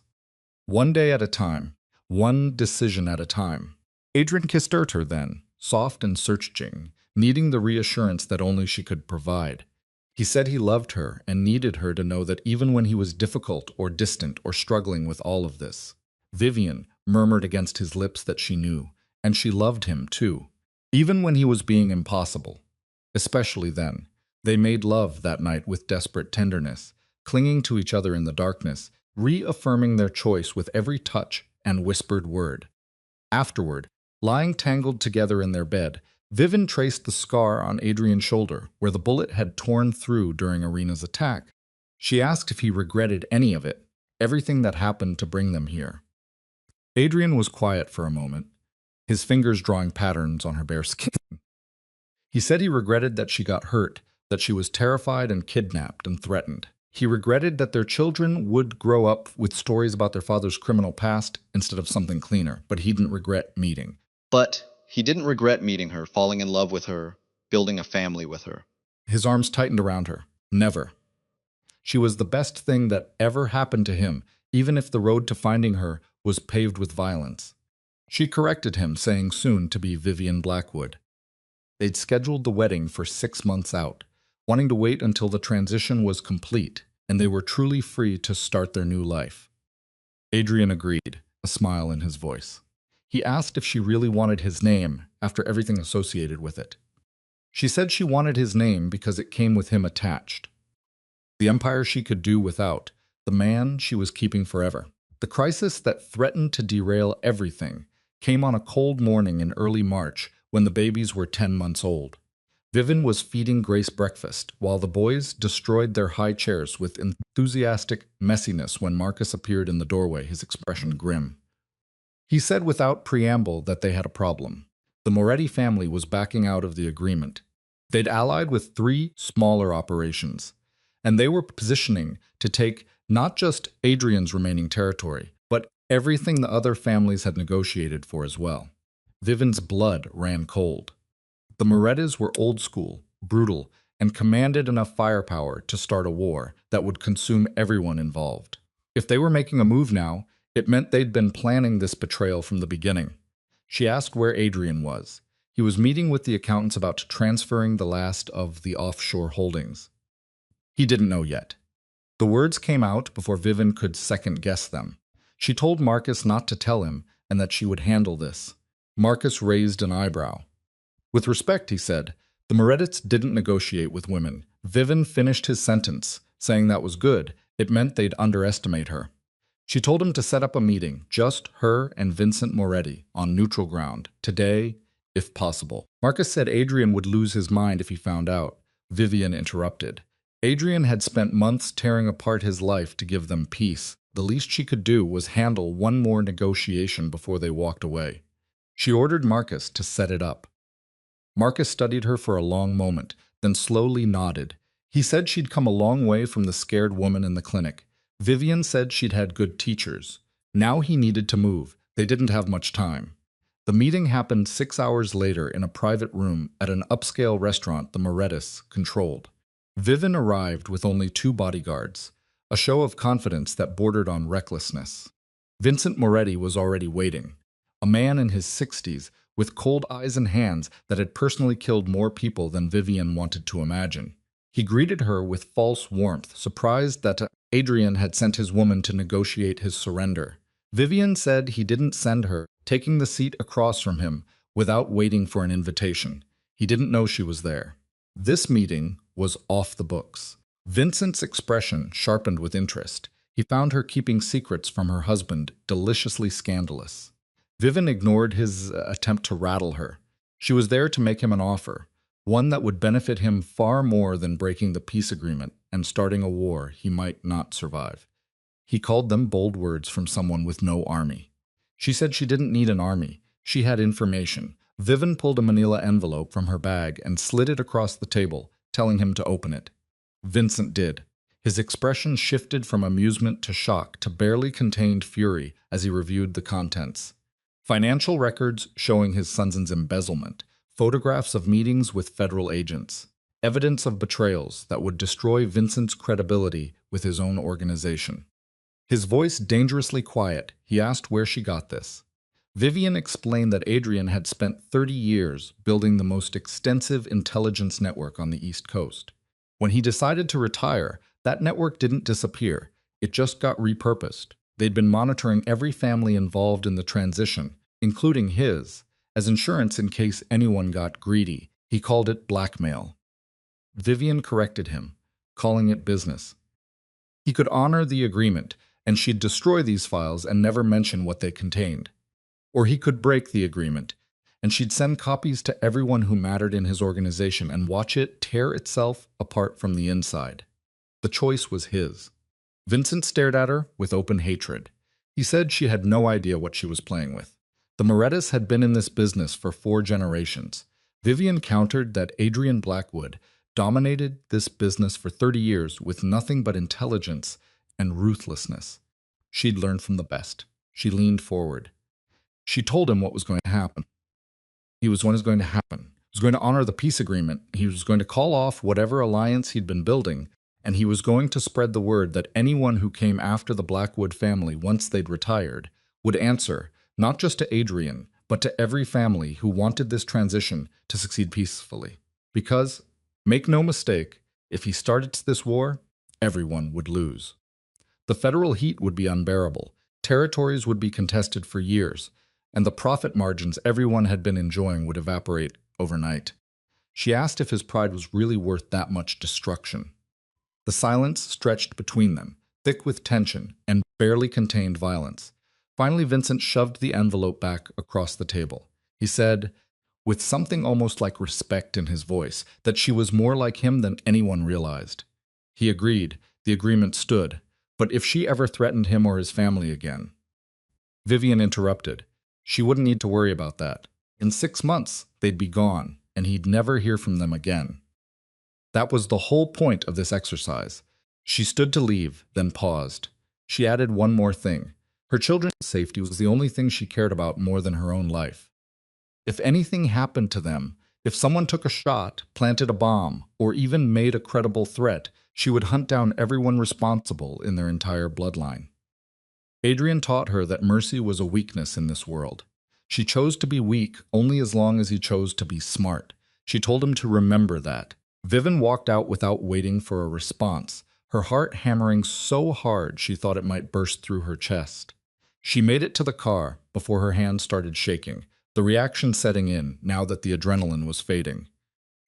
One day at a time, one decision at a time. Adrian kissed her then, soft and searching, needing the reassurance that only she could provide. He said he loved her and needed her to know that even when he was difficult or distant or struggling with all of this. Vivian murmured against his lips that she knew, and she loved him too, even when he was being impossible. Especially then. They made love that night with desperate tenderness, clinging to each other in the darkness, reaffirming their choice with every touch and whispered word. Afterward, lying tangled together in their bed, Vivian traced the scar on Adrian's shoulder where the bullet had torn through during Arena's attack. She asked if he regretted any of it, everything that happened to bring them here. Adrian was quiet for a moment, his fingers drawing patterns on her bare skin. He said he regretted that she got hurt, that she was terrified and kidnapped and threatened. He regretted that their children would grow up with stories about their father's criminal past instead of something cleaner, but he didn't regret meeting. But he didn't regret meeting her, falling in love with her, building a family with her. His arms tightened around her. Never. She was the best thing that ever happened to him, even if the road to finding her was paved with violence. She corrected him, saying soon to be Vivian Blackwood. They'd scheduled the wedding for 6 months out, wanting to wait until the transition was complete and they were truly free to start their new life. Adrian agreed, a smile in his voice. He asked if she really wanted his name after everything associated with it. She said she wanted his name because it came with him attached. The empire she could do without, the man she was keeping forever. The crisis that threatened to derail everything came on a cold morning in early March when the babies were 10 months old. Vivian was feeding Grace breakfast while the boys destroyed their high chairs with enthusiastic messiness when Marcus appeared in the doorway, his expression grim. He said without preamble that they had a problem. The Moretti family was backing out of the agreement. They'd allied with 3 smaller operations, and they were positioning to take not just Adrian's remaining territory, but everything the other families had negotiated for as well. Vivian's blood ran cold. The Morettis were old school, brutal, and commanded enough firepower to start a war that would consume everyone involved. If they were making a move now, it meant they'd been planning this betrayal from the beginning. She asked where Adrian was. He was meeting with the accountants about transferring the last of the offshore holdings. He didn't know yet. The words came out before Vivian could second-guess them. She told Marcus not to tell him and that she would handle this. Marcus raised an eyebrow. With respect, he said, the Morettis didn't negotiate with women. Vivian finished his sentence, saying that was good. It meant they'd underestimate her. She told him to set up a meeting, just her and Vincent Moretti, on neutral ground, today, if possible. Marcus said Adrian would lose his mind if he found out. Vivian interrupted. Adrian had spent months tearing apart his life to give them peace. The least she could do was handle one more negotiation before they walked away. She ordered Marcus to set it up. Marcus studied her for a long moment, then slowly nodded. He said she'd come a long way from the scared woman in the clinic. Vivian said she'd had good teachers. Now he needed to move. They didn't have much time. The meeting happened 6 hours later in a private room at an upscale restaurant the Morettis controlled. Vivian arrived with only 2 bodyguards, a show of confidence that bordered on recklessness. Vincent Moretti was already waiting, a man in his 60s with cold eyes and hands that had personally killed more people than Vivian wanted to imagine. He greeted her with false warmth, surprised that Adrian had sent his woman to negotiate his surrender. Vivian said he didn't send her, taking the seat across from him without waiting for an invitation. He didn't know she was there. This meeting was off the books. Vincent's expression sharpened with interest. He found her keeping secrets from her husband deliciously scandalous. Vivian ignored his attempt to rattle her. She was there to make him an offer, one that would benefit him far more than breaking the peace agreement and starting a war he might not survive. He called them bold words from someone with no army. She said she didn't need an army. She had information. Vivian pulled a manila envelope from her bag and slid it across the table, telling him to open it. Vincent did. His expression shifted from amusement to shock to barely contained fury as he reviewed the contents. Financial records showing his son's embezzlement, photographs of meetings with federal agents, evidence of betrayals that would destroy Vincent's credibility with his own organization. His voice dangerously quiet, he asked where she got this. Vivian explained that Adrian had spent 30 years building the most extensive intelligence network on the East Coast. When he decided to retire, that network didn't disappear. It just got repurposed. They'd been monitoring every family involved in the transition, including his, as insurance in case anyone got greedy. He called it blackmail. Vivian corrected him, calling it business. He could honor the agreement, and she'd destroy these files and never mention what they contained. Or he could break the agreement, and she'd send copies to everyone who mattered in his organization and watch it tear itself apart from the inside. The choice was his. Vincent stared at her with open hatred. He said she had no idea what she was playing with. The Morettas had been in this business for 4 generations. Vivian countered that Adrian Blackwood dominated this business for 30 years with nothing but intelligence and ruthlessness. She'd learned from the best. She leaned forward. She told him what was going to happen. He was going to happen. He was going to honor the peace agreement. He was going to call off whatever alliance he'd been building, and he was going to spread the word that anyone who came after the Blackwood family once they'd retired would answer, not just to Adrian, but to every family who wanted this transition to succeed peacefully. Because, make no mistake, if he started this war, everyone would lose. The federal heat would be unbearable, territories would be contested for years, and the profit margins everyone had been enjoying would evaporate overnight. She asked if his pride was really worth that much destruction. The silence stretched between them, thick with tension and barely contained violence. Finally, Vincent shoved the envelope back across the table. He said, with something almost like respect in his voice, that she was more like him than anyone realized. He agreed. The agreement stood. But if she ever threatened him or his family again... Vivian interrupted. She wouldn't need to worry about that. In 6 months, they'd be gone, and he'd never hear from them again. That was the whole point of this exercise. She stood to leave, then paused. She added one more thing. Her children's safety was the only thing she cared about more than her own life. If anything happened to them, if someone took a shot, planted a bomb, or even made a credible threat, she would hunt down everyone responsible in their entire bloodline. Adrian taught her that mercy was a weakness in this world. She chose to be weak only as long as he chose to be smart. She told him to remember that. Vivian walked out without waiting for a response, her heart hammering so hard she thought it might burst through her chest. She made it to the car before her hand started shaking, the reaction setting in now that the adrenaline was fading.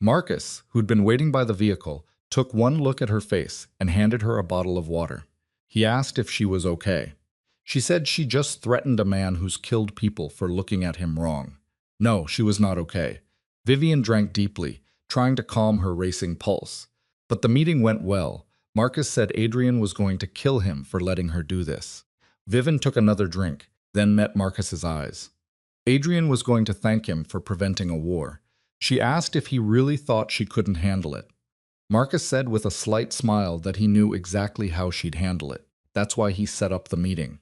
Marcus, who'd been waiting by the vehicle, took one look at her face and handed her a bottle of water. He asked if she was okay. She said she just threatened a man who's killed people for looking at him wrong. No, she was not okay. Vivian drank deeply, trying to calm her racing pulse. But the meeting went well. Marcus said Adrian was going to kill him for letting her do this. Vivian took another drink, then met Marcus's eyes. Adrian was going to thank him for preventing a war. She asked if he really thought she couldn't handle it. Marcus said with a slight smile that he knew exactly how she'd handle it. That's why he set up the meeting.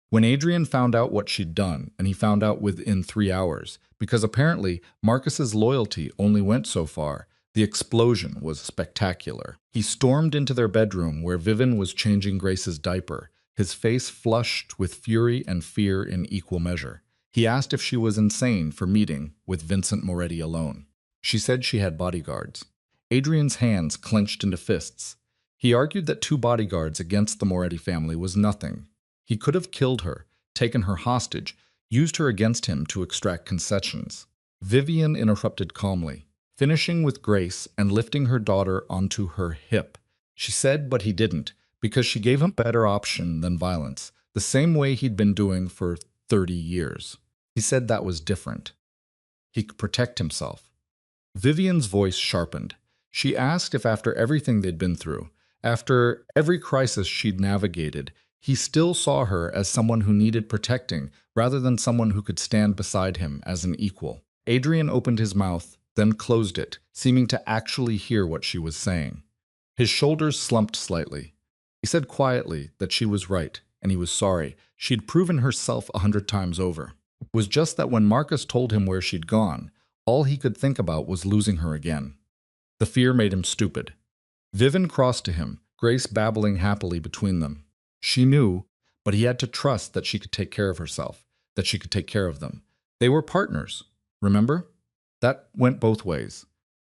When Adrian found out what she'd done, and he found out within 3 hours, because apparently Marcus's loyalty only went so far, the explosion was spectacular. He stormed into their bedroom where Vivian was changing Grace's diaper, his face flushed with fury and fear in equal measure. He asked if she was insane for meeting with Vincent Moretti alone. She said she had bodyguards. Adrian's hands clenched into fists. He argued that 2 bodyguards against the Moretti family was nothing. He could have killed her, taken her hostage, used her against him to extract concessions. Vivian interrupted calmly, finishing with Grace and lifting her daughter onto her hip. She said, but he didn't, because she gave him a better option than violence, the same way he'd been doing for 30 years. He said that was different. He could protect himself. Vivian's voice sharpened. She asked if after everything they'd been through, after every crisis she'd navigated, he still saw her as someone who needed protecting rather than someone who could stand beside him as an equal. Adrian opened his mouth, then closed it, seeming to actually hear what she was saying. His shoulders slumped slightly. He said quietly that she was right, and he was sorry. She'd proven herself 100 times over. It was just that when Marcus told him where she'd gone, all he could think about was losing her again. The fear made him stupid. Vivian crossed to him, Grace babbling happily between them. She knew, but he had to trust that she could take care of herself, that she could take care of them. They were partners, remember? That went both ways.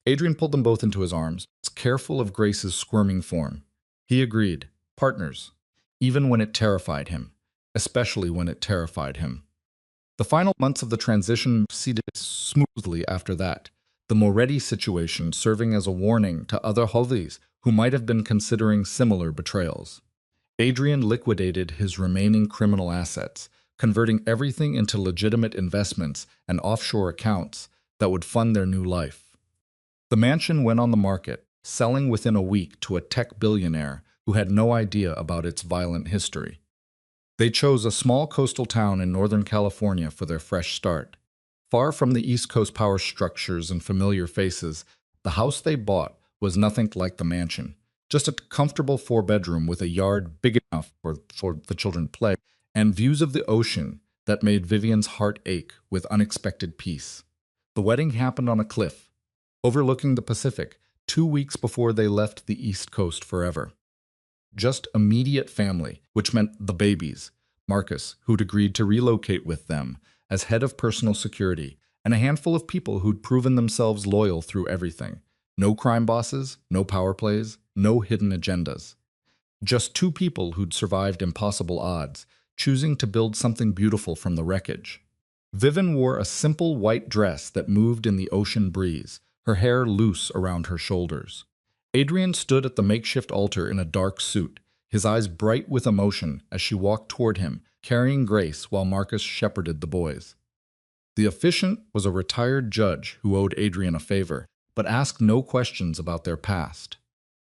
Adrian pulled them both into his arms, careful of Grace's squirming form. He agreed, partners, even when it terrified him, especially when it terrified him. The final months of the transition proceeded smoothly after that, the Moretti situation serving as a warning to other Hovis who might have been considering similar betrayals. Adrian liquidated his remaining criminal assets, converting everything into legitimate investments and offshore accounts that would fund their new life. The mansion went on the market, selling within a week to a tech billionaire who had no idea about its violent history. They chose a small coastal town in Northern California for their fresh start. Far from the East Coast power structures and familiar faces, the house they bought was nothing like the mansion. Just a comfortable 4-bedroom with a yard big enough for the children to play, and views of the ocean that made Vivian's heart ache with unexpected peace. The wedding happened on a cliff, overlooking the Pacific, 2 weeks before they left the East Coast forever. Just immediate family, which meant the babies, Marcus, who'd agreed to relocate with them as head of personal security, and a handful of people who'd proven themselves loyal through everything. No crime bosses, no power plays, no hidden agendas. Just 2 people who'd survived impossible odds, choosing to build something beautiful from the wreckage. Vivian wore a simple white dress that moved in the ocean breeze, her hair loose around her shoulders. Adrian stood at the makeshift altar in a dark suit, his eyes bright with emotion as she walked toward him, carrying Grace while Marcus shepherded the boys. The officiant was a retired judge who owed Adrian a favor, but asked no questions about their past.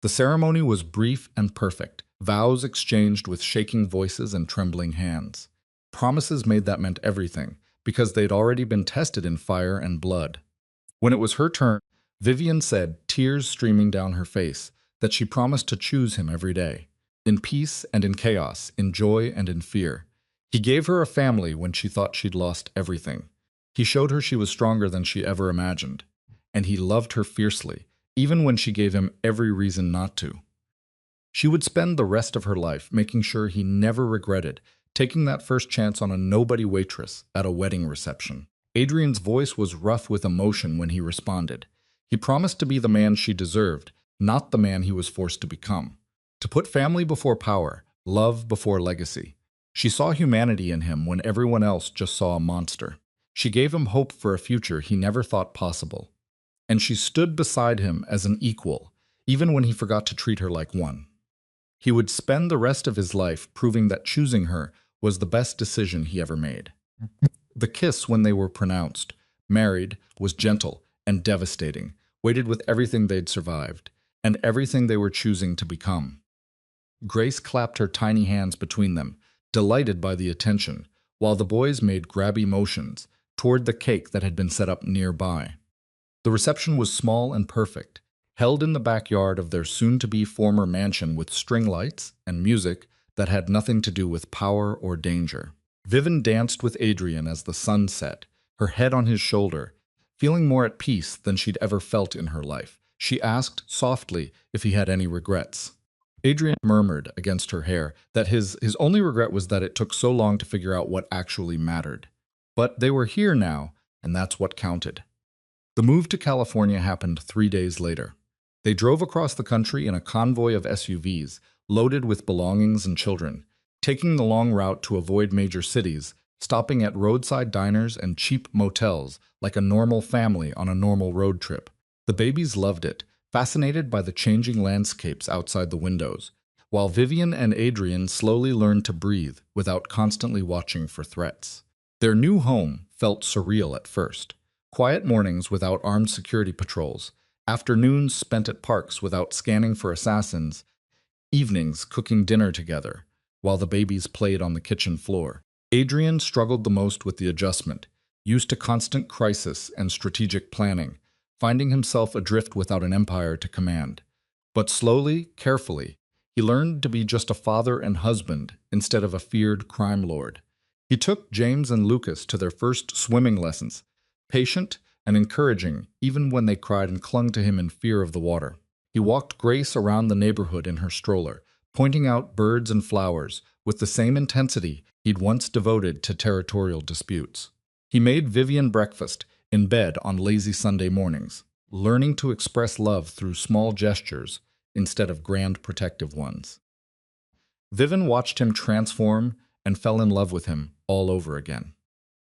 The ceremony was brief and perfect, vows exchanged with shaking voices and trembling hands. Promises made that meant everything, because they'd already been tested in fire and blood. When it was her turn, Vivian said, tears streaming down her face, that she promised to choose him every day, in peace and in chaos, in joy and in fear. He gave her a family when she thought she'd lost everything. He showed her she was stronger than she ever imagined, and he loved her fiercely, even when she gave him every reason not to. She would spend the rest of her life making sure he never regretted taking that first chance on a nobody waitress at a wedding reception. Adrian's voice was rough with emotion when he responded. He promised to be the man she deserved, not the man he was forced to become. To put family before power, love before legacy. She saw humanity in him when everyone else just saw a monster. She gave him hope for a future he never thought possible. And she stood beside him as an equal, even when he forgot to treat her like one. He would spend the rest of his life proving that choosing her was the best decision he ever made. The kiss when they were pronounced married was gentle and devastating, weighted with everything they'd survived, and everything they were choosing to become. Grace clapped her tiny hands between them, delighted by the attention, while the boys made grabby motions toward the cake that had been set up nearby. The reception was small and perfect, held in the backyard of their soon-to-be former mansion with string lights and music that had nothing to do with power or danger. Vivian danced with Adrian as the sun set, her head on his shoulder, feeling more at peace than she'd ever felt in her life. She asked softly if he had any regrets. Adrian murmured against her hair that his only regret was that it took so long to figure out what actually mattered. But they were here now, and that's what counted. The move to California happened 3 days later. They drove across the country in a convoy of SUVs, loaded with belongings and children, taking the long route to avoid major cities, stopping at roadside diners and cheap motels like a normal family on a normal road trip. The babies loved it. fascinated by the changing landscapes outside the windows, while Vivian and Adrian slowly learned to breathe without constantly watching for threats. Their new home felt surreal at first. Quiet mornings without armed security patrols, afternoons spent at parks without scanning for assassins, evenings cooking dinner together, while the babies played on the kitchen floor. Adrian struggled the most with the adjustment, used to constant crisis and strategic planning, finding himself adrift without an empire to command. But slowly, carefully, he learned to be just a father and husband instead of a feared crime lord. He took James and Lucas to their first swimming lessons, patient and encouraging even when they cried and clung to him in fear of the water. He walked Grace around the neighborhood in her stroller, pointing out birds and flowers with the same intensity he'd once devoted to territorial disputes. He made Vivian breakfast in bed on lazy Sunday mornings, learning to express love through small gestures instead of grand protective ones. Vivian watched him transform and fell in love with him all over again.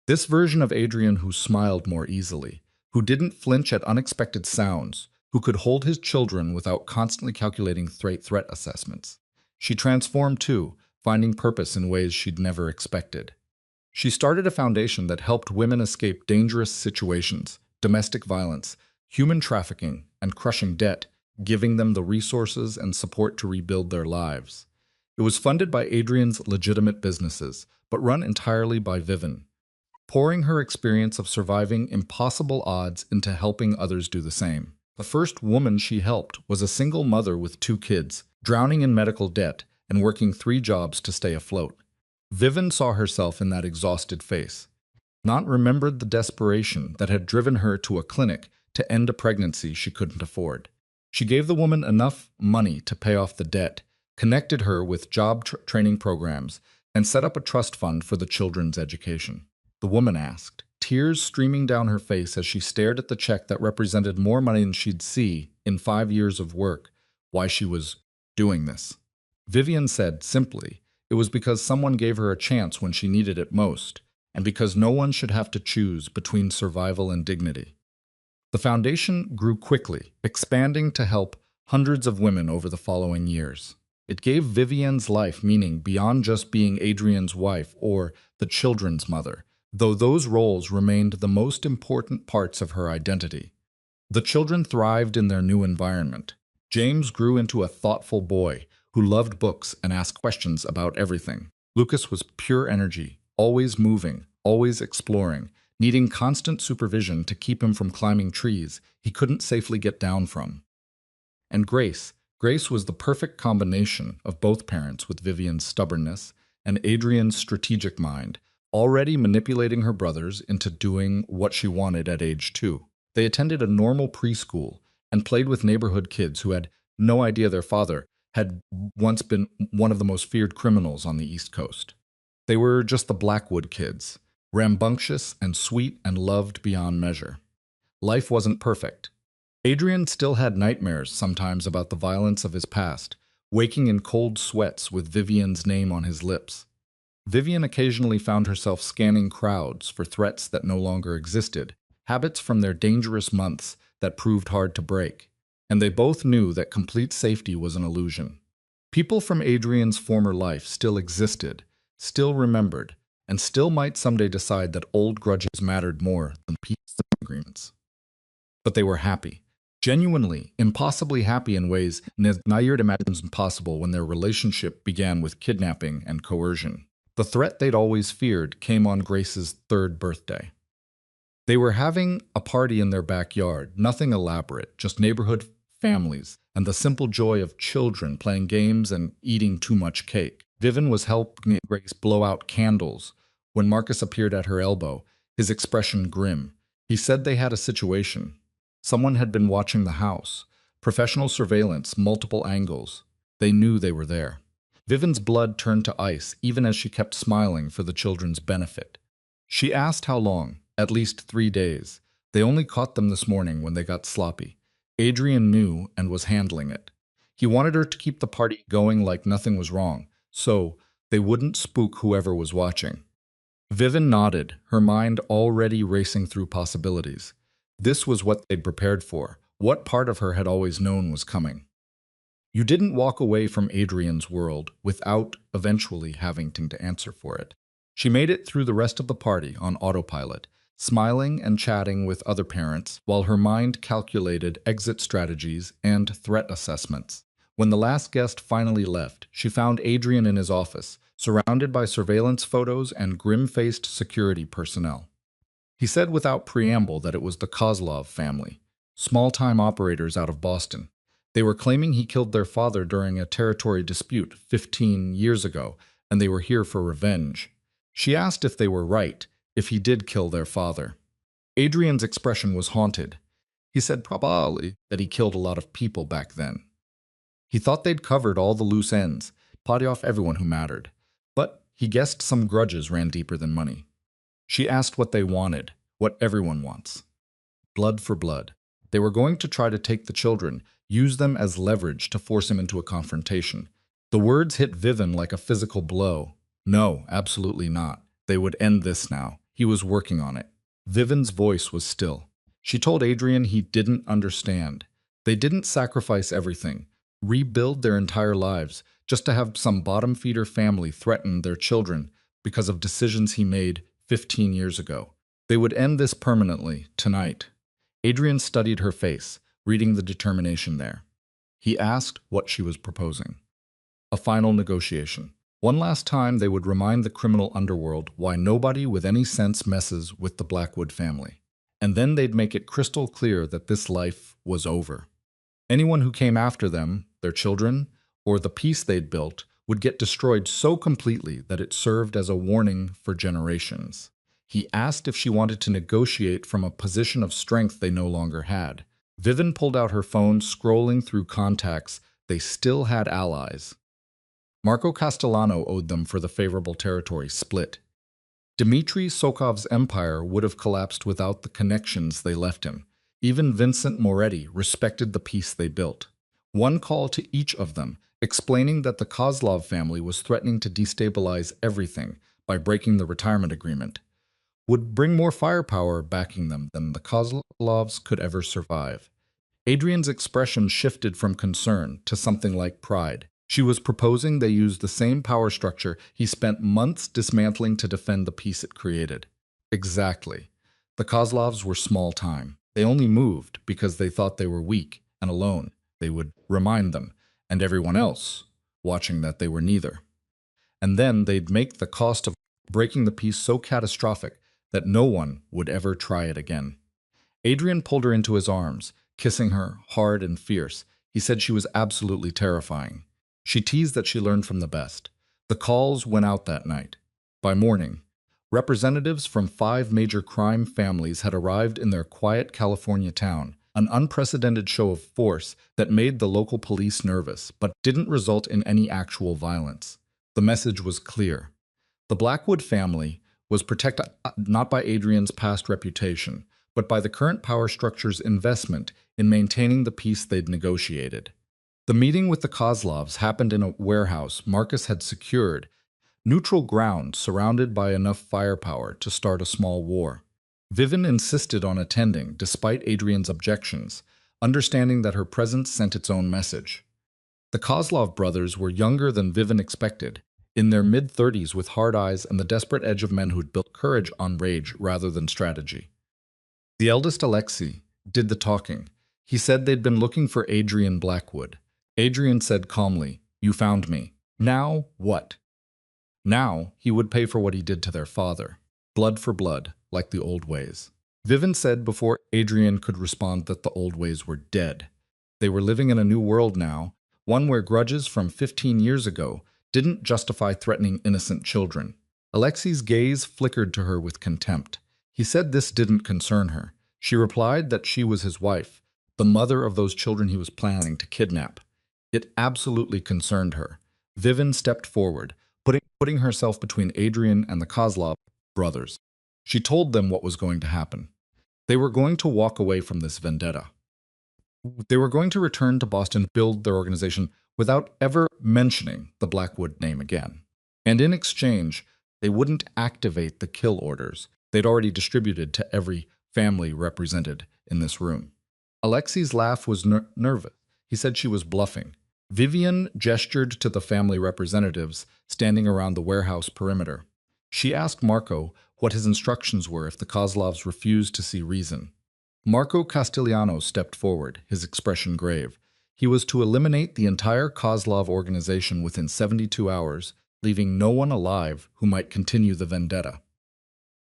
This version of Adrian who smiled more easily, who didn't flinch at unexpected sounds, who could hold his children without constantly calculating threat assessments. She transformed too, finding purpose in ways she'd never expected. She started a foundation that helped women escape dangerous situations, domestic violence, human trafficking, and crushing debt, giving them the resources and support to rebuild their lives. It was funded by Adrian's legitimate businesses, but run entirely by Vivian, pouring her experience of surviving impossible odds into helping others do the same. The first woman she helped was a single mother with 2 kids, drowning in medical debt and working 3 jobs to stay afloat. Vivian saw herself in that exhausted face, not remembered the desperation that had driven her to a clinic to end a pregnancy she couldn't afford. She gave the woman enough money to pay off the debt, connected her with job training programs, and set up a trust fund for the children's education. The woman asked, tears streaming down her face as she stared at the check that represented more money than she'd see in 5 years of work, why she was doing this. Vivian said simply, it was because someone gave her a chance when she needed it most, and because no one should have to choose between survival and dignity. The foundation grew quickly, expanding to help hundreds of women over the following years. It gave Vivian's life meaning beyond just being Adrian's wife or the children's mother, though those roles remained the most important parts of her identity. The children thrived in their new environment. James grew into a thoughtful boy who loved books and asked questions about everything. Lucas was pure energy, always moving, always exploring, needing constant supervision to keep him from climbing trees he couldn't safely get down from. And Grace was the perfect combination of both parents with Vivian's stubbornness and Adrian's strategic mind, already manipulating her brothers into doing what she wanted at age 2. They attended a normal preschool and played with neighborhood kids who had no idea their father had once been one of the most feared criminals on the East Coast. They were just the Blackwood kids, rambunctious and sweet and loved beyond measure. Life wasn't perfect. Adrian still had nightmares sometimes about the violence of his past, waking in cold sweats with Vivian's name on his lips. Vivian occasionally found herself scanning crowds for threats that no longer existed, habits from their dangerous months that proved hard to break. And they both knew that complete safety was an illusion. People from Adrian's former life still existed, still remembered, and still might someday decide that old grudges mattered more than peace and agreements. But they were happy. Genuinely, impossibly happy in ways Nayard imagines impossible when their relationship began with kidnapping and coercion. The threat they'd always feared came on Grace's 3rd birthday. They were having a party in their backyard, nothing elaborate, just neighborhood families and the simple joy of children playing games and eating too much cake. Vivian was helping Grace blow out candles when Marcus appeared at her elbow, his expression grim. He said they had a situation. Someone had been watching the house. Professional surveillance, multiple angles. They knew they were there. Vivian's blood turned to ice even as she kept smiling for the children's benefit. She asked how long. At least 3 days. They only caught them this morning when they got sloppy. Adrian knew and was handling it. He wanted her to keep the party going like nothing was wrong, so they wouldn't spook whoever was watching. Vivian nodded, her mind already racing through possibilities. This was what they'd prepared for, What part of her had always known was coming? You didn't walk away from Adrian's world without eventually having to answer for it. She made it through the rest of the party on autopilot, smiling and chatting with other parents while her mind calculated exit strategies and threat assessments. When the last guest finally left, she found Adrian in his office, surrounded by surveillance photos and grim-faced security personnel. He said without preamble that it was the Kozlov family, small-time operators out of Boston. They were claiming he killed their father during a territory dispute 15 years ago, and they were here for revenge. She asked if they were right, if he did kill their father. Adrian's expression was haunted. He said probably that he killed a lot of people back then. He thought they'd covered all the loose ends, potty off everyone who mattered. But he guessed some grudges ran deeper than money. She asked what they wanted, what everyone wants. Blood for blood. They were going to try to take the children, use them as leverage to force him into a confrontation. The words hit Vivian like a physical blow. No, absolutely not. They would end this now. He was working on it. Vivian's voice was still. She told Adrian he didn't understand. They didn't sacrifice everything, rebuild their entire lives, just to have some bottom-feeder family threaten their children because of decisions he made 15 years ago. They would end this permanently, tonight. Adrian studied her face, reading the determination there. He asked what she was proposing. A final negotiation. One last time they would remind the criminal underworld why nobody with any sense messes with the Blackwood family. And then they'd make it crystal clear that this life was over. Anyone who came after them, their children, or the peace they'd built, would get destroyed so completely that it served as a warning for generations. He asked if she wanted to negotiate from a position of strength they no longer had. Vivian pulled out her phone, scrolling through contacts. They still had allies. Marco Castellano owed them for the favorable territory split. Dmitry Sokov's empire would have collapsed without the connections they left him. Even Vincent Moretti respected the peace they built. One call to each of them, explaining that the Kozlov family was threatening to destabilize everything by breaking the retirement agreement, would bring more firepower backing them than the Kozlovs could ever survive. Adrian's expression shifted from concern to something like pride. She was proposing they use the same power structure he spent months dismantling to defend the peace it created. Exactly. The Kozlovs were small time. They only moved because they thought they were weak and alone. They would remind them, and everyone else, watching that they were neither. And then they'd make the cost of breaking the peace so catastrophic that no one would ever try it again. Adrian pulled her into his arms, kissing her hard and fierce. He said she was absolutely terrifying. She teased that she learned from the best. The calls went out that night. By morning, representatives from 5 major crime families had arrived in their quiet California town, an unprecedented show of force that made the local police nervous, but didn't result in any actual violence. The message was clear. The Blackwood family was protected not by Adrian's past reputation, but by the current power structure's investment in maintaining the peace they'd negotiated. The meeting with the Kozlovs happened in a warehouse Marcus had secured, neutral ground surrounded by enough firepower to start a small war. Vivian insisted on attending, despite Adrian's objections, understanding that her presence sent its own message. The Kozlov brothers were younger than Vivian expected, in their mid-30s with hard eyes and the desperate edge of men who'd built courage on rage rather than strategy. The eldest, Alexei, did the talking. He said they'd been looking for Adrian Blackwood. Adrian said calmly, "You found me. Now what?" Now he would pay for what he did to their father. Blood for blood, like the old ways. Vivian said before Adrian could respond that the old ways were dead. They were living in a new world now, one where grudges from 15 years ago didn't justify threatening innocent children. Alexei's gaze flickered to her with contempt. He said this didn't concern her. She replied that she was his wife, the mother of those children he was planning to kidnap. It absolutely concerned her. Vivian stepped forward, putting herself between Adrian and the Kozlov brothers. She told them what was going to happen. They were going to walk away from this vendetta. They were going to return to Boston, build their organization without ever mentioning the Blackwood name again. And in exchange, they wouldn't activate the kill orders they'd already distributed to every family represented in this room. Alexi's laugh was nervous. He said she was bluffing. Vivian gestured to the family representatives standing around the warehouse perimeter. She asked Marco what his instructions were if the Kozlovs refused to see reason. Marco Castigliano stepped forward, his expression grave. He was to eliminate the entire Kozlov organization within 72 hours, leaving no one alive who might continue the vendetta.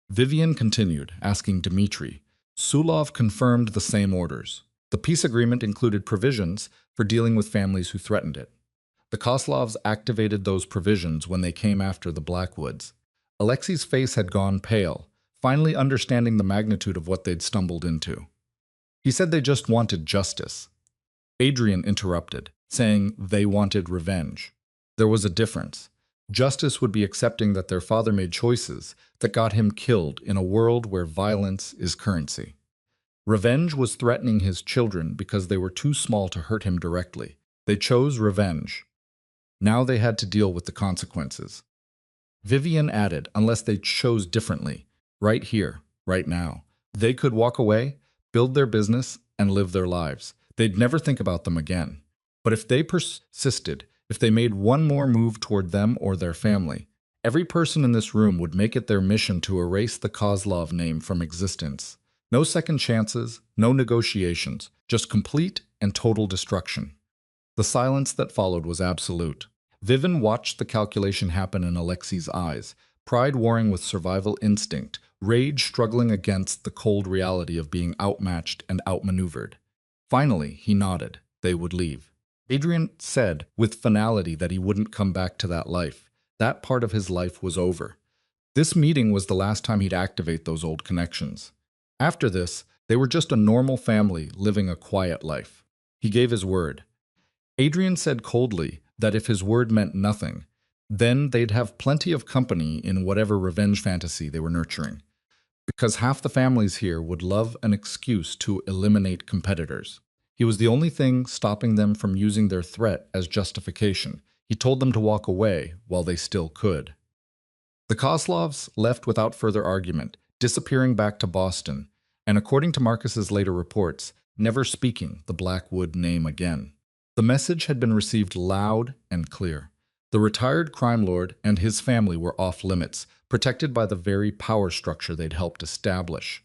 Vivian continued, asking Dmitri. Sulov confirmed the same orders. The peace agreement included provisions for dealing with families who threatened it. The Kozlovs activated those provisions when they came after the Blackwoods. Alexei's face had gone pale, finally understanding the magnitude of what they'd stumbled into. He said they just wanted justice. Adrian interrupted, saying they wanted revenge. There was a difference. Justice would be accepting that their father made choices that got him killed in a world where violence is currency. Revenge was threatening his children because they were too small to hurt him directly. They chose revenge. Now they had to deal with the consequences. Vivian added, unless they chose differently, right here, right now. They could walk away, build their business, and live their lives. They'd never think about them again. But if they persisted, if they made one more move toward them or their family, every person in this room would make it their mission to erase the Kozlov name from existence. No second chances, no negotiations, just complete and total destruction. The silence that followed was absolute. Vivian watched the calculation happen in Alexei's eyes, pride warring with survival instinct, rage struggling against the cold reality of being outmatched and outmaneuvered. Finally, he nodded. They would leave. Adrian said with finality that he wouldn't come back to that life. That part of his life was over. This meeting was the last time he'd activate those old connections. After this, they were just a normal family living a quiet life. He gave his word. Adrian said coldly that if his word meant nothing, then they'd have plenty of company in whatever revenge fantasy they were nurturing. Because half the families here would love an excuse to eliminate competitors. He was the only thing stopping them from using their threat as justification. He told them to walk away while they still could. The Kozlovs left without further argument, disappearing back to Boston, and according to Marcus's later reports, never speaking the Blackwood name again. The message had been received loud and clear. The retired crime lord and his family were off limits, protected by the very power structure they'd helped establish.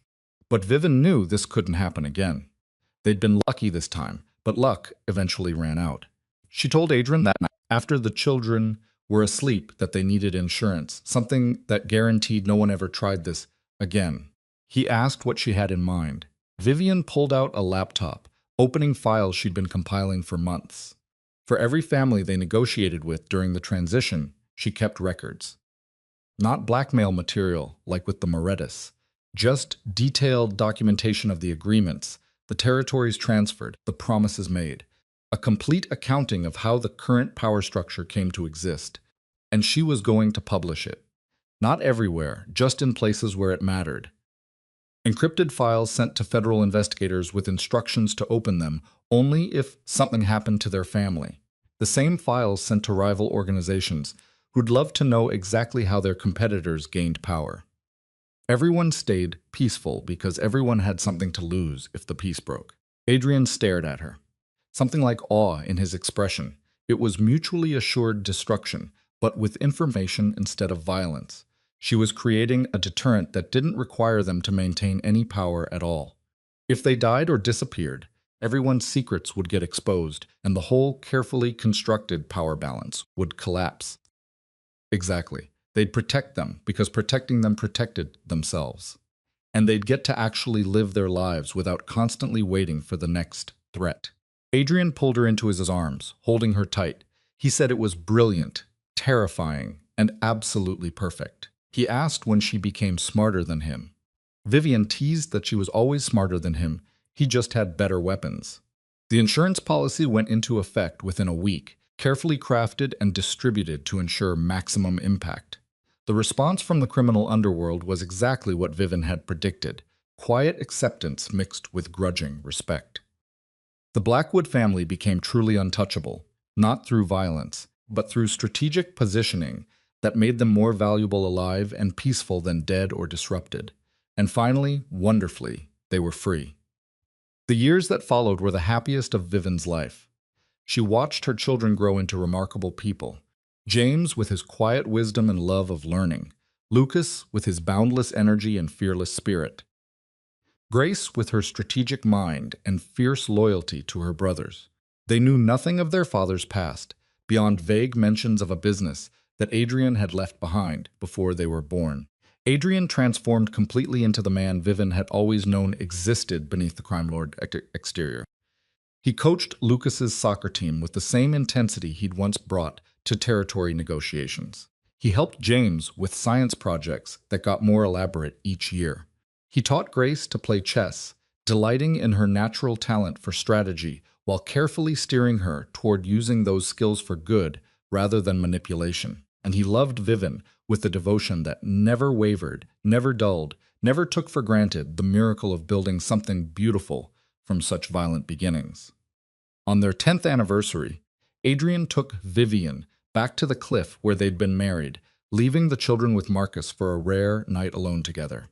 But Vivian knew this couldn't happen again. They'd been lucky this time, but luck eventually ran out. She told Adrian that night, after the children were asleep, that they needed insurance, something that guaranteed no one ever tried this again. He asked what she had in mind. Vivian pulled out a laptop, opening files she'd been compiling for months. For every family they negotiated with during the transition, she kept records. Not blackmail material like with the Morettis, just detailed documentation of the agreements, the territories transferred, the promises made, a complete accounting of how the current power structure came to exist. And she was going to publish it. Not everywhere, just in places where it mattered. Encrypted files sent to federal investigators with instructions to open them only if something happened to their family. The same files sent to rival organizations who'd love to know exactly how their competitors gained power. Everyone stayed peaceful because everyone had something to lose if the peace broke. Adrian stared at her. Something like awe in his expression. It was mutually assured destruction, but with information instead of violence. She was creating a deterrent that didn't require them to maintain any power at all. If they died or disappeared, everyone's secrets would get exposed, and the whole carefully constructed power balance would collapse. Exactly. They'd protect them because protecting them protected themselves. And they'd get to actually live their lives without constantly waiting for the next threat. Adrian pulled her into his arms, holding her tight. He said it was brilliant, terrifying, and absolutely perfect. He asked when she became smarter than him. Vivian teased that she was always smarter than him. He just had better weapons. The insurance policy went into effect within a week, carefully crafted and distributed to ensure maximum impact. The response from the criminal underworld was exactly what Vivian had predicted, quiet acceptance mixed with grudging respect. The Blackwood family became truly untouchable, not through violence, but through strategic positioning that made them more valuable alive and peaceful than dead or disrupted. And finally, wonderfully, they were free. The years that followed were the happiest of Vivian's life. She watched her children grow into remarkable people. James with his quiet wisdom and love of learning, Lucas with his boundless energy and fearless spirit, Grace with her strategic mind and fierce loyalty to her brothers. They knew nothing of their father's past, beyond vague mentions of a business that Adrian had left behind before they were born. Adrian transformed completely into the man Vivian had always known existed beneath the crime lord exterior. He coached Lucas's soccer team with the same intensity he'd once brought to territory negotiations. He helped James with science projects that got more elaborate each year. He taught Grace to play chess, delighting in her natural talent for strategy while carefully steering her toward using those skills for good rather than manipulation. And he loved Vivian with a devotion that never wavered, never dulled, never took for granted the miracle of building something beautiful from such violent beginnings. On their 10th anniversary, Adrian took Vivian back to the cliff where they'd been married, leaving the children with Marcus for a rare night alone together.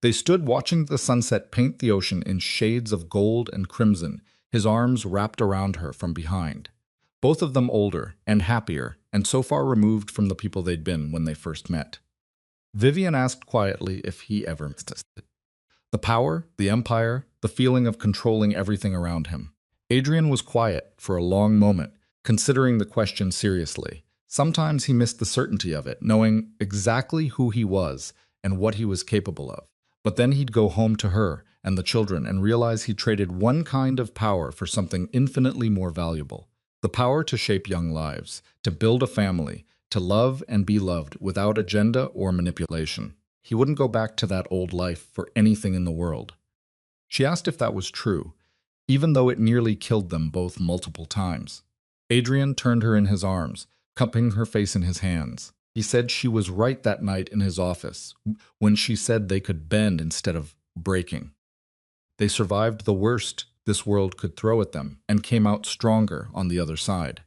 They stood watching the sunset paint the ocean in shades of gold and crimson, his arms wrapped around her from behind. Both of them older and happier, and so far removed from the people they'd been when they first met. Vivian asked quietly if he ever missed it. The power, the empire, the feeling of controlling everything around him. Adrian was quiet for a long moment, considering the question seriously. Sometimes he missed the certainty of it, knowing exactly who he was and what he was capable of. But then he'd go home to her and the children and realize he traded one kind of power for something infinitely more valuable. The power to shape young lives, to build a family, to love and be loved without agenda or manipulation. He wouldn't go back to that old life for anything in the world. She asked if that was true, even though it nearly killed them both multiple times. Adrian turned her in his arms, cupping her face in his hands. He said she was right that night in his office, when she said they could bend instead of breaking. They survived the worst this world could throw at them and came out stronger on the other side.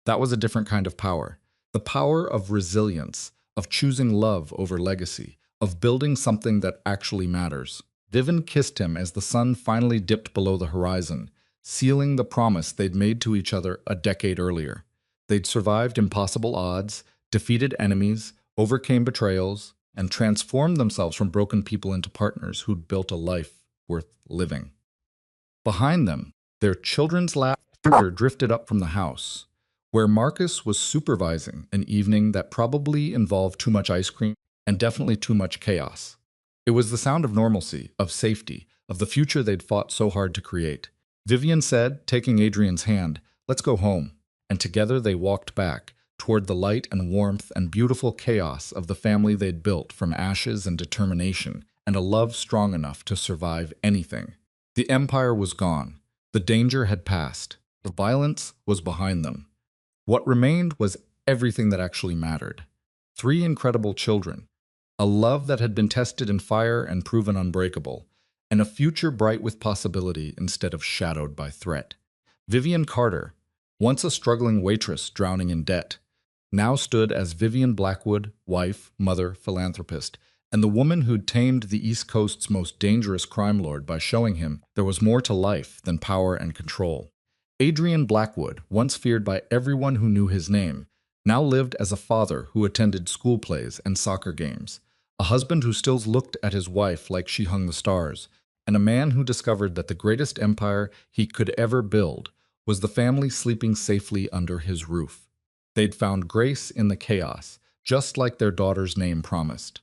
That was a different kind of power. The power of resilience, of choosing love over legacy, of building something that actually matters. Vivian kissed him as the sun finally dipped below the horizon, sealing the promise they'd made to each other a decade earlier. They'd survived impossible odds, defeated enemies, overcame betrayals, and transformed themselves from broken people into partners who'd built a life worth living. Behind them, their children's laughter drifted up from the house, where Marcus was supervising an evening that probably involved too much ice cream and definitely too much chaos. It was the sound of normalcy, of safety, of the future they'd fought so hard to create. Vivian said, taking Adrian's hand, "Let's go home." And together they walked back, toward the light and warmth and beautiful chaos of the family they'd built from ashes and determination, and a love strong enough to survive anything. The empire was gone. The danger had passed. The violence was behind them. What remained was everything that actually mattered. 3 incredible children, a love that had been tested in fire and proven unbreakable, and a future bright with possibility instead of shadowed by threat. Vivian Carter, once a struggling waitress drowning in debt, now stood as Vivian Blackwood, wife, mother, philanthropist, and the woman who'd tamed the East Coast's most dangerous crime lord by showing him there was more to life than power and control. Adrian Blackwood, once feared by everyone who knew his name, now lived as a father who attended school plays and soccer games, a husband who still looked at his wife like she hung the stars, and a man who discovered that the greatest empire he could ever build was the family sleeping safely under his roof. They'd found grace in the chaos, just like their daughter's name promised.